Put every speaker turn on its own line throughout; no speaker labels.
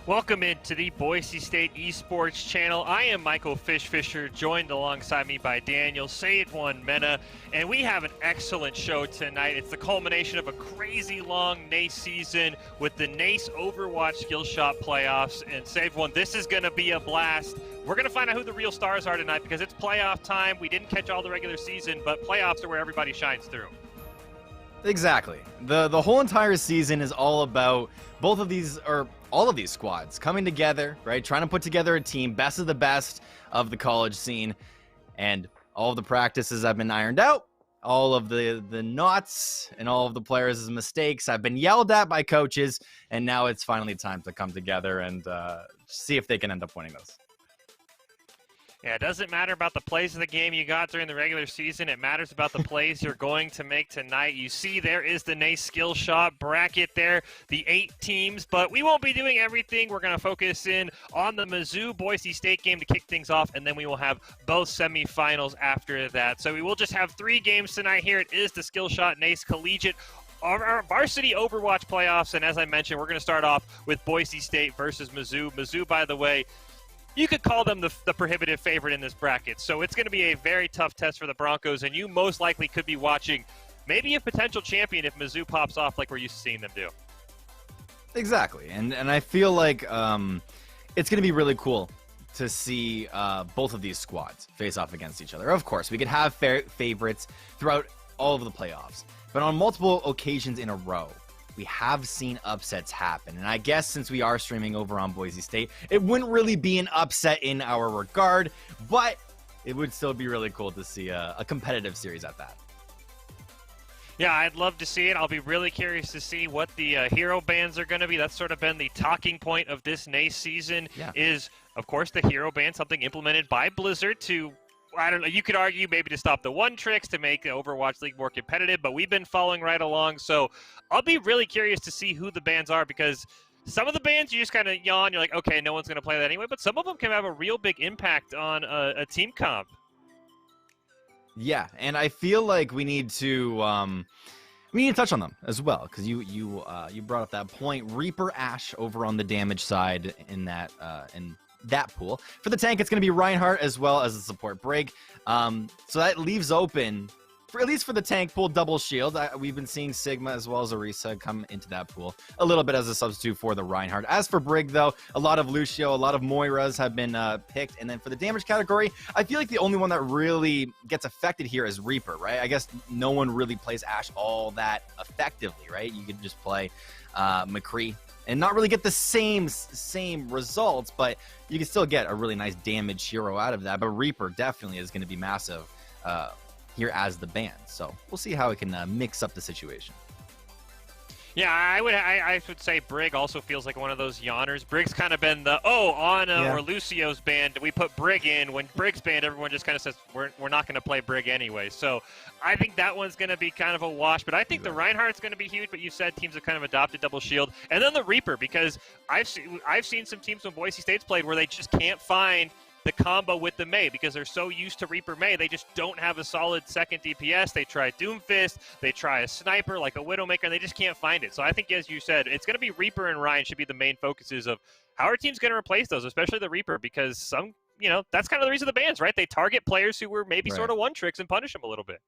Welcome into the Boise State Esports channel. I am Michael Fisher, joined alongside me by Daniel Save One Mena, and we have an excellent show tonight. It's the culmination of a crazy long NACE season with the NACE Overwatch Skillshot playoffs. And Save One, this is going to be a blast. We're going to find out who the real stars are tonight because it's playoff time. We didn't catch all the regular season, but playoffs are where everybody shines through.
Exactly. The whole entire season is all about both of these, or all of these squads coming together, right? Trying to put together a team, best of the best of the college scene. And all of the practices have been ironed out. All of the knots and all of the players' mistakes have been yelled at by coaches. And now it's finally time to come together and see if they can end up winning those.
Yeah, it doesn't matter about the plays of the game you got during the regular season. It matters about the plays you're going to make tonight. You see there is the NACE Skill Shot bracket there, the 8 teams, but we won't be doing everything. We're going to focus in on the Mizzou-Boise State game to kick things off, and then we will have both semifinals after that. So we will just have 3 games tonight here. It is the Skill Shot NACE Collegiate our varsity Overwatch playoffs, and as I mentioned, we're going to start off with Boise State versus Mizzou. Mizzou, by the way, you could call them the prohibitive favorite in this bracket. So it's going to be a very tough test for the Broncos, and you most likely could be watching maybe a potential champion if Mizzou pops off like we're used to seeing them do.
Exactly. And I feel like it's going to be really cool to see both of these squads face off against each other. Of course, we could have favorites throughout all of the playoffs, but on multiple occasions in a row, we have seen upsets happen. And I guess since we are streaming over on Boise State, it wouldn't really be an upset in our regard, but it would still be really cool to see a competitive series at that.
Yeah, I'd love to see it. I'll be really curious to see what the hero bans are going to be. That's sort of been the talking point of this NACE season is, of course, the hero ban, something implemented by Blizzard to, I don't know, you could argue maybe to stop the one tricks, to make the Overwatch League more competitive, but we've been following right along. So I'll be really curious to see who the bans are, because some of the bans you just kind of yawn, you're like, okay, no one's going to play that anyway, but some of them can have a real big impact on a team comp.
Yeah, and I feel like we need to touch on them as well, because you brought up that point. Reaper Ashe over on the damage side in that pool. For the tank, it's going to be Reinhardt as well as the support Brig. So that leaves open, at least for the tank pool, double shield. We've been seeing Sigma as well as Orisa come into that pool a little bit as a substitute for the Reinhardt. As for Brig, though, a lot of Lucio, a lot of Moiras have been picked. And then for the damage category, I feel like the only one that really gets affected here is Reaper, right? I guess no one really plays Ashe all that effectively, right? You could just play McCree and not really get the same results, but you can still get a really nice damage hero out of that. But Reaper definitely is going to be massive here as the ban. So we'll see how it can mix up the situation.
Yeah, I would say Brig also feels like one of those yawners. Brig's kind of been the, Ana or Lucio's banned, we put Brig in. When Brig's banned, everyone just kind of says, we're not going to play Brig anyway. So I think that one's going to be kind of a wash. But I think the Reinhardt's going to be huge, but you said teams have kind of adopted double shield. And then the Reaper, because I've seen some teams when Boise State's played where they just can't find the combo with the Mei because they're so used to Reaper Mei. They just don't have a solid second DPS. They try Doomfist, they try a sniper like a Widowmaker, and they just can't find it. So I think, as you said, it's going to be Reaper and Ryan should be the main focuses of how our team's going to replace those, especially the Reaper, because that's kind of the reason the bans, right? They target players who were maybe sort of one tricks and punish them a little bit.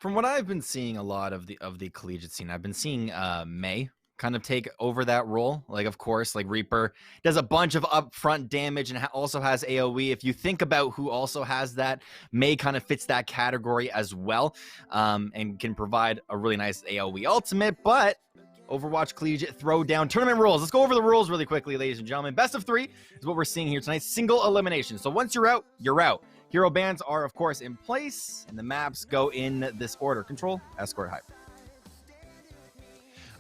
From what I've been seeing a lot of the collegiate scene, I've been seeing Mei kind of take over that role. Like, of course, like Reaper does a bunch of upfront damage and also has AoE. If you think about who also has that, Mei kind of fits that category as well, and can provide a really nice AoE ultimate. But Overwatch Collegiate Throwdown tournament rules. Let's go over the rules really quickly, ladies and gentlemen. Best of 3 is what we're seeing here tonight. Single elimination. So once you're out, you're out. Hero bans are, of course, in place, and the maps go in this order: Control, Escort, Hybrid.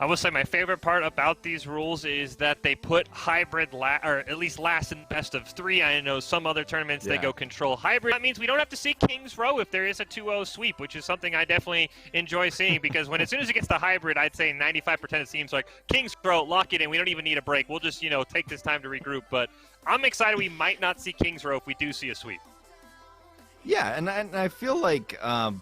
I will say my favorite part about these rules is that they put hybrid, or at least last in best of 3. I know some other tournaments they go control hybrid. That means we don't have to see King's Row if there is a 2-0 sweep, which is something I definitely enjoy seeing, because when as soon as it gets to hybrid, I'd say 95% of teams are like, King's Row, lock it in. We don't even need a break. We'll just, take this time to regroup. But I'm excited we might not see King's Row if we do see a sweep.
Yeah, and I feel like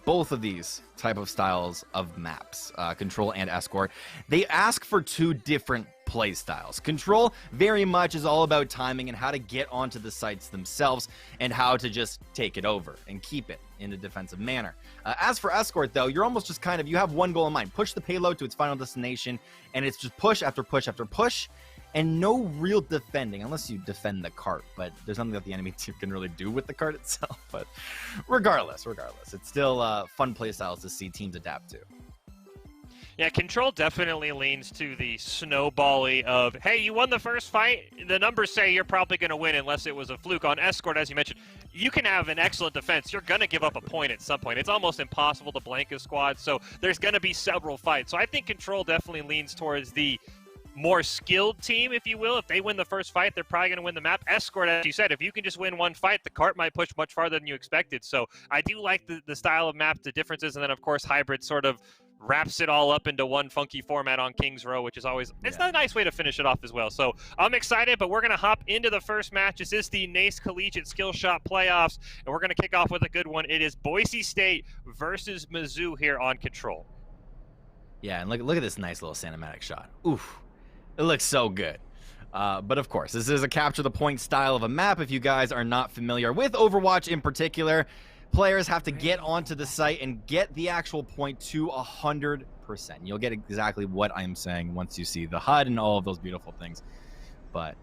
both of these type of styles of maps, Control and Escort, they ask for 2 different play styles. Control very much is all about timing and how to get onto the sites themselves and how to just take it over and keep it in a defensive manner. As for Escort, though, you're almost just you have one goal in mind. Push the payload to its final destination, and it's just push after push after push, and no real defending, unless you defend the cart, but there's nothing that the enemy team can really do with the cart itself. But regardless, it's still fun play styles to see teams adapt to.
Yeah, Control definitely leans to the snowbally of, hey, you won the first fight, the numbers say you're probably going to win unless it was a fluke. On Escort, as you mentioned, you can have an excellent defense. You're going to give up a point at some point. It's almost impossible to blank a squad, so there's going to be several fights. So I think Control definitely leans towards the more skilled team, if you will. If they win the first fight, they're probably going to win the map. Escort, as you said, if you can just win one fight, the cart might push much farther than you expected. So I do like the style of map, the differences, and then, of course, Hybrid sort of wraps it all up into one funky format on Kings Row, which is always, it's a nice way to finish it off as well. So I'm excited, but we're going to hop into the first match. This is the NACE Collegiate Skillshot playoffs, and we're going to kick off with a good one. It is Boise State versus Mizzou here on Control.
Yeah, and look at this nice little cinematic shot. Oof, it looks so good. But of course, this is a capture the point style of a map. If you guys are not familiar with Overwatch in particular, players have to get onto the site and get the actual point to 100%. You'll get exactly what I'm saying once you see the HUD and all of those beautiful things. But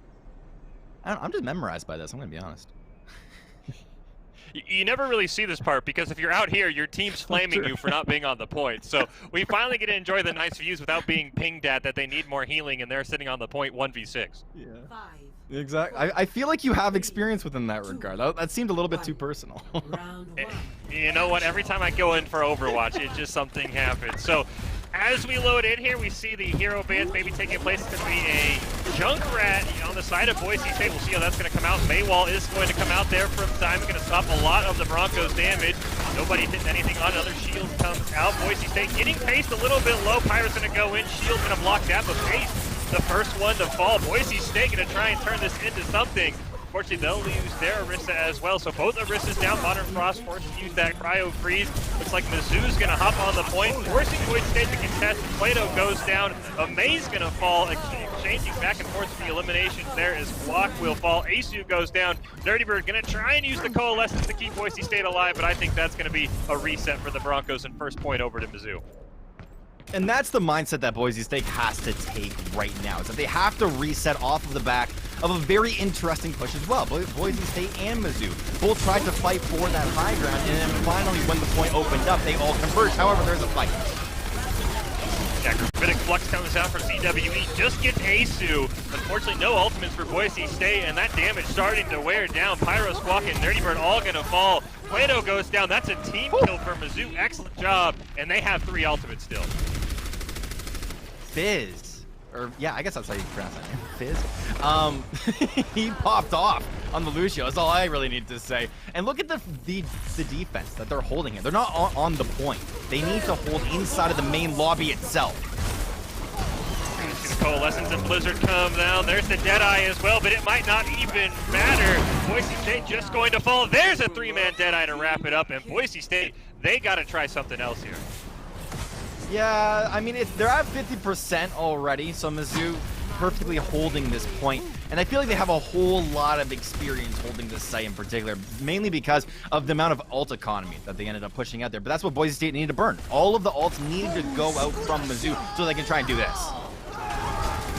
I'm just memorized by this, I'm going to be honest.
You never really see this part because if you're out here, your team's flaming you for not being on the point. So we finally get to enjoy the nice views without being pinged at that they need more healing and they're sitting on the point 1v6.
Yeah. Exactly. I feel like you have experience within that regard. That seemed a little bit too personal.
You know what? Every time I go in for Overwatch, it just something happens. So as we load in here, we see the hero bands maybe taking place. It's going to be a Junkrat on the side of Boise State. We'll see how that's going to come out. Maywall is going to come out there from time. Going to stop a lot of the Broncos' damage. Nobody hitting anything on. Another shield comes out. Boise State getting paced a little bit low. Pyro's going to go in. Shield's going to block that, but Pace, the first one to fall. Boise State going to try and turn this into something. Unfortunately, they'll lose their Orisa as well. So both Orisas down. Modern Frost forced to use that Cryo Freeze. Looks like Mizzou's going to hop on the point, forcing Boise State to contest. Plato goes down. Amaze going to fall. Exchanging back and forth with the eliminations there as Block will fall. Asu goes down. Dirty Bird going to try and use the Coalescence to keep Boise State alive, but I think that's going to be a reset for the Broncos and first point over to Mizzou.
And that's the mindset that Boise State has to take right now, is that they have to reset off of the back of a very interesting push as well. Boise State and Mizzou both tried to fight for that high ground, and then finally when the point opened up, they all converged. However, there's a fight.
Yeah, Gravitic Flux comes out from CWE, just gets Asu. Unfortunately, no ultimates for Boise State, and that damage starting to wear down. Pyro, Squawk, and Nerdy Bird all gonna fall. Plato goes down. That's a team kill for Mizzou. Excellent job, and they have 3 ultimates still.
Fizz, or yeah, I guess that's how you pronounce that name. Fizz. He popped off on the Lucio. That's all I really need to say. And look at the defense that they're holding here. They're not on the point. They need to hold inside of the main lobby itself.
Coalescence and Blizzard come down. There's the Deadeye as well, but it might not even matter. Boise State just going to fall. There's a 3-man Deadeye to wrap it up, and Boise State, they got to try something else here.
Yeah, I mean, they're at 50% already, so Mizzou perfectly holding this point. And I feel like they have a whole lot of experience holding this site in particular, mainly because of the amount of ult economy that they ended up pushing out there. But that's what Boise State needed to burn. All of the ults needed to go out from Mizzou so they can try and do this.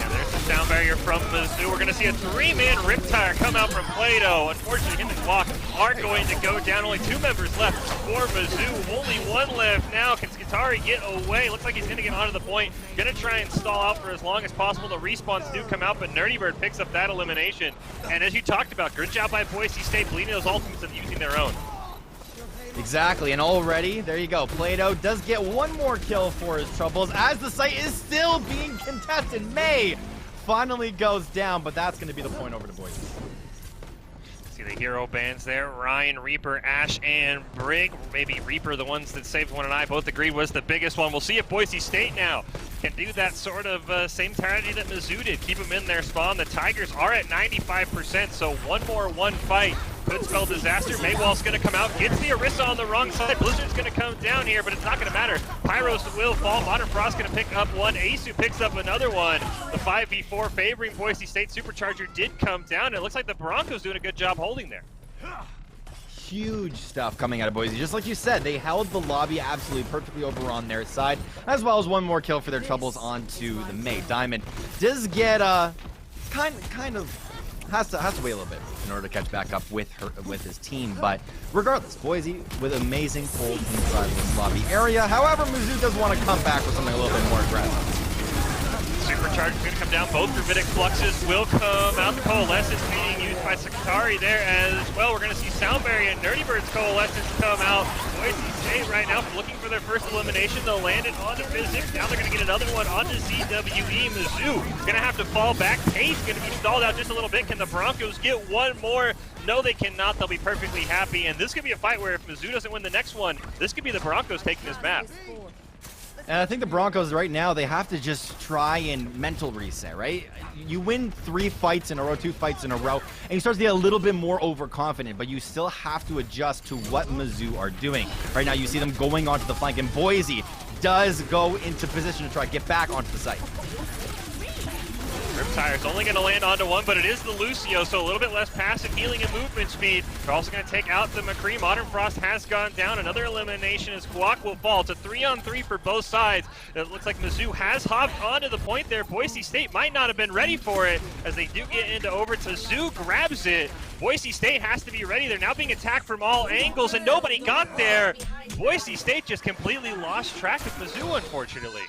There's the sound barrier from Mizzou. We're going to see a 3-man Riptire come out from Plato. Unfortunately, him and Walk are going to go down. Only 2 members left for Mizzou. Only 1 left now. Can Skitari get away? Looks like he's going to get onto the point. Going to try and stall out for as long as possible. The respawns do come out, but Nerdy Bird picks up that elimination. And as you talked about, good job by Boise State bleeding those ultimates and using their own.
Exactly, and already, there you go, Plato does get 1 more kill for his troubles as the site is still being contested. May finally goes down, but that's going to be the point over to Boise.
See the hero bands there, Ryan, Reaper, Ash, and Brig. Maybe Reaper, the ones that saved one and I both agreed was the biggest one. We'll see if Boise State now can do that sort of same strategy that Mizzou did. Keep them in their spawn. The Tigers are at 95%, so one more fight Could spell disaster. Maywall's going to come out, gets the Orisa on the wrong side. Blizzard's going to come down here, but it's not going to matter. Pyros will fall. Modern Frost going to pick up one. Asu picks up another one. The 5v4 favoring Boise State. Supercharger did come down. It looks like the Broncos doing a good job holding there.
Huge stuff coming out of Boise. Just like you said, they held the lobby absolutely perfectly over on their side, as well as one more kill for their troubles onto the May. Diamond does get kind of has to wait a little bit in order to catch back up with his team. But regardless, Boise with amazing hold inside this lobby area. However, Mizzou does want to come back with something a little bit more aggressive.
Supercharger's going to come down. Both Gravitic Fluxes will come out. The Coalescence being used by Sakari there as well. We're going to see Soundberry and Nerdy Bird's Coalescence come out. Boise State right now looking for their first elimination. They'll land it onto Physics. Now they're going to get another one onto ZWE. Mizzou going to have to fall back. Pace going to be stalled out just a little bit. Can the Broncos get one more? No, they cannot. They'll be perfectly happy. And this could be a fight where if Mizzou doesn't win the next one, this could be the Broncos taking this map.
And I think the Broncos right now, they have to just try and mental reset, right? You win 3 fights in a row, 2 fights in a row, and you start to get a little bit more overconfident, but you still have to adjust to what Mizzou are doing. Right now, you see them going onto the flank, and Boise does go into position to try to get back onto the site.
Riptire's only going to land onto one, but it is the Lucio, so a little bit less passive healing and movement speed. They're also going to take out the McCree. Modern Frost has gone down. Another elimination as Guac will fall. It's a 3-on-3 for both sides. It looks like Mizzou has hopped onto the point there. Boise State might not have been ready for it as they do get into overtime. Mizzou grabs it. Boise State has to be ready. They're now being attacked from all angles, and nobody got there. Boise State just completely lost track of Mizzou, unfortunately.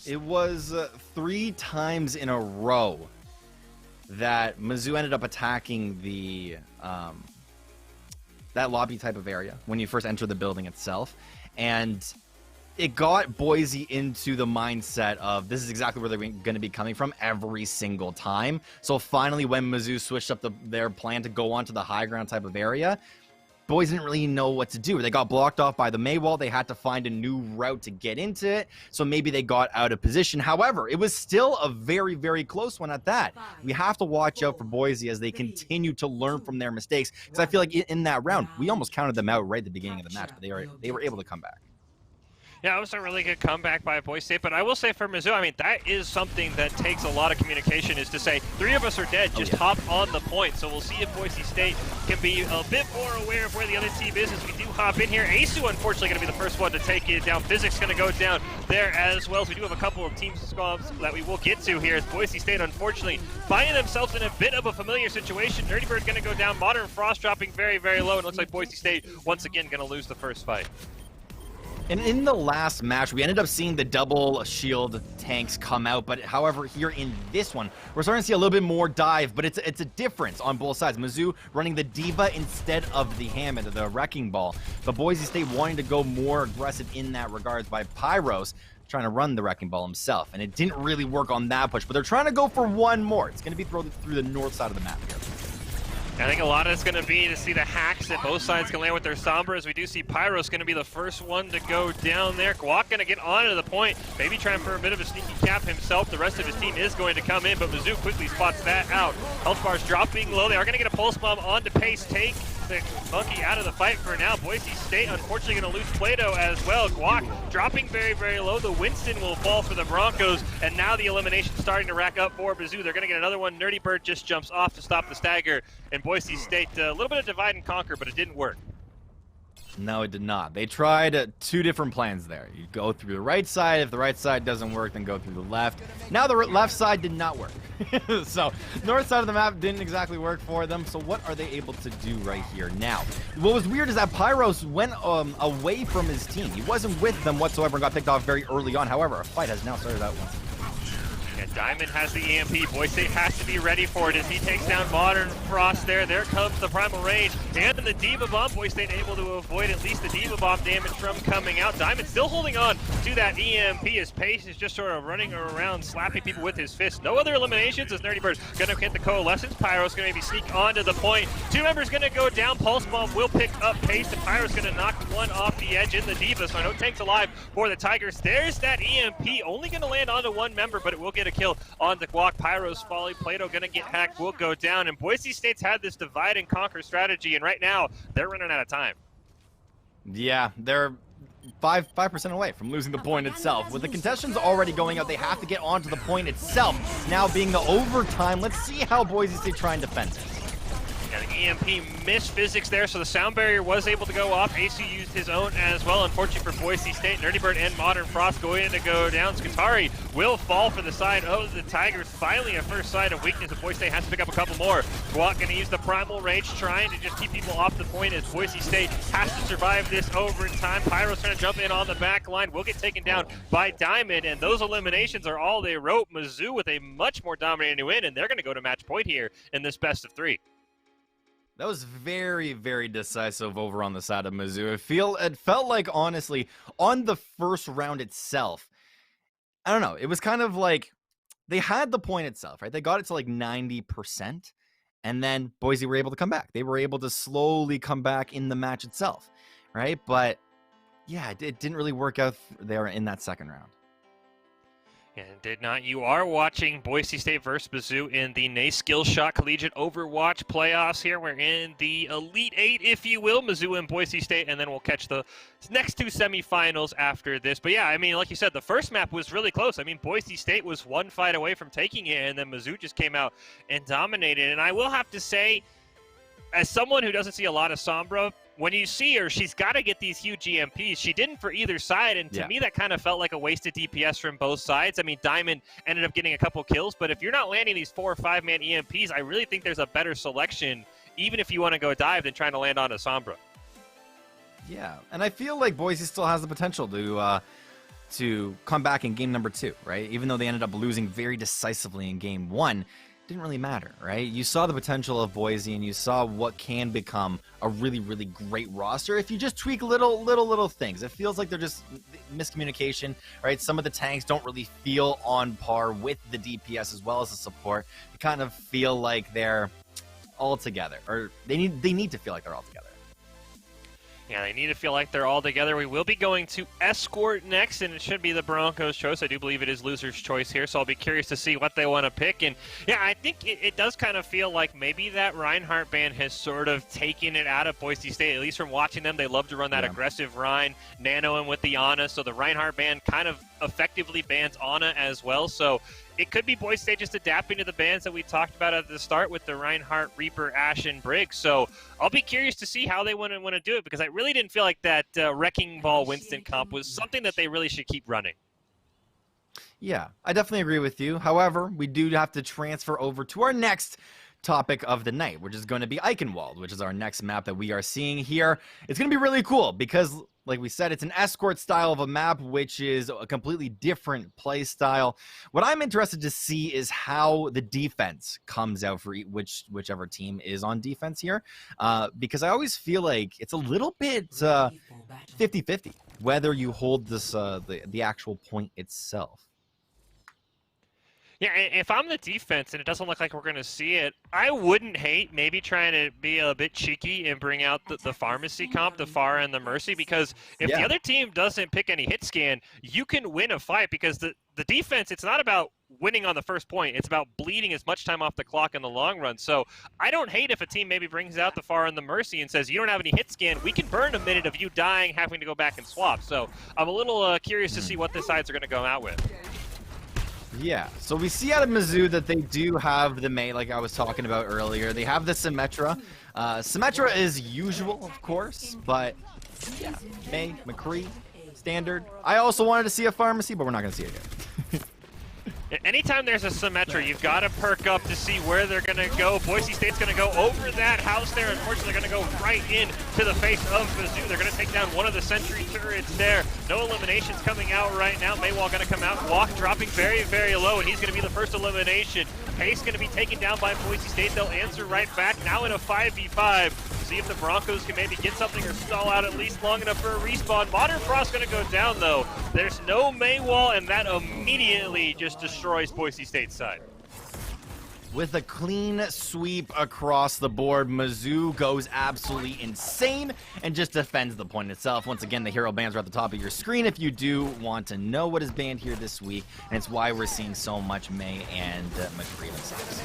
It was 3 times in a row that Mizzou ended up attacking the that lobby type of area when you first enter the building itself, and it got Boise into the mindset of this is exactly where they're going to be coming from every single time. So finally, when Mizzou switched up their plan to go onto the high ground type of area, Boys didn't really know what to do. They got blocked off by the Maywall. They had to find a new route to get into it, so maybe they got out of position. However, it was still a very, very close one at that. We have to watch out for Boise as they continue to learn from their mistakes, because I feel like in that round, we almost counted them out right at the beginning of the match, but they were able to come back.
Yeah, it was a really good comeback by Boise State, but I will say for Mizzou, I mean, that is something that takes a lot of communication, is to say, 3 of us are dead, just hop on the point. So we'll see if Boise State can be a bit more aware of where the other team is as we do hop in here. Asu, unfortunately, going to be the first one to take it down. Physics going to go down there as well. So we do have a couple of team squads that we will get to here as Boise State, unfortunately, finding themselves in a bit of a familiar situation. Nerdy Bird going to go down. Modern Frost dropping very, very low, and it looks like Boise State, once again, going to lose the first fight.
And in the last match, we ended up seeing the double shield tanks come out, but however, here in this one, we're starting to see a little bit more dive, but it's a difference on both sides. Mizzou running the Diva instead of the Hammond, the Wrecking Ball, but Boise State wanting to go more aggressive in that regards by Pyros trying to run the Wrecking Ball himself, and it didn't really work on that push, but they're trying to go for one more. It's going to be thrown through the north side of the map here.
I think a lot of it's going to be to see the hacks that both sides can land with their Sombra, as we do see Pyros going to be the first one to go down there. Guac going to get onto the point, maybe trying for a bit of a sneaky cap himself. The rest of his team is going to come in, but Mizzou quickly spots that out. Health bars dropping low. They are going to get a pulse bomb onto Pace, take the monkey out of the fight for now. Boise State unfortunately going to lose Plato as well. Guac dropping very, very low. The Winston will fall for the Broncos, and now the elimination starting to rack up for Mizzou. They're going to get another one. Nerdy Bird just jumps off to stop the stagger, and Boise State, a little bit of divide and conquer, but it didn't work.
No, it did not. They tried 2 different plans there. You go through the right side. If the right side doesn't work, then go through the left. Now the left side did not work. So north side of the map didn't exactly work for them. So what are they able to do right here now? What was weird is that Pyros went away from his team. He wasn't with them whatsoever and got picked off very early on. However, a fight has now started out once.
And Diamond has the EMP. Boise State has to be ready for it as he takes down Modern Frost there. There comes the Primal Rage and the Diva Bomb. Boise State able to avoid at least the Diva Bomb damage from coming out. Diamond still holding on to that EMP. His Pace is just sort of running around, slapping people with his fist. No other eliminations as Nerdy Bird's going to hit the Coalescence. Pyro's going to maybe sneak onto the point. 2 members going to go down. Pulse Bomb will pick up Pace, and Pyro's going to knock one off the edge in the Diva. So no tanks alive for the Tigers. There's that EMP. Only going to land onto 1 member, but it will get a kill on the Guac. Pyro's Folly, Plato gonna get hacked, will go down, and Boise State's had this divide and conquer strategy, and right now, they're running out of time.
Yeah, they're 5% away from losing the point itself. With the contestants already going out, they have to get onto the point itself. Now being the overtime, let's see how Boise State try and defend this.
Yeah, the EMP missed physics there, so the sound barrier was able to go off. AC used his own as well. Unfortunately for Boise State, Nerdy Bird and Modern Frost going to go down. Skatari will fall for the side of the Tigers. Finally, a first sight of weakness, and Boise State has to pick up a couple more. Guac going to use the Primal Rage, trying to just keep people off the point as Boise State has to survive this overtime. Pyro's trying to jump in on the back line, will get taken down by Diamond, and those eliminations are all they wrote. Mizzou with a much more dominating win, and they're going to go to match point here in this best of 3.
That was very, very decisive over on the side of Mizzou. It felt like, honestly, on the first round itself, I don't know, it was kind of like they had the point itself, right? They got it to like 90%, and then Boise were able to come back. They were able to slowly come back in the match itself, right? But yeah, it didn't really work out there in that second round.
And did not. You are watching Boise State versus Mizzou in the NACE Skillshot Collegiate Overwatch playoffs here. We're in the Elite 8, if you will, Mizzou and Boise State, and then we'll catch the next 2 semifinals after this. But yeah, I mean, like you said, the first map was really close. I mean, Boise State was one fight away from taking it, and then Mizzou just came out and dominated. And I will have to say, as someone who doesn't see a lot of Sombra, when you see her, she's got to get these huge EMPs. She didn't for either side, and to me, that kind of felt like a wasted DPS from both sides. I mean, Diamond ended up getting a couple kills, but if you're not landing these 4 or 5-man EMPs, I really think there's a better selection, even if you want to go dive, than trying to land on a Sombra.
Yeah, and I feel like Boise still has the potential to come back in game number 2, right? Even though they ended up losing very decisively in game 1, didn't really matter, right? You saw the potential of Boise, and you saw what can become a really, really great roster if you just tweak little things. It feels like they're just miscommunication, right? Some of the tanks don't really feel on par with the DPS as well as the support. They kind of feel like they're all together, or they need to feel like they're all together.
Yeah, they need to feel like they're all together. We will be going to Escort next, and it should be the Broncos' choice. I do believe it is loser's choice here, so I'll be curious to see what they want to pick. And yeah, I think it does kind of feel like maybe that Reinhardt ban has sort of taken it out of Boise State, at least from watching them. They love to run that aggressive Rein, nano him with the Ana, so the Reinhardt ban kind of effectively bans Ana as well. So it could be Boise State just adapting to the bans that we talked about at the start with the Reinhardt, Reaper, Ash, and Briggs. So I'll be curious to see how they want to do it, because I really didn't feel like that Wrecking Ball Winston comp was something that they really should keep running.
Yeah, I definitely agree with you. However, we do have to transfer over to our next topic of the night, which is going to be Eichenwald, which is our next map that we are seeing here. It's going to be really cool because, like we said, it's an escort style of a map, which is a completely different play style. What I'm interested to see is how the defense comes out for whichever team is on defense here, because I always feel like it's a little bit 50-50 whether you hold this the actual point itself.
Yeah, if I'm the defense and it doesn't look like we're going to see it, I wouldn't hate maybe trying to be a bit cheeky and bring out the pharmacy comp, the Pharah and the Mercy, because if the other team doesn't pick any hit scan, you can win a fight, because the defense, it's not about winning on the first point. It's about bleeding as much time off the clock in the long run. So I don't hate if a team maybe brings out the Pharah and the Mercy and says, you don't have any hit scan, we can burn a minute of you dying, having to go back and swap. So I'm a little curious to see what the sides are going to go out with.
Yeah, so we see out of Mizzou that they do have the Mei, like I was talking about earlier. They have the Symmetra. Symmetra is usual, of course, but yeah, Mei, McCree, standard. I also wanted to see a Pharmacy, but we're not going to see it here.
Anytime there's a Symmetra, you've got to perk up to see where they're going to go. Boise State's going to go over that house there. Unfortunately, they're going to go right in to the face of Mizzou. They're going to take down one of the sentry turrets there. No eliminations coming out right now. Maywall going to come out. Walk dropping very, very low, and he's going to be the first elimination. Pace going to be taken down by Boise State. They'll answer right back. Now in a 5v5. See if the Broncos can maybe get something or stall out at least long enough for a respawn. Modern Frost going to go down, though. There's no Maywall, and that immediately just destroys Boise State's side.
with a clean sweep across the board. Mizzou goes absolutely insane and just defends the point itself. Once again, the hero bans are at the top of your screen if you do want to know what is banned here this week, and it's why we're seeing so much May and McCree themselves.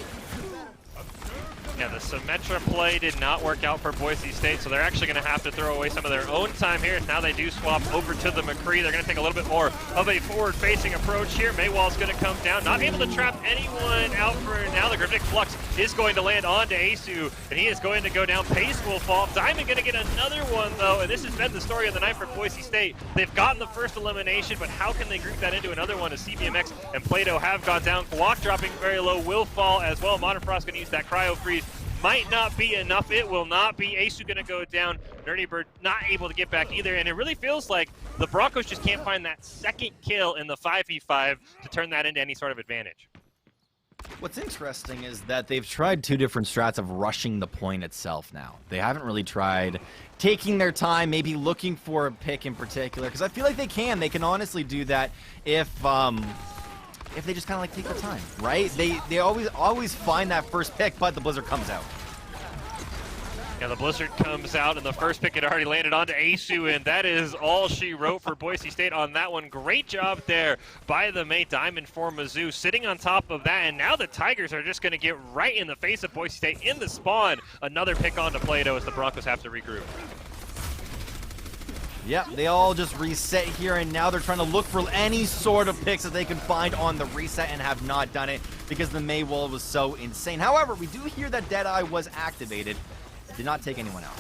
Yeah, the Symmetra play did not work out for Boise State, so they're actually going to have to throw away some of their own time here. Now they do swap over to the McCree. They're going to take a little bit more of a forward-facing approach here. Maywall's going to come down, not able to trap anyone out for now. The Gravitic Flux is going to land onto Asu, and he is going to go down. Pace will fall. Diamond going to get another one, though, and this has been the story of the night for Boise State. They've gotten the first elimination, but how can they group that into another one as CBMX and Plato have gone down? Guac dropping very low will fall as well. Modern Frost going to use that Cryo Freeze. Might not be enough. It will not be. Asu going to go down. Nerdy Bird not able to get back either. And it really feels like the Broncos just can't find that second kill in the 5v5 to turn that into any sort of advantage.
What's interesting is that they've tried two different strats of rushing the point itself now. They haven't really tried taking their time, maybe looking for a pick in particular, because I feel like they can. They can honestly do that if they just kind of like take their time, right? They always find that first pick, but the Blizzard comes out.
Yeah, the Blizzard comes out, and the first pick had already landed onto Asu, and that is all she wrote for Boise State on that one. Great job there by the May Diamond for Mizzou, sitting on top of that, and now the Tigers are just going to get right in the face of Boise State in the spawn. Another pick onto Plato as the Broncos have to regroup.
Yep, they all just reset here, and now they're trying to look for any sort of picks that they can find on the reset and have not done it because the May wall was so insane. However, we do hear that Deadeye was activated. Did not take anyone out.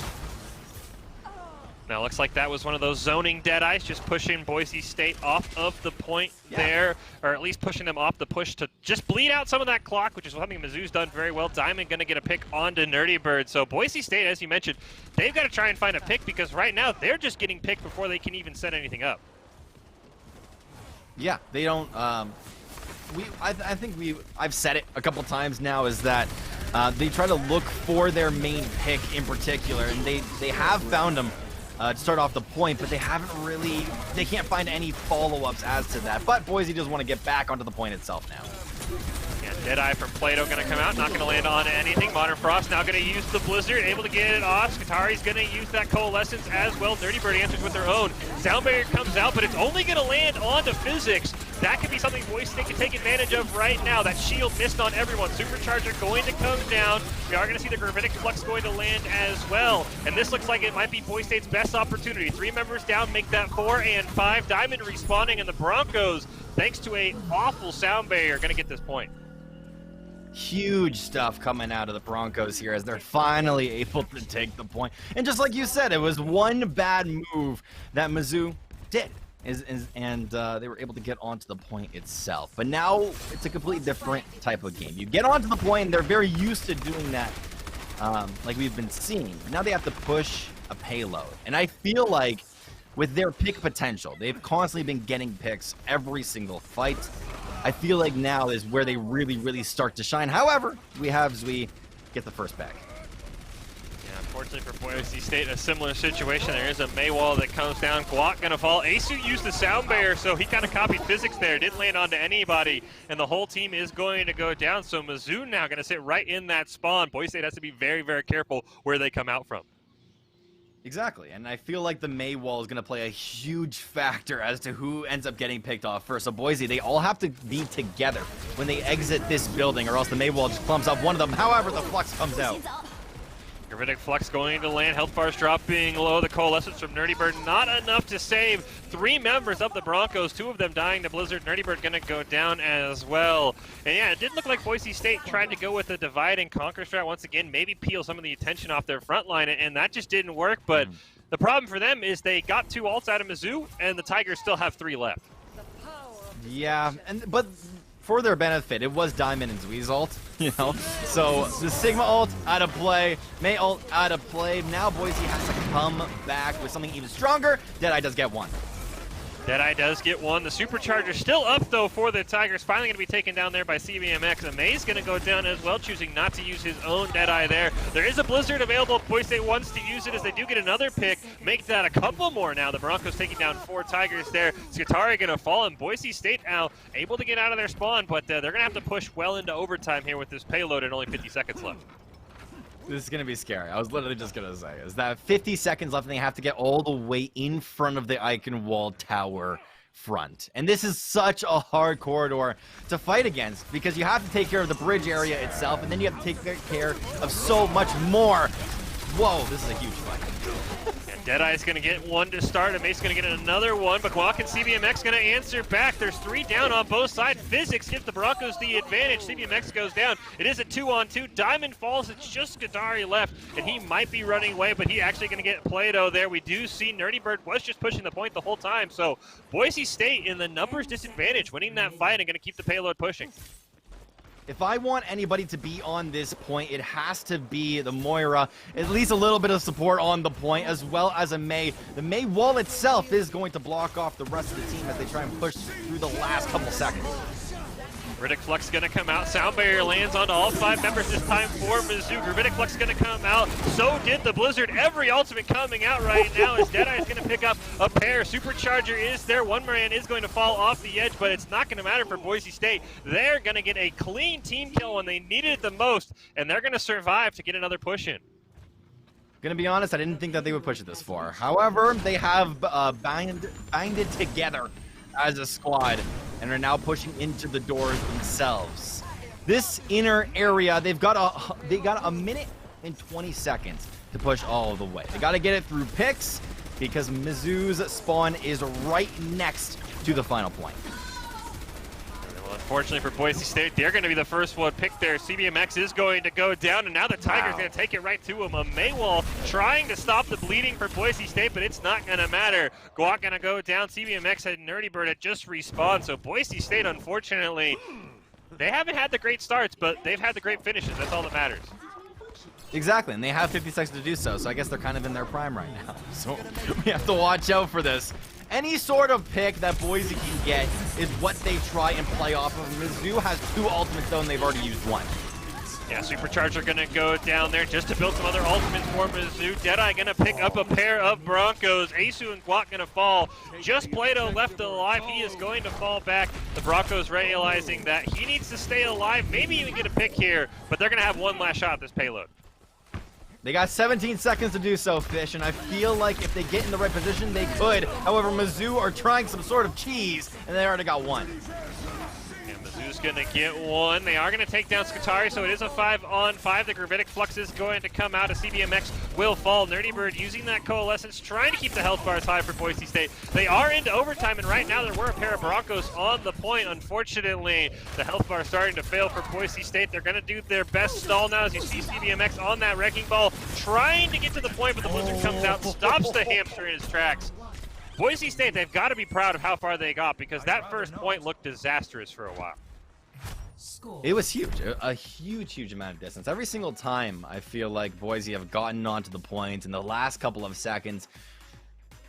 Now, looks like that was one of those zoning Deadeyes, just pushing Boise State off of the point there, or at least pushing them off the push to just bleed out some of that clock, which is something Mizzou's done very well. Diamond going to get a pick onto Nerdy Bird. So Boise State, as you mentioned, they've got to try and find a pick because right now they're just getting picked before they can even set anything up.
Yeah, they don't. I think I've said it a couple times now, is that they try to look for their main pick in particular, and they have found them to start off the point, but they can't find any follow-ups as to that. But Boise does want to get back onto the point itself now.
Yeah, Deadeye from Plato going to come out, not going to land on anything. Modern Frost now going to use the Blizzard, able to get it off. Skatari's going to use that Coalescence as well. Dirty Bird answers with their own. Sound Barrier comes out, but it's only going to land onto Physics. That could be something Boise State can take advantage of right now. That shield missed on everyone. Supercharger going to come down. We are going to see the Gravitic Flux going to land as well. And this looks like it might be Boise State's best opportunity. 3 members down, make that 4 and 5. Diamond respawning, and the Broncos, thanks to a awful sound barrier, going to get this point.
Huge stuff coming out of the Broncos here as they're finally able to take the point. And just like you said, it was one bad move that Mizzou did. And they were able to get onto the point itself. But now it's a completely different type of game. You get onto the point, and they're very used to doing that, like we've been seeing. Now they have to push a payload. And I feel like with their pick potential, they've constantly been getting picks every single fight. I feel like now is where they really, really start to shine. However, we have Zui get the first back.
Unfortunately for Boise State, in a similar situation, there is a Maywall that comes down. Guac gonna fall. Asu used the sound barrier, so he kind of copied Physics there. Didn't land onto anybody, and the whole team is going to go down. So Mizzou now gonna sit right in that spawn. Boise State has to be very, very careful where they come out from.
Exactly, and I feel like the Maywall is going to play a huge factor as to who ends up getting picked off first. So Boise, they all have to be together when they exit this building, or else the Maywall just clumps up one of them. However, the Flux comes out.
Gravitic Flux going to land. Health bars dropping low. The Coalescence from Nerdy Bird, not enough to save 3 members of the Broncos, 2 of them dying to Blizzard. Nerdy Bird going to go down as well. And yeah, it did look like Boise State tried to go with a divide and conquer strat once again, maybe peel some of the attention off their front line, and that just didn't work. But the problem for them is they got 2 ults out of Mizzou, and the Tigers still have 3 left.
Yeah, but for their benefit, it was Diamond and Zui's ult, you know? So the Sigma ult out of play, May ult out of play. Now Boise has to come back with something even stronger. Deadeye does get 1.
Deadeye does get one. The Supercharger still up, though, for the Tigers. Finally going to be taken down there by CBMX. Amaze going to go down as well, choosing not to use his own Deadeye there. There is a Blizzard available. Boise State wants to use it as they do get another pick. Make that a couple more now. The Broncos taking down 4 Tigers there. Skatari going to fall, and Boise State now able to get out of their spawn, but they're going to have to push well into overtime here with this payload and only 50 seconds left.
This is going to be scary. I was literally just going to say, is that 50 seconds left and they have to get all the way in front of the Icon Wall Tower front. And this is such a hard corridor to fight against because you have to take care of the bridge area itself and then you have to take care of so much more. Whoa, this is a huge fight.
And Deadeye's going to get one to start. Amaze going to get another one, but Guac and CBMX going to answer back. There's 3 down on both sides. Physics gives the Broncos the advantage. CBMX goes down. It is a 2-on-2. Diamond falls. It's just Skadari left, and he might be running away, but he actually going to get Play-Doh there. We do see Nerdy Bird was just pushing the point the whole time, so Boise State in the numbers disadvantage, winning that fight and going to keep the payload pushing.
If I want anybody to be on this point, it has to be the Moira. At least a little bit of support on the point, as well as a May. The May wall itself is going to block off the rest of the team as they try and push through the last couple seconds.
Riddick Flux going to come out. Sound barrier lands onto all 5 members this time for Mizzou. Riddick Flux going to come out. So did the Blizzard. Every ultimate coming out right now as Deadeye is going to pick up a pair. Supercharger is there. One man is going to fall off the edge, but it's not going to matter for Boise State. They're going to get a clean team kill when they needed it the most, and they're going to survive to get another push in.
Gonna be honest, I didn't think that they would push it this far. However, they have binded together as a squad and are now pushing into the doors themselves. This inner area, they got a minute and 20 seconds to push all the way. They got to get it through picks because Mizzou's spawn is right next to the final point.
Well, unfortunately for Boise State, they're going to be the first one picked there. CBMX is going to go down, and now the Tigers going to take it right to him. A Maywall trying to stop the bleeding for Boise State, but it's not going to matter. Guac going to go down. CBMX had Nerdy Bird had just respawned, so Boise State, unfortunately, they haven't had the great starts, but they've had the great finishes. That's all that matters.
Exactly, and they have 50 seconds to do so, so I guess they're kind of in their prime right now. So we have to watch out for this. Any sort of pick that Boise can get is what they try and play off of. Mizzou has 2 ultimates though, and they've already used 1.
Yeah, Supercharger going to go down there just to build some other ultimates for Mizzou. Deadeye going to pick up a pair of Broncos. Asu and Guac going to fall. Just Play-Doh left alive. He is going to fall back. The Broncos realizing that he needs to stay alive, maybe even get a pick here, but they're going to have one last shot at this payload.
They got 17 seconds to do so, Fish, and I feel like if they get in the right position, they could. However, Mizzou are trying some sort of cheese, and they already got 1.
And Mizzou's going to get 1. They are going to take down Skatari, so it is a 5-on-5. The Gravitic Flux is going to come out. A CBMX will fall. Nerdy Bird using that Coalescence, trying to keep the health bars high for Boise State. They are into overtime, and right now there were a pair of Broncos on the point. Unfortunately, the health bar starting to fail for Boise State. They're going to do their best stall now as you see CBMX on that Wrecking Ball, trying to get to the point, but the Blizzard comes out, stops the hamster in his tracks. Boise State, they've got to be proud of how far they got because that first point looked disastrous for a while.
It was huge, a huge amount of distance. Every single time I feel like Boise have gotten onto the point in the last couple of seconds,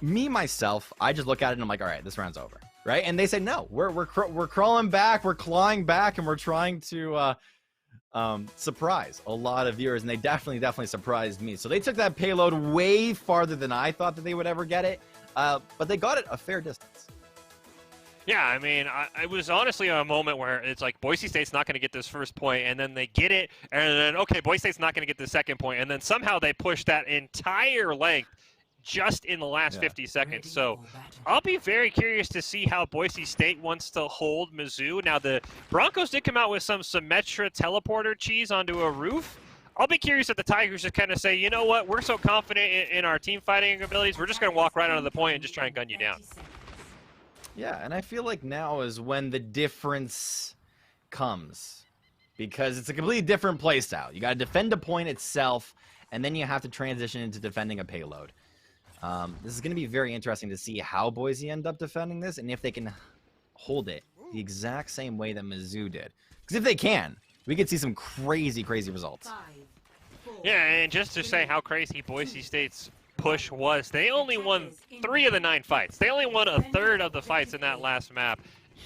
myself, I just look at it and I'm like, all right, this round's over, right? And they say, no, we're crawling back, we're clawing back, and we're trying to surprise a lot of viewers, and they definitely surprised me. So they took that payload way farther than I thought that they would ever get it, but they got it a fair distance.
Yeah, I mean, it was honestly a moment where it's like Boise State's not going to get this first point, and then they get it, and then, okay, Boise State's not going to get the second point, and then somehow they push that entire length just in the last 50 seconds. So I'll be very curious to see how Boise State wants to hold Mizzou. Now, the Broncos did come out with some Symmetra teleporter cheese onto a roof. I'll be curious if the Tigers just kind of say, you know what, we're so confident in our team fighting abilities, we're just going to walk right onto the point and just try and gun you down.
Yeah, and I feel like now is when the difference comes, because it's a completely different play style. You got to defend a point itself, and then you have to transition into defending a payload. This is going to be very interesting to see how Boise end up defending this, and if they can hold it the exact same way that Mizzou did. Because if they can, we could see some crazy results.
Yeah, and just to say how crazy Boise State's push was. They only won 3 of the 9 fights. They only won a third of the fights in that last map.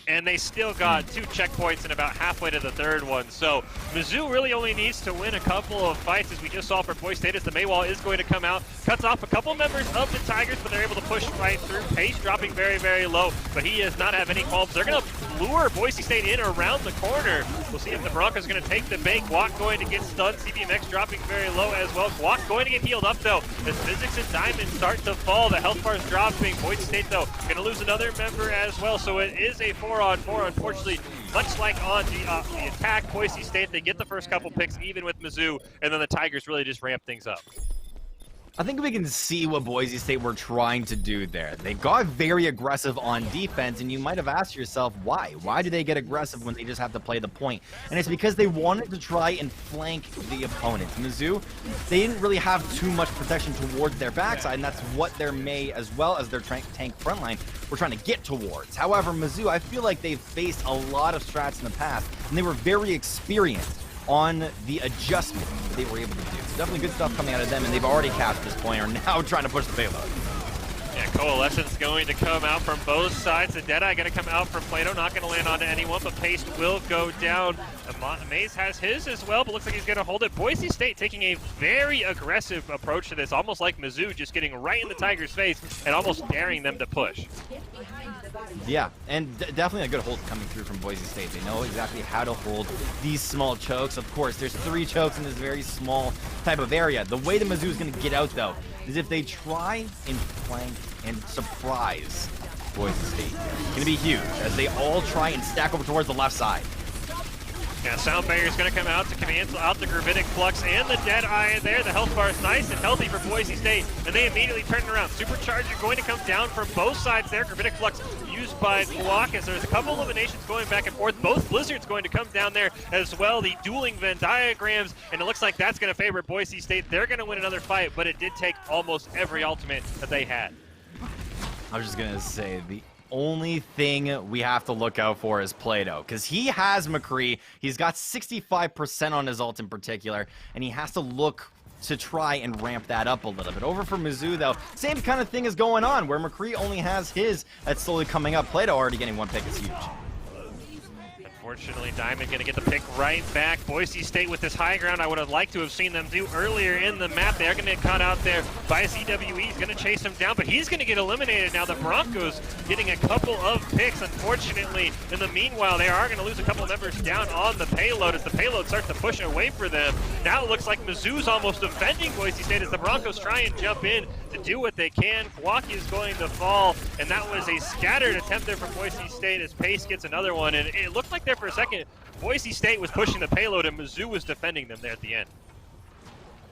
And they still got 2 checkpoints and about halfway to the 3rd one. So Mizzou really only needs to win a couple of fights, as we just saw for Boise State, as the Maywall is going to come out. Cuts off a couple members of the Tigers, but they're able to push right through. Pace dropping very, very low, but he does not have any qualms. They're going to lure Boise State in around the corner. We'll see if the Broncos are going to take the bait. Guac going to get stunned. CBMX dropping very low as well. Guac going to get healed up, though, as Physics and Diamond start to fall. The health bar's dropping. Boise State, though, going to lose another member as well. So it is a 4-on-4, unfortunately. Much like on the attack, Boise State, they get the first couple picks even with Mizzou, and then the Tigers really just ramp things up.
I think we can see what Boise State were trying to do there. They got very aggressive on defense, and you might have asked yourself, why? Why do they get aggressive when they just have to play the point? And it's because they wanted to try and flank the opponents. Mizzou, they didn't really have too much protection towards their backside, and that's what their May, as well as their tank frontline, were trying to get towards. However, Mizzou, I feel like they've faced a lot of strats in the past, and they were very experienced on the adjustment that they were able to do. So definitely good stuff coming out of them, and they've already capped this point, are now trying to push the payload.
Yeah, Coalition's going to come out from both sides. The Deadeye going to come out from Plato, not going to land onto anyone, but Pace will go down. Maze has his as well, but looks like he's going to hold it. Boise State taking a very aggressive approach to this, almost like Mizzou, just getting right in the Tigers' face and almost daring them to push.
Yeah, and definitely a good hold coming through from Boise State. They know exactly how to hold these small chokes. Of course, there's 3 chokes in this very small type of area. The way that Mizzou is going to get out, though, is if they try and flank and surprise Boise State. It's going to be huge as they all try and stack over towards the left side.
Yeah, Sound Barrier's going to come out to cancel out the Gravitic Flux and the Deadeye there. The health bar is nice and healthy for Boise State, and they immediately turn it around. Supercharger going to come down from both sides there. Gravitic Flux used by Guac, as there's a couple eliminations going back and forth. Both Blizzards going to come down there as well. The dueling Venn diagrams, and it looks like that's going to favor Boise State. They're going to win another fight, but it did take almost every ultimate that they had.
I was just going to say, the only thing we have to look out for is Plato, because he has McCree. He's got 65% on his ult in particular, and he has to look to try and ramp that up a little bit. Over for Mizzou, though, same kind of thing is going on, where McCree only has his that's slowly coming up. Plato already getting 1 pick is huge.
Unfortunately, Diamond going to get the pick right back. Boise State with this high ground I would have liked to have seen them do earlier in the map. They're going to get caught out there by CWE. He's going to chase him down, but he's going to get eliminated now. The Broncos getting a couple of picks, unfortunately. In the meanwhile, they are going to lose a couple of members down on the payload as the payload starts to push away for them. Now it looks like Mizzou's almost defending Boise State as the Broncos try and jump in to do what they can. Guac is going to fall, and that was a scattered attempt there from Boise State as Pace gets another one, and it looked like there for a second Boise State was pushing the payload and Mizzou was defending them there at the end.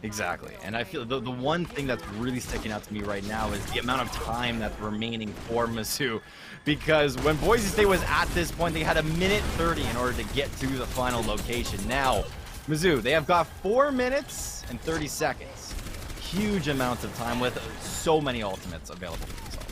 Exactly, and I feel the one thing that's really sticking out to me right now is the amount of time that's remaining for Mizzou, because when Boise State was at this point, they had 1:30 in order to get to the final location. Now, Mizzou, they have got 4 minutes and 30 seconds. Huge amounts of time with so many ultimates available to themselves.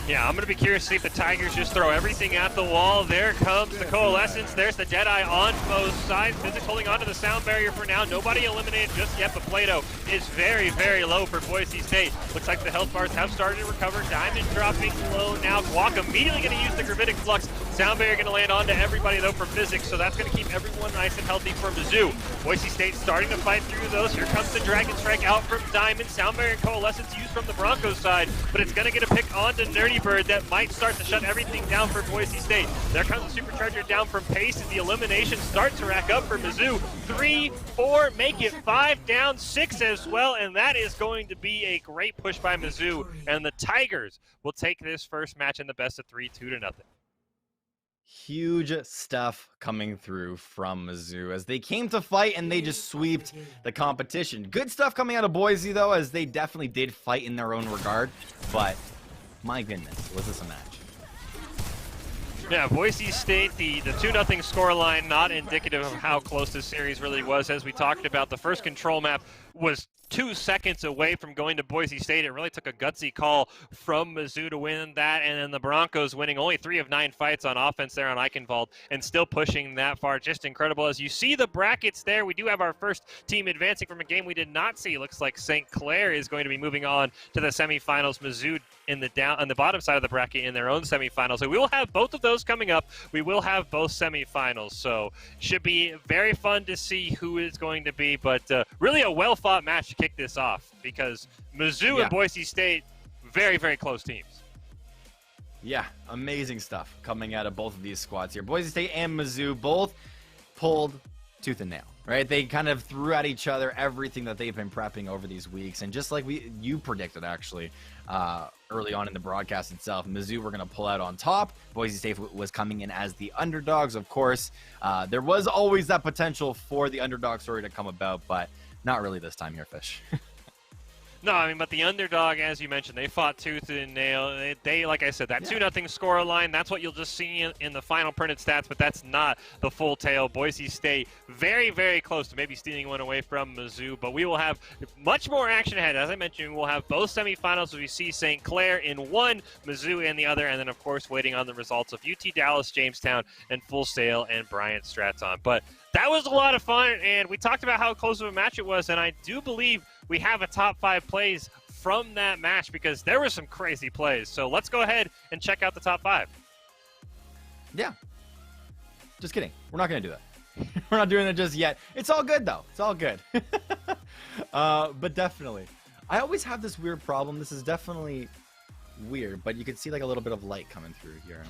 Yeah, I'm going to be curious to see if the Tigers just throw everything at the wall. There comes the Coalescence. There's the Deadeye on both sides. Physics holding onto the Sound Barrier for now. Nobody eliminated just yet, but Plato is very, very low for Boise State. Looks like the health bars have started to recover. Diamond dropping low now. Guac immediately going to use the Gravitic Flux. Sound Barrier going to land onto everybody, though, for Physics, so that's going to keep everyone nice and healthy for Mizzou. Boise State starting to fight through those. Here comes the Dragon Strike out from Diamond. Sound Barrier and Coalescence used from the Broncos side, but it's going to get a pick onto Nerdy Bird that might start to shut everything down for Boise State. There comes the Supercharger down from Pace as the eliminations start to rack up for Mizzou. 3, 4, make it 5 down, 6 as well, and that is going to be a great push by Mizzou, and the Tigers will take this first match in the best of 3, 2-0.
Huge stuff coming through from Mizzou as they came to fight and they just sweeped the competition. Good stuff coming out of Boise, though, as they definitely did fight in their own regard, but my goodness, was this a match?
Yeah, Boise State, the 2-0 scoreline, not indicative of how close this series really was. As we talked about, the first control map was 2 seconds away from going to Boise State. It really took a gutsy call from Mizzou to win that, and then the Broncos winning only 3 of 9 fights on offense there on Eichenwald and still pushing that far. Just incredible. As you see the brackets there, we do have our first team advancing from a game we did not see. Looks like St. Clair is going to be moving on to the semifinals. Mizzou in the on the bottom side of the bracket in their own semifinals. So we will have both of those coming up. We will have both semifinals. So should be very fun to see who is going to be, but really a well-fought match to kick this off because Mizzou and Boise State, very, very close teams.
Yeah, amazing stuff coming out of both of these squads here. Boise State and Mizzou both pulled tooth and nail, right? They kind of threw at each other everything that they've been prepping over these weeks. And just like you predicted, actually, early on in the broadcast itself, Mizzou were going to pull out on top. Boise State was coming in as the underdogs, of course. There was always that potential for the underdog story to come about, but not really this time here, Fish.
No, I mean, but the underdog, as you mentioned, they fought tooth and nail. They like I said, that 2-0 score line, that's what you'll just see in the final printed stats, but that's not the full tale. Boise State very, very close to maybe stealing one away from Mizzou, but we will have much more action ahead. As I mentioned, we'll have both semifinals. We see St. Clair in one, Mizzou in the other, and then, of course, waiting on the results of UT Dallas, Jamestown, and Full Sail and Bryant Stratton. But that was a lot of fun, and we talked about how close of a match it was, and I do believe we have a top 5 plays from that match because there were some crazy plays. So let's go ahead and check out the top 5.
Yeah. Just kidding. We're not going to do that. We're not doing it just yet. It's all good, though. It's all good. But definitely. I always have this weird problem. This is definitely weird, but you can see like a little bit of light coming through here.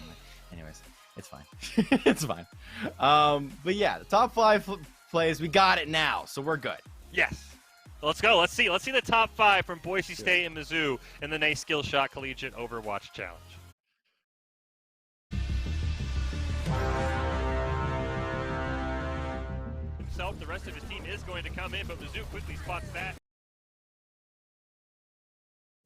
Anyways, it's fine. It's fine. But yeah, the top 5 plays, we got it now, so we're good.
Yes. Let's go. Let's see the top 5 from Boise State and Mizzou in the NACE Skillshot Collegiate Overwatch Challenge. Himself, the rest of his team is going to come in, but Mizzou quickly spots that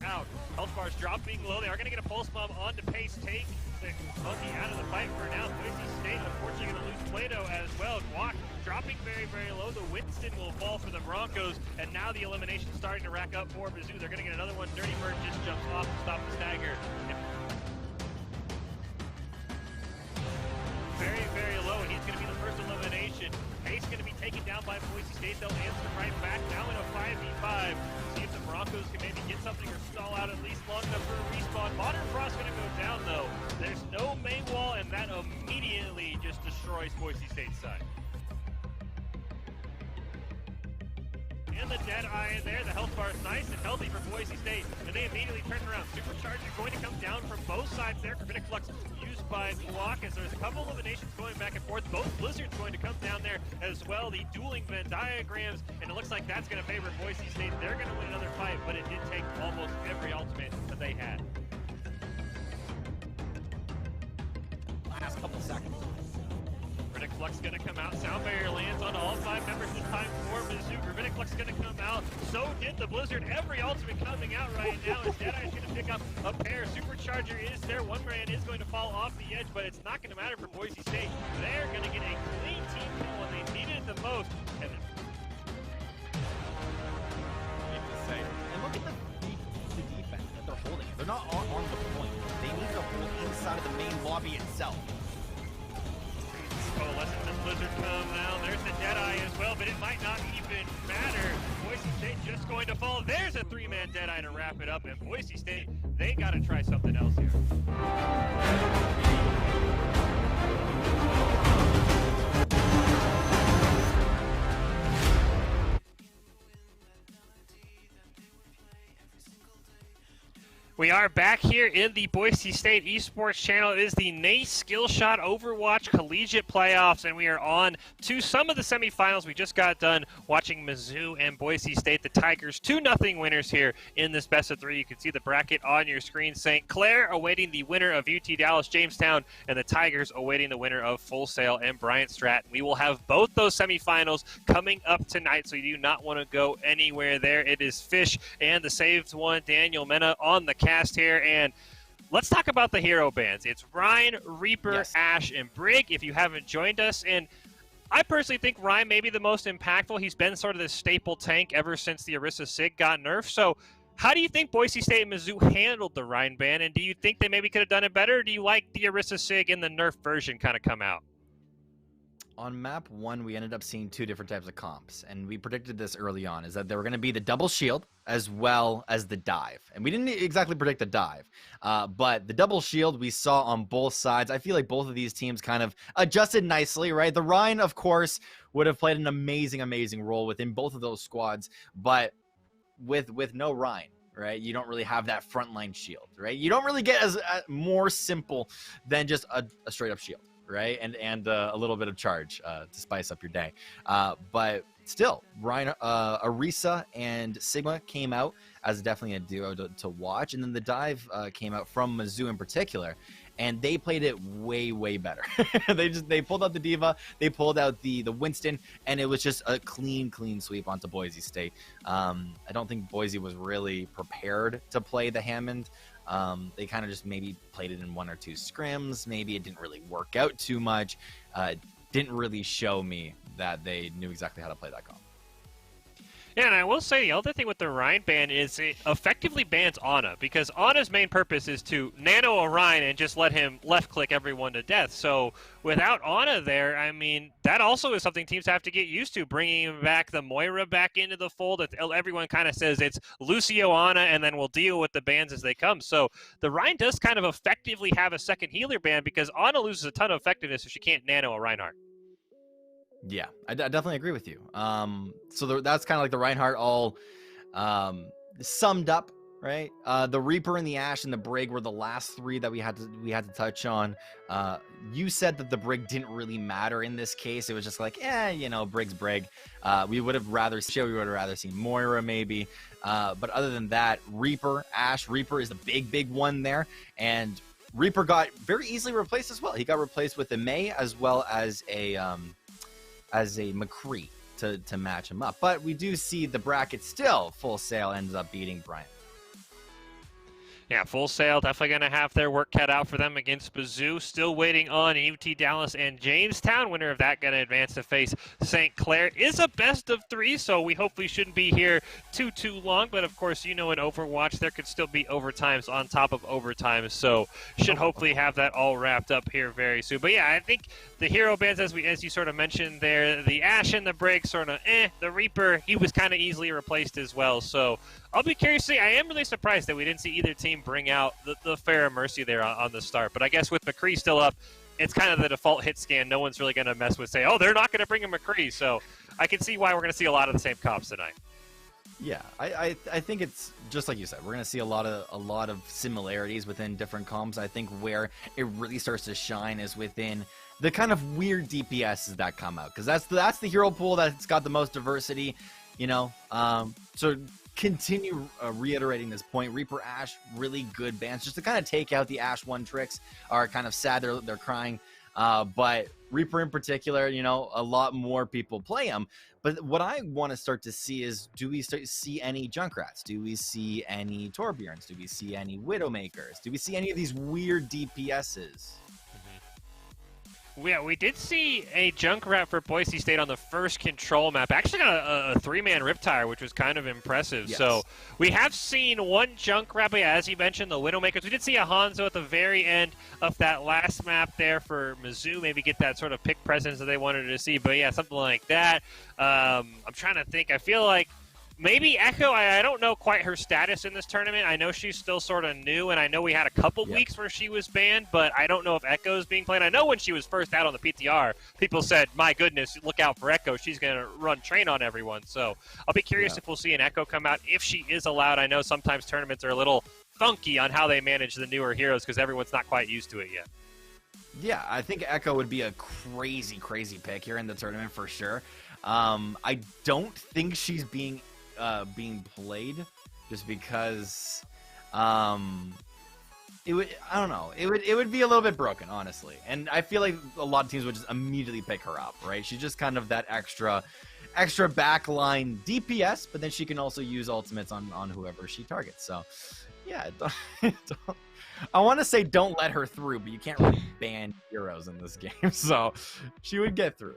out. Health bars dropping low. They are going to get a pulse bomb onto Pace. Take the monkey out of the fight for now. Boise State unfortunately going to lose Plato as well. Guac dropping very, very low. The Winston will fall for the Broncos, and now the elimination starting to rack up for Mizzou. They're going to get another one. Dirty Bird just jumps off to stop the stagger. Very, very low, and he's going to be the first elimination. Pace going to be taken down by Boise State. They'll answer right back now in a 5v5. See if the Broncos can maybe get something or stall out at least long enough for a respawn. Modern Frost going to go down, though. There's no main wall, and that immediately just destroys Boise State's side. And the Deadeye in there. The health bar is nice and healthy for Boise State, and they immediately turn around. Supercharger going to come down from both sides there. Gravitic Flux used by Guac as there's a couple eliminations going back and forth. Both Blizzards going to come down there as well. The dueling Venn diagrams, and it looks like that's going to favor Boise State. They're going to win another fight, but it did take almost every ultimate that they had.
Last couple seconds.
Gravitic Flux going to come out. Sound Barrier lands on all 5 members this time for Mizzou. Gravitic Flux going to come out. So did the Blizzard. Every ultimate coming out right now. And Deadeye's going to pick up a pair. Supercharger is there. One man is going to fall off the edge, but it's not going to matter for Boise State. They're going to get a clean team kill when they needed it the most. And
look at the defense that they're holding. They're not on the point. They need to hold inside of the main lobby itself.
Coalescence and Blizzard come down. There's the Deadeye as well, but it might not even matter. Boise State just going to fall. There's a 3-man Deadeye to wrap it up, and Boise State, they got to try something else here. We are back here in the Boise State Esports channel. It is the NACE Skillshot Overwatch Collegiate Playoffs, and we are on to some of the semifinals. We just got done watching Mizzou and Boise State, the Tigers, 2-0 winners here in this best of 3. You can see the bracket on your screen. St. Clair awaiting the winner of UT Dallas Jamestown, and the Tigers awaiting the winner of Full Sail and Bryant Stratton. We will have both those semifinals coming up tonight, so you do not want to go anywhere there. It is Fish and the saved one, Daniel Mena, on the cast here, and let's talk about the hero bands. It's Ryan, Reaper,
yes,
Ash, and Brig, if you haven't joined us. And I personally think Ryan may be the most impactful. He's been sort of this staple tank ever since the Orisa Sig got nerfed. So how do you think Boise State and Mizzou handled the Ryan ban? And do you think they maybe could have done it better? Or do you like the Orisa Sig in the nerf version kind of come out?
On map 1, we ended up seeing 2 different types of comps, and we predicted this early on, is that there were going to be the double shield as well as the dive. And we didn't exactly predict the dive, but the double shield we saw on both sides. I feel like both of these teams kind of adjusted nicely, right? The Rhine, of course, would have played an amazing role within both of those squads, but with no Rhine, right? You don't really have that frontline shield, right? You don't really get as more simple than just a straight up shield. Right, and a little bit of charge to spice up your day, but still, Ryan, Orisa and Sigma came out as definitely a duo to watch, and then the dive came out from Mizzou in particular, and they played it way better. they pulled out the Diva, they pulled out the Winston, and it was just a clean sweep onto Boise State. I don't think Boise was really prepared to play the Hammond. They kind of just maybe played it in 1 or 2 scrims. Maybe it didn't really work out too much. Didn't really show me that they knew exactly how to play that comp.
Yeah, and I will say the other thing with the Rhine ban is it effectively bans Ana, because Ana's main purpose is to nano a Rhine and just let him left-click everyone to death. So without Ana there, I mean, that also is something teams have to get used to, bringing back the Moira back into the fold. Everyone kind of says it's Lucio, Ana, and then we'll deal with the bans as they come. So the Rhine does kind of effectively have a second healer ban, because Ana loses a ton of effectiveness if she can't nano a Reinhardt.
Yeah, I definitely agree with you. So that's kind of like the Reinhardt all summed up, right? The Reaper and the Ashe and the Brig were the last 3 that we had to touch on. You said that the Brig didn't really matter in this case. It was just like, Brig's Brig. We would have rather seen Moira maybe. But other than that, Reaper, Ashe, Reaper is the big one there, and Reaper got very easily replaced as well. He got replaced with a Mei as well as a McCree to match him up. But we do see the bracket still. Full Sail ends up beating Bryant.
Yeah, Full Sail definitely going to have their work cut out for them against Mizzou. Still waiting on UT Dallas and Jamestown. Winner of that going to advance to face St. Clair. Is a best of 3, so we hopefully shouldn't be here too long. But, of course, in Overwatch, there could still be overtimes on top of overtimes. So should hopefully have that all wrapped up here very soon. But, yeah, I think the hero bans, as you sort of mentioned there, the Ashe and the Brig sort of The Reaper, he was kind of easily replaced as well. So I'll be curious to see. I am really surprised that we didn't see either team bring out the Fair Mercy there on the start. But I guess with McCree still up, it's kind of the default hit scan. No one's really going to mess with, say, oh, they're not going to bring a McCree. So I can see why we're going to see a lot of the same comps tonight.
Yeah, I think it's just like you said. We're going to see a lot of similarities within different comps. I think where it really starts to shine is within the kind of weird DPSs that come out, because that's the hero pool that's got the most diversity. So continue reiterating this point. Reaper, Ashe, really good bans just to kind of take out the Ashe 1 tricks. Are kind of sad they're crying, but Reaper in particular, a lot more people play him. But what I want to start to see is, do we start to see any Junkrats? Do we see any Torbjorns? Do we see any Widowmakers? Do we see any of these weird DPSs?
Yeah, we did see a Junkrat for Boise State on the first control map. Actually got a 3-man Riptire, which was kind of impressive. Yes. So we have seen one Junkrat, but yeah, as you mentioned, the Widowmakers. We did see a Hanzo at the very end of that last map there for Mizzou, maybe get that sort of pick presence that they wanted to see. But yeah, something like that. I'm trying to think. I feel like maybe Echo, I don't know quite her status in this tournament. I know she's still sort of new, and I know we had a couple weeks where she was banned, but I don't know if Echo's being played. I know when she was first out on the PTR, people said, my goodness, look out for Echo. She's going to run train on everyone. So I'll be curious if we'll see an Echo come out, if she is allowed. I know sometimes tournaments are a little funky on how they manage the newer heroes because everyone's not quite used to it yet.
Yeah, I think Echo would be a crazy pick here in the tournament for sure. I don't think she's being played just because it would be a little bit broken, honestly, and I feel like a lot of teams would just immediately pick her up, right? She's just kind of that extra backline DPS, but then she can also use ultimates on whoever she targets. So yeah, I want to say don't let her through, but you can't really ban heroes in this game, so she would get through.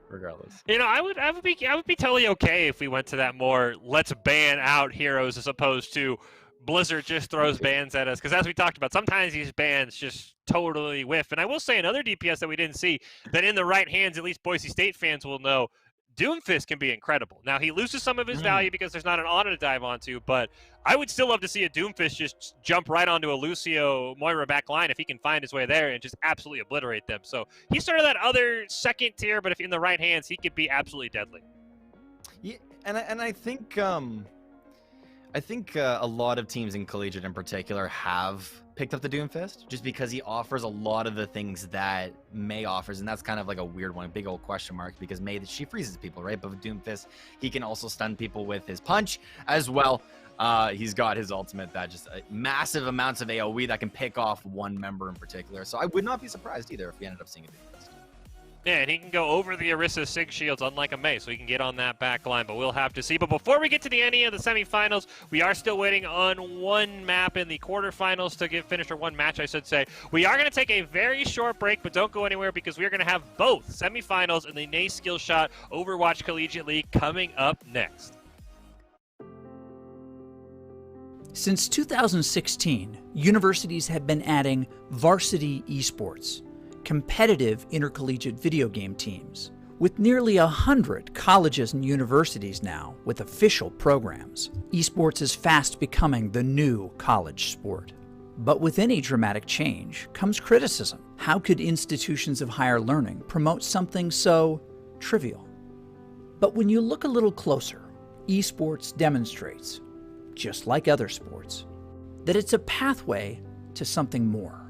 regardless.
I would be totally okay if we went to that more let's ban out heroes as opposed to Blizzard just throws bans at us. Because as we talked about, sometimes these bans just totally whiff. And I will say another DPS that we didn't see that in the right hands, at least Boise State fans will know, Doomfist can be incredible. Now, he loses some of his value because there's not an Ana to dive onto, but I would still love to see a Doomfist just jump right onto a Lucio Moira back line if he can find his way there and just absolutely obliterate them. So he's sort of that other second tier, but if in the right hands, he could be absolutely deadly.
Yeah, and I think a lot of teams in Collegiate in particular have picked up the Doomfist just because he offers a lot of the things that May offers, and that's kind of like a weird one, a big old question mark, because May, she freezes people, right? But with Doomfist, he can also stun people with his punch as well. He's got his ultimate that just massive amounts of AoE that can pick off one member in particular. So I would not be surprised either if we ended up seeing a Doomfist.
Yeah, and he can go over the Orisa Sig shields, unlike a Mei, so he can get on that back line, but we'll have to see. But before we get to the ending of the semifinals, we are still waiting on one map in the quarterfinals to get finished, or one match, I should say. We are going to take a very short break, but don't go anywhere because we are going to have both semifinals in the NACE Skillshot Overwatch Collegiate League coming up next.
Since 2016, universities have been adding varsity esports, competitive intercollegiate video game teams, with nearly 100 colleges and universities now with official programs. Esports is fast becoming the new college sport. But with any dramatic change comes criticism. How could institutions of higher learning promote something so trivial? But when you look a little closer, esports demonstrates, just like other sports, that it's a pathway to something more.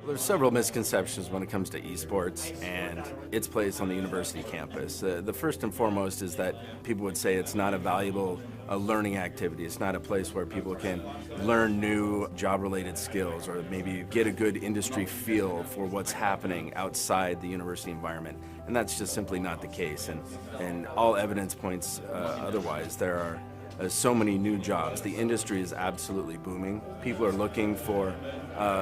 There's several misconceptions when it comes to esports and its place on the university campus. The first and foremost is that people would say it's not a valuable learning activity. It's not a place where people can learn new job-related skills or maybe get a good industry feel for what's happening outside the university environment. And that's just simply not the case. And all evidence points otherwise. There are so many new jobs. The industry is absolutely booming. People are looking for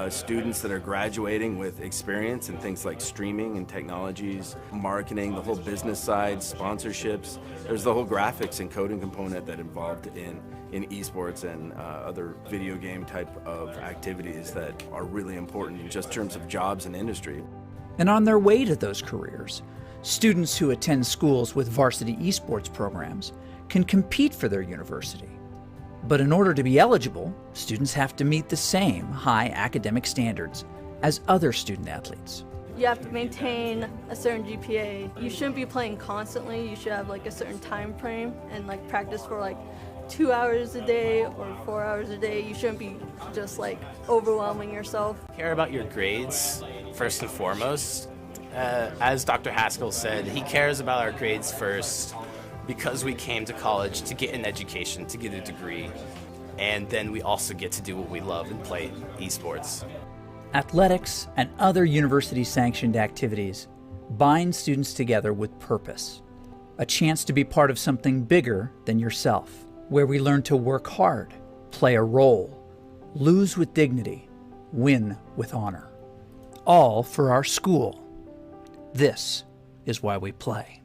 students that are graduating with experience in things like streaming and technologies, marketing, the whole business side, sponsorships. There's the whole graphics and coding component that involved in esports and other video game type of activities that are really important in just terms of jobs and industry.
And on their way to those careers, students who attend schools with varsity esports programs can compete for their university. But in order to be eligible, students have to meet the same high academic standards as other student athletes.
You have to maintain a certain GPA. You shouldn't be playing constantly. You should have like a certain time frame and like practice for like 2 hours a day or 4 hours a day. You shouldn't be just like overwhelming yourself.
Care about your grades first and foremost. As Dr. Haskell said, he cares about our grades first because we came to college to get an education, to get a degree, and then we also get to do what we love and play esports.
Athletics and other university-sanctioned activities bind students together with purpose, a chance to be part of something bigger than yourself, where we learn to work hard, play a role, lose with dignity, win with honor, all for our school. This is why we play.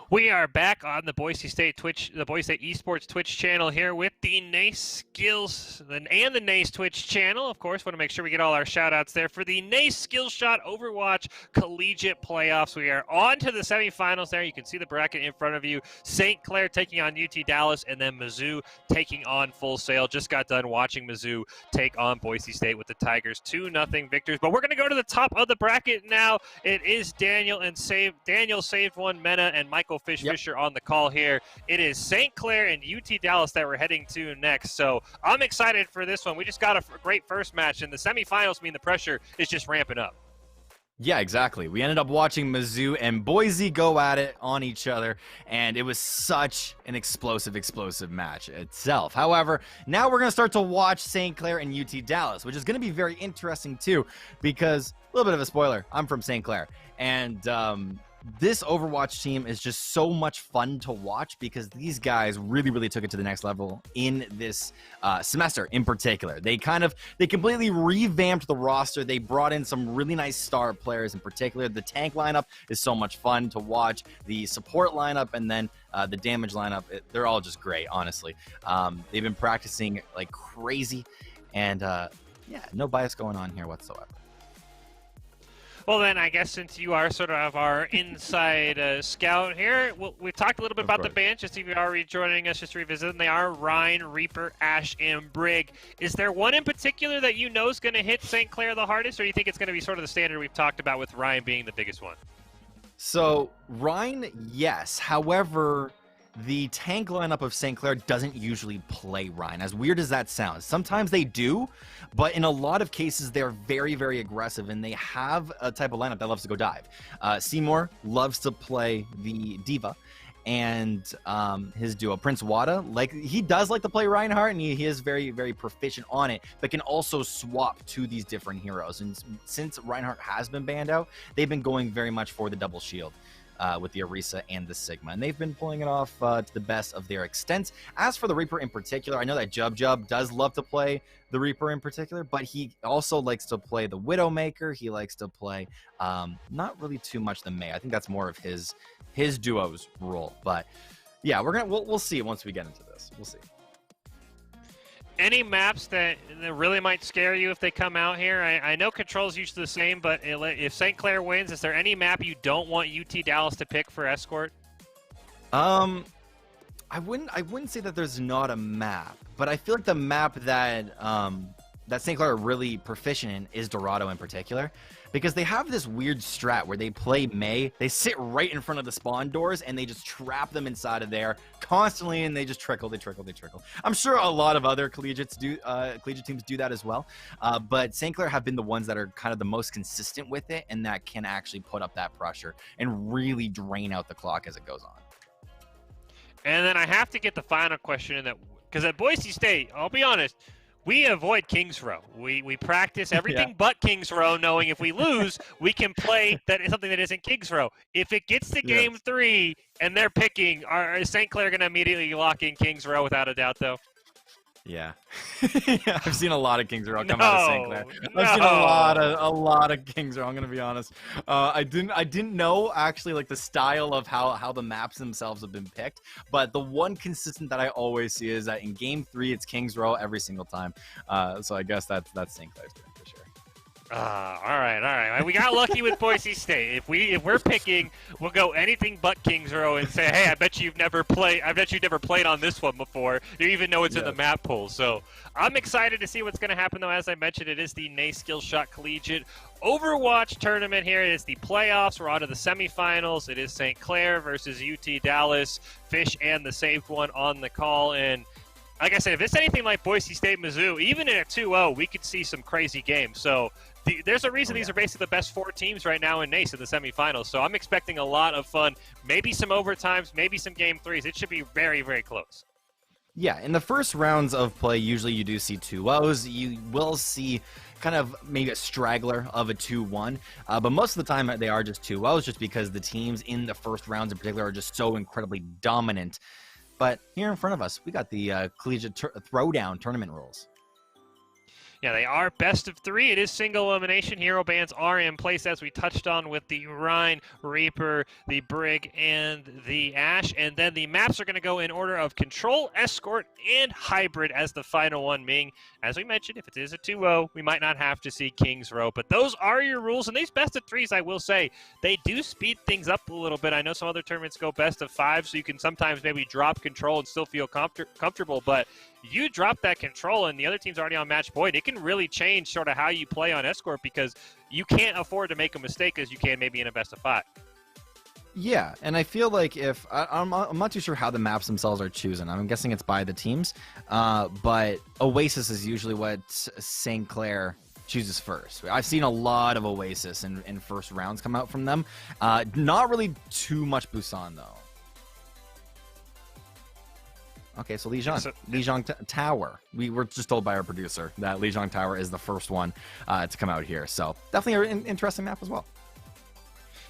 We are back on the Boise State Esports Twitch channel here with the NACE Skills and the NACE Twitch channel. Of course, want to make sure we get all our shout-outs there for the NACE Skillshot Overwatch Collegiate Playoffs. We are on to the semifinals there. You can see the bracket in front of you. St. Clair taking on UT Dallas, and then Mizzou taking on Full Sail. Just got done watching Mizzou take on Boise State with the Tigers 2-0 victors. But we're going to go to the top of the bracket now. It is Daniel saved one, Mena, and Michael Fisher on the call here. It is St. Clair and UT Dallas that we're heading to next. So I'm excited for this one. We just got a great first match, and the semifinals mean the pressure is just ramping up.
Yeah, exactly. We ended up watching Mizzou and Boise go at it on each other, and it was such an explosive match itself. However, now we're going to start to watch St. Clair and UT Dallas, which is going to be very interesting too, because a little bit of a spoiler, I'm from St. Clair, and this Overwatch team is just so much fun to watch because these guys really took it to the next level in this semester in particular. They completely revamped the roster. They brought in some really nice star players in particular. The tank lineup is so much fun to watch. The support lineup and then the damage lineup, they're all just great, honestly. They've been practicing like crazy, and yeah, no bias going on here whatsoever.
Well, then, I guess since you are sort of our inside scout here, we've talked a little bit about the band, just if you're already joining us, just to revisit them. They are Ryan, Reaper, Ash, and Brig. Is there one in particular that you know is going to hit St. Clair the hardest, or do you think it's going to be sort of the standard we've talked about with Ryan being the biggest one?
So, Ryan, yes. However, the tank lineup of St. Clair doesn't usually play Ryan, as weird as that sounds. Sometimes they do, but in a lot of cases, they're very aggressive, and they have a type of lineup that loves to go dive. Seymour loves to play the Diva, and his duo, Prince Wada, he does like to play Reinhardt, and he is very proficient on it, but can also swap to these different heroes. And since Reinhardt has been banned out, they've been going very much for the double shield. With the Orisa and the Sigma, and they've been pulling it off to the best of their extent. As for the Reaper in particular, I know that Jub does love to play the Reaper in particular, but he also likes to play the Widowmaker. He likes to play not really too much the Mei. I think that's more of his duo's role. But yeah, we'll see once we get into this. We'll see.
Any maps that really might scare you if they come out here? I know Control's usually the same, but if St. Clair wins, is there any map you don't want UT Dallas to pick for Escort?
I wouldn't say that there's not a map, but I feel like the map that St. Clair are really proficient in is Dorado in particular, because they have this weird strat where they play Mei, they sit right in front of the spawn doors, and they just trap them inside of there constantly, and they just trickle. I'm sure a lot of other collegiate teams do that as well, but St. Clair have been the ones that are kind of the most consistent with it, and that can actually put up that pressure and really drain out the clock as it goes on.
And then I have to get the final question in that, because at Boise State, I'll be honest, we avoid Kings Row. We practice everything but Kings Row, knowing if we lose, we can play something that isn't Kings Row. If it gets to Game 3 and they're picking, is St. Clair going to immediately lock in Kings Row without a doubt, though?
Yeah. Yeah, I've seen a lot of Kings Row come out of St. Clair. I've seen a lot of Kings Row, I'm gonna be honest. I didn't know actually like the style of how the maps themselves have been picked, but the one consistent that I always see is that in Game 3 it's Kings Row every single time. So I guess that's St. Clair's doing for sure.
All right. We got lucky with Boise State. If we're picking, we'll go anything but Kings Row and say, hey, I bet you've never played on this one before. You even know it's in the map pool. So I'm excited to see what's going to happen, though. As I mentioned, it is the NACE Skillshot Collegiate Overwatch tournament here. It is the playoffs. We're on to the semifinals. It is St. Clair versus UT Dallas. Fish and the Saved One on the call. And like I said, if it's anything like Boise State, Mizzou, even in a 2-0, we could see some crazy games. So there's a reason these are basically the best 4 teams right now in NACE in the semifinals. So I'm expecting a lot of fun, maybe some overtimes, maybe some Game 3s. It should be very close.
Yeah, in the first rounds of play, usually you do see 2-0s. You will see kind of maybe a straggler of a 2-1, but most of the time they are just 2-0s just because the teams in the first rounds in particular are just so incredibly dominant. But here in front of us, we got the Collegiate Throwdown tournament rules.
Yeah, they are best of 3. It is single elimination. Hero bands are in place, as we touched on, with the Rhine, Reaper, the Brig, and the Ash. And then the maps are going to go in order of Control, Escort, and Hybrid as the final one, being, as we mentioned, if it is a 2-0, we might not have to see King's Row. But those are your rules. And these best of 3s, I will say, they do speed things up a little bit. I know some other tournaments go best of 5, so you can sometimes maybe drop Control and still feel comfortable. But you drop that Control and the other team's already on match point, it can really change sort of how you play on Escort, because you can't afford to make a mistake as you can maybe in a best of 5.
Yeah, and I feel like if I'm not too sure how the maps themselves are chosen. I'm guessing it's by the teams, but Oasis is usually what St. Clair chooses first. I've seen a lot of Oasis in first rounds come out from them. Not really too much Busan though. Okay, so Lijiang Tower. We were just told by our producer that Lijiang Tower is the first one to come out here. So definitely an interesting map as well.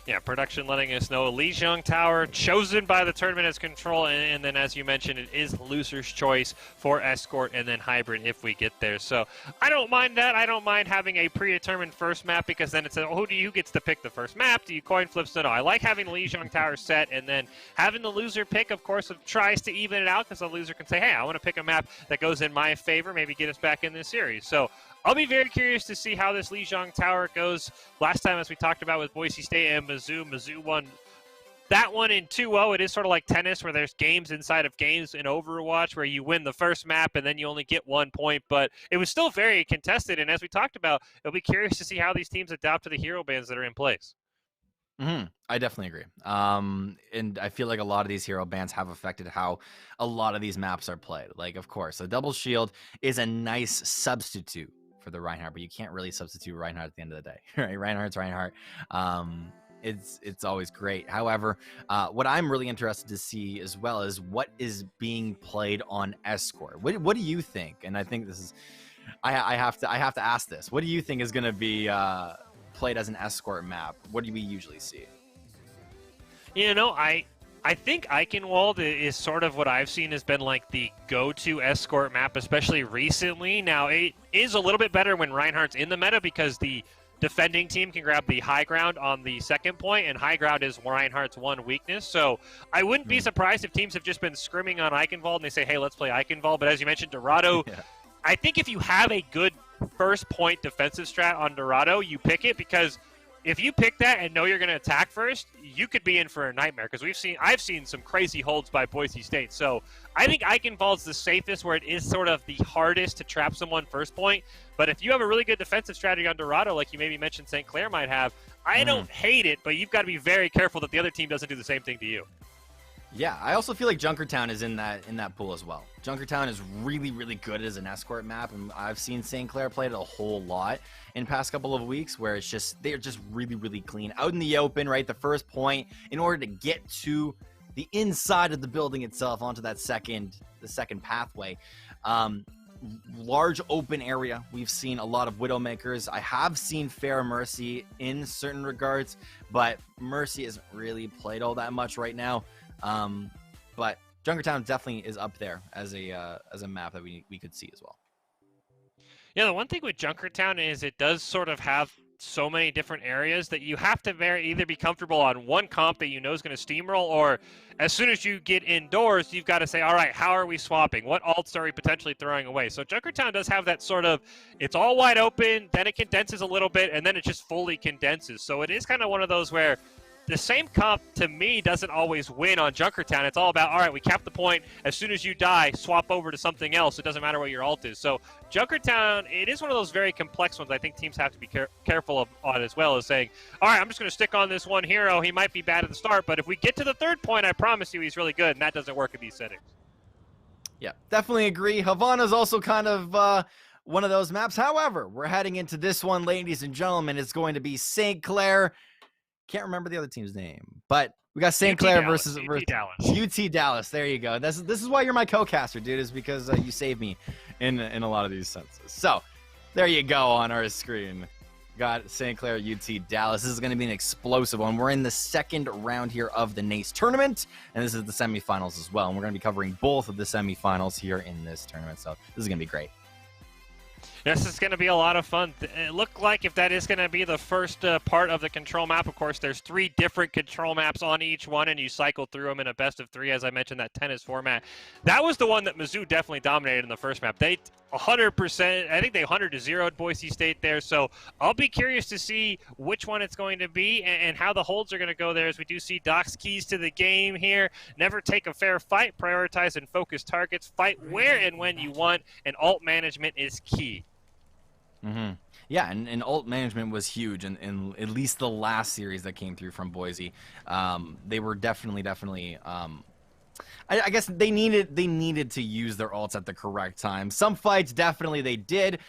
Yeah, production letting us know Lijiang Tower chosen by the tournament as Control, and then as you mentioned, it is loser's choice for Escort and then Hybrid if we get there. So I don't mind that. I don't mind having a predetermined first map, because then it's who gets to pick the first map? Do you coin flips? No. I like having Lijiang Tower set, and then having the loser pick, of course, tries to even it out, because the loser can say, hey, I want to pick a map that goes in my favor, maybe get us back in this series. So I'll be very curious to see how this Lijiang Tower goes. Last time, as we talked about with Boise State and Mizzou won that one in 2-0. It is sort of like tennis, where there's games inside of games in Overwatch where you win the first map and then you only get 1 point. But it was still very contested, and as we talked about, it'll be curious to see how these teams adapt to the hero bans that are in place.
I definitely agree. And I feel like a lot of these hero bans have affected how a lot of these maps are played. Like, of course, the double shield is a nice substitute for the Reinhardt, but you can't really substitute Reinhardt at the end of the day, right? Reinhardt's Reinhardt. It's always great. However, what I'm really interested to see as well is what is being played on Escort. What do you think? And I think this is, I have to ask this. What do you think is going to be played as an Escort map? What do we usually see?
You know, I think Eichenwald is sort of what I've seen has been like the go-to Escort map, especially recently. Now, it is a little bit better when Reinhardt's in the meta, because the defending team can grab the high ground on the second point, and high ground is Reinhardt's one weakness. So I wouldn't be surprised if teams have just been scrimming on Eichenwald and they say, hey, let's play Eichenwald. But as you mentioned, Dorado, I think if you have a good first point defensive strat on Dorado, you pick it, because if you pick that and know you're going to attack first, you could be in for a nightmare, because I've seen some crazy holds by Boise State. So I think Eichenwald's the safest, where it is sort of the hardest to trap someone first point. But if you have a really good defensive strategy on Dorado, like you maybe mentioned St. Clair might have, I don't hate it, but you've got to be very careful that the other team doesn't do the same thing to you.
Yeah, I also feel like Junkertown is in that pool as well. Junkertown is really, really good as an Escort map, and I've seen St. Clair play it a whole lot in the past couple of weeks, where they're just really, really clean. Out in the open, right? The first point, in order to get to the inside of the building itself onto that the second pathway. Large open area. We've seen a lot of Widowmakers. I have seen Fair Mercy in certain regards, but Mercy isn't really played all that much right now. But Junkertown definitely is up there as a map that we could see as well.
Yeah, the one thing with Junkertown is it does sort of have so many different areas that you have to either be comfortable on one comp that you know is going to steamroll, or as soon as you get indoors, you've got to say, all right, how are we swapping? What alts are we potentially throwing away? So Junkertown does have that sort of, it's all wide open, then it condenses a little bit, and then it just fully condenses. So it is kind of one of those where the same comp, to me, doesn't always win on Junkertown. It's all about, all right, we cap the point. As soon as you die, swap over to something else. It doesn't matter what your alt is. So Junkertown, it is one of those very complex ones I think teams have to be careful on, as well as saying, all right, I'm just going to stick on this one hero. He might be bad at the start, but if we get to the third point, I promise you he's really good, and that doesn't work in these settings.
Yeah, definitely agree. Havana's also kind of one of those maps. However, we're heading into this one, ladies and gentlemen. It's going to be St. Clair. Can't remember the other team's name, but we got St. Clair versus UT Dallas. There you go. This is why you're my co-caster, dude, is because you save me in a lot of these senses. So there you go on our screen. Got St. Clair, UT Dallas. This is going to be an explosive one. We're in the second round here of the NACE tournament, and this is the semifinals as well. And we're going to be covering both of the semifinals here in this tournament. So this is going to be great.
This is going to be a lot of fun. It looked like if that is going to be the first part of the control map, of course, there's 3 different control maps on each one, and you cycle through them in a best of 3, as I mentioned, that tennis format. That was the one that Mizzou definitely dominated in the first map. They 100%, I think they 100-0'd Boise State there, so I'll be curious to see which one it's going to be and how the holds are going to go there, as we do see Doc's keys to the game here. Never take a fair fight, prioritize and focus targets, fight where and when you want, and ult management is key.
Yeah, and ult management was huge in at least the last series that came through from Boise. They were definitely. I guess they needed to use their ults at the correct time. Some fights definitely they did.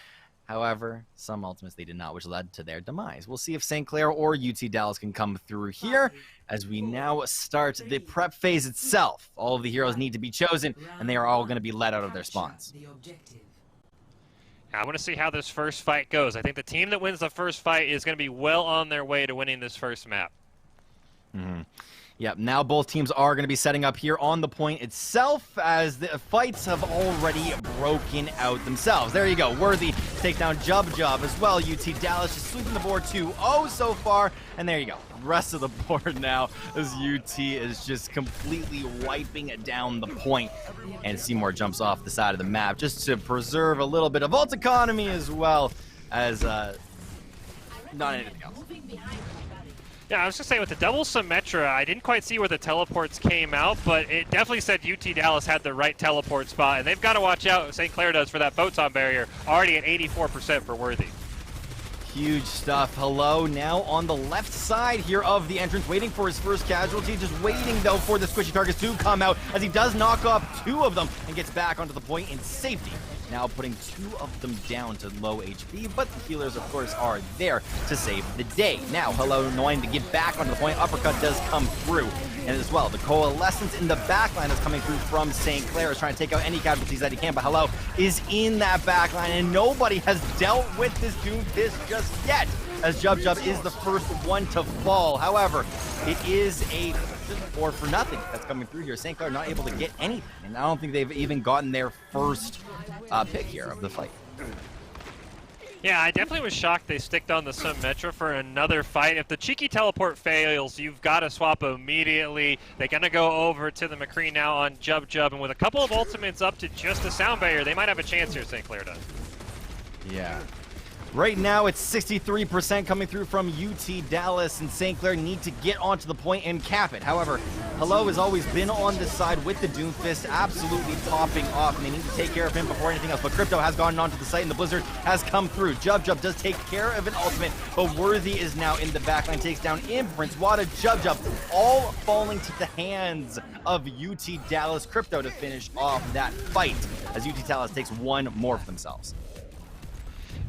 However, some ultimates they did not, which led to their demise. We'll see if St. Clair or UT Dallas can come through here as we now start the prep phase itself. All of the heroes need to be chosen, and they are all going to be let out of their spawns.
I want to see how this first fight goes. I think the team that wins the first fight is going to be well on their way to winning this first map.
Yep, now both teams are going to be setting up here on the point itself as the fights have already broken out themselves. There you go. Worthy takes down Jub as well. UT Dallas just sweeping the board 2-0 so far. And there you go. Rest of the board now as UT is just completely wiping down the point. And Seymour jumps off the side of the map just to preserve a little bit of ult economy as well as not anything else.
Yeah, I was just saying with the double Symmetra, I didn't quite see where the teleports came out, but it definitely said UT Dallas had the right teleport spot, and they've got to watch out, St. Clair does, for that photon barrier, already at 84% for Worthy.
Huge stuff. Hello now on the left side here of the entrance, waiting for his first casualty, just waiting though for the squishy targets to come out as he does knock off 2 of them and gets back onto the point in safety. Now putting 2 of them down to low HP, but the healers, of course, are there to save the day. Now, Hello knowing to get back onto the point. Uppercut does come through. And as well, the Coalescence in the backline is coming through from St. Clair, is trying to take out any casualties that he can, but Hello is in that backline, and nobody has dealt with this Doomfist just yet, as Jub is the first one to fall. However, it is a or for nothing that's coming through here. St. Clair not able to get anything, and I don't think they've even gotten their first pick here of the fight.
Yeah, I definitely was shocked they sticked on the Symmetra for another fight. If the cheeky teleport fails, you've got to swap immediately. They're going to go over to the McCree now on Jub, and with a couple of ultimates up to just a sound barrier, they might have a chance here, St. Clair does.
Yeah. Right now, it's 63% coming through from UT Dallas, and St. Clair need to get onto the point and cap it. However, Hello has always been on this side with the Doomfist, absolutely popping off, and they need to take care of him before anything else. But Crypto has gone onto the site, and the Blizzard has come through. Jub does take care of an ultimate, but Worthy is now in the backline, takes down Imprints, Wada, Jub, all falling to the hands of UT Dallas. Crypto to finish off that fight, as UT Dallas takes 1 more for themselves.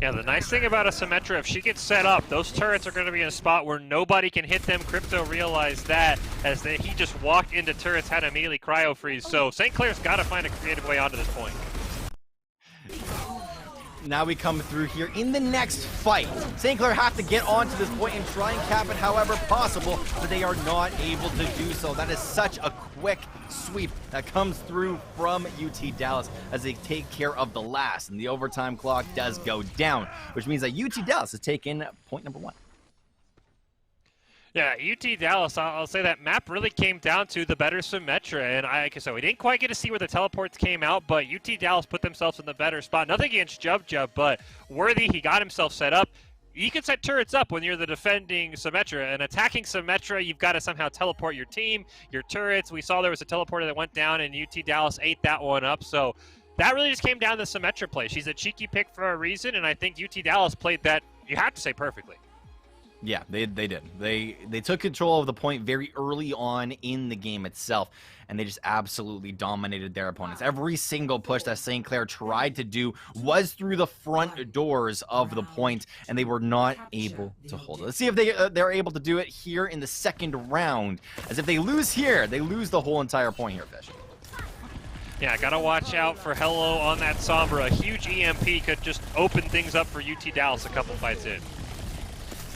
Yeah, the nice thing about a Symmetra, if she gets set up, those turrets are going to be in a spot where nobody can hit them. Crypto realized that as he just walked into turrets, had to immediately cryo freeze. So St. Clair's got to find a creative way onto this point.
Now we come through here in the next fight. St. Clair have to get onto this point and try and cap it however possible, but they are not able to do so. That is such a quick sweep that comes through from UT Dallas as they take care of the last, and the overtime clock does go down, which means that UT Dallas has taken point number 1.
Yeah, UT Dallas, I'll say that map really came down to the better Symmetra, and like I said, we didn't quite get to see where the teleports came out, but UT Dallas put themselves in the better spot. Nothing against Jub, but Worthy, he got himself set up. You can set turrets up when you're the defending Symmetra, and attacking Symmetra, you've got to somehow teleport your team, your turrets. We saw there was a teleporter that went down, and UT Dallas ate that one up, so that really just came down to Symmetra play. She's a cheeky pick for a reason, and I think UT Dallas played that, you have to say, perfectly.
Yeah, they did. They took control of the point very early on in the game itself, and they just absolutely dominated their opponents. Every single push that St. Clair tried to do was through the front doors of the point, and they were not able to hold it. Let's see if they're able to do it here in the second round, as if they lose here, they lose the whole entire point here, Fish.
Yeah, gotta watch out for Hello on that Sombra. A huge EMP could just open things up for UT Dallas a couple fights in.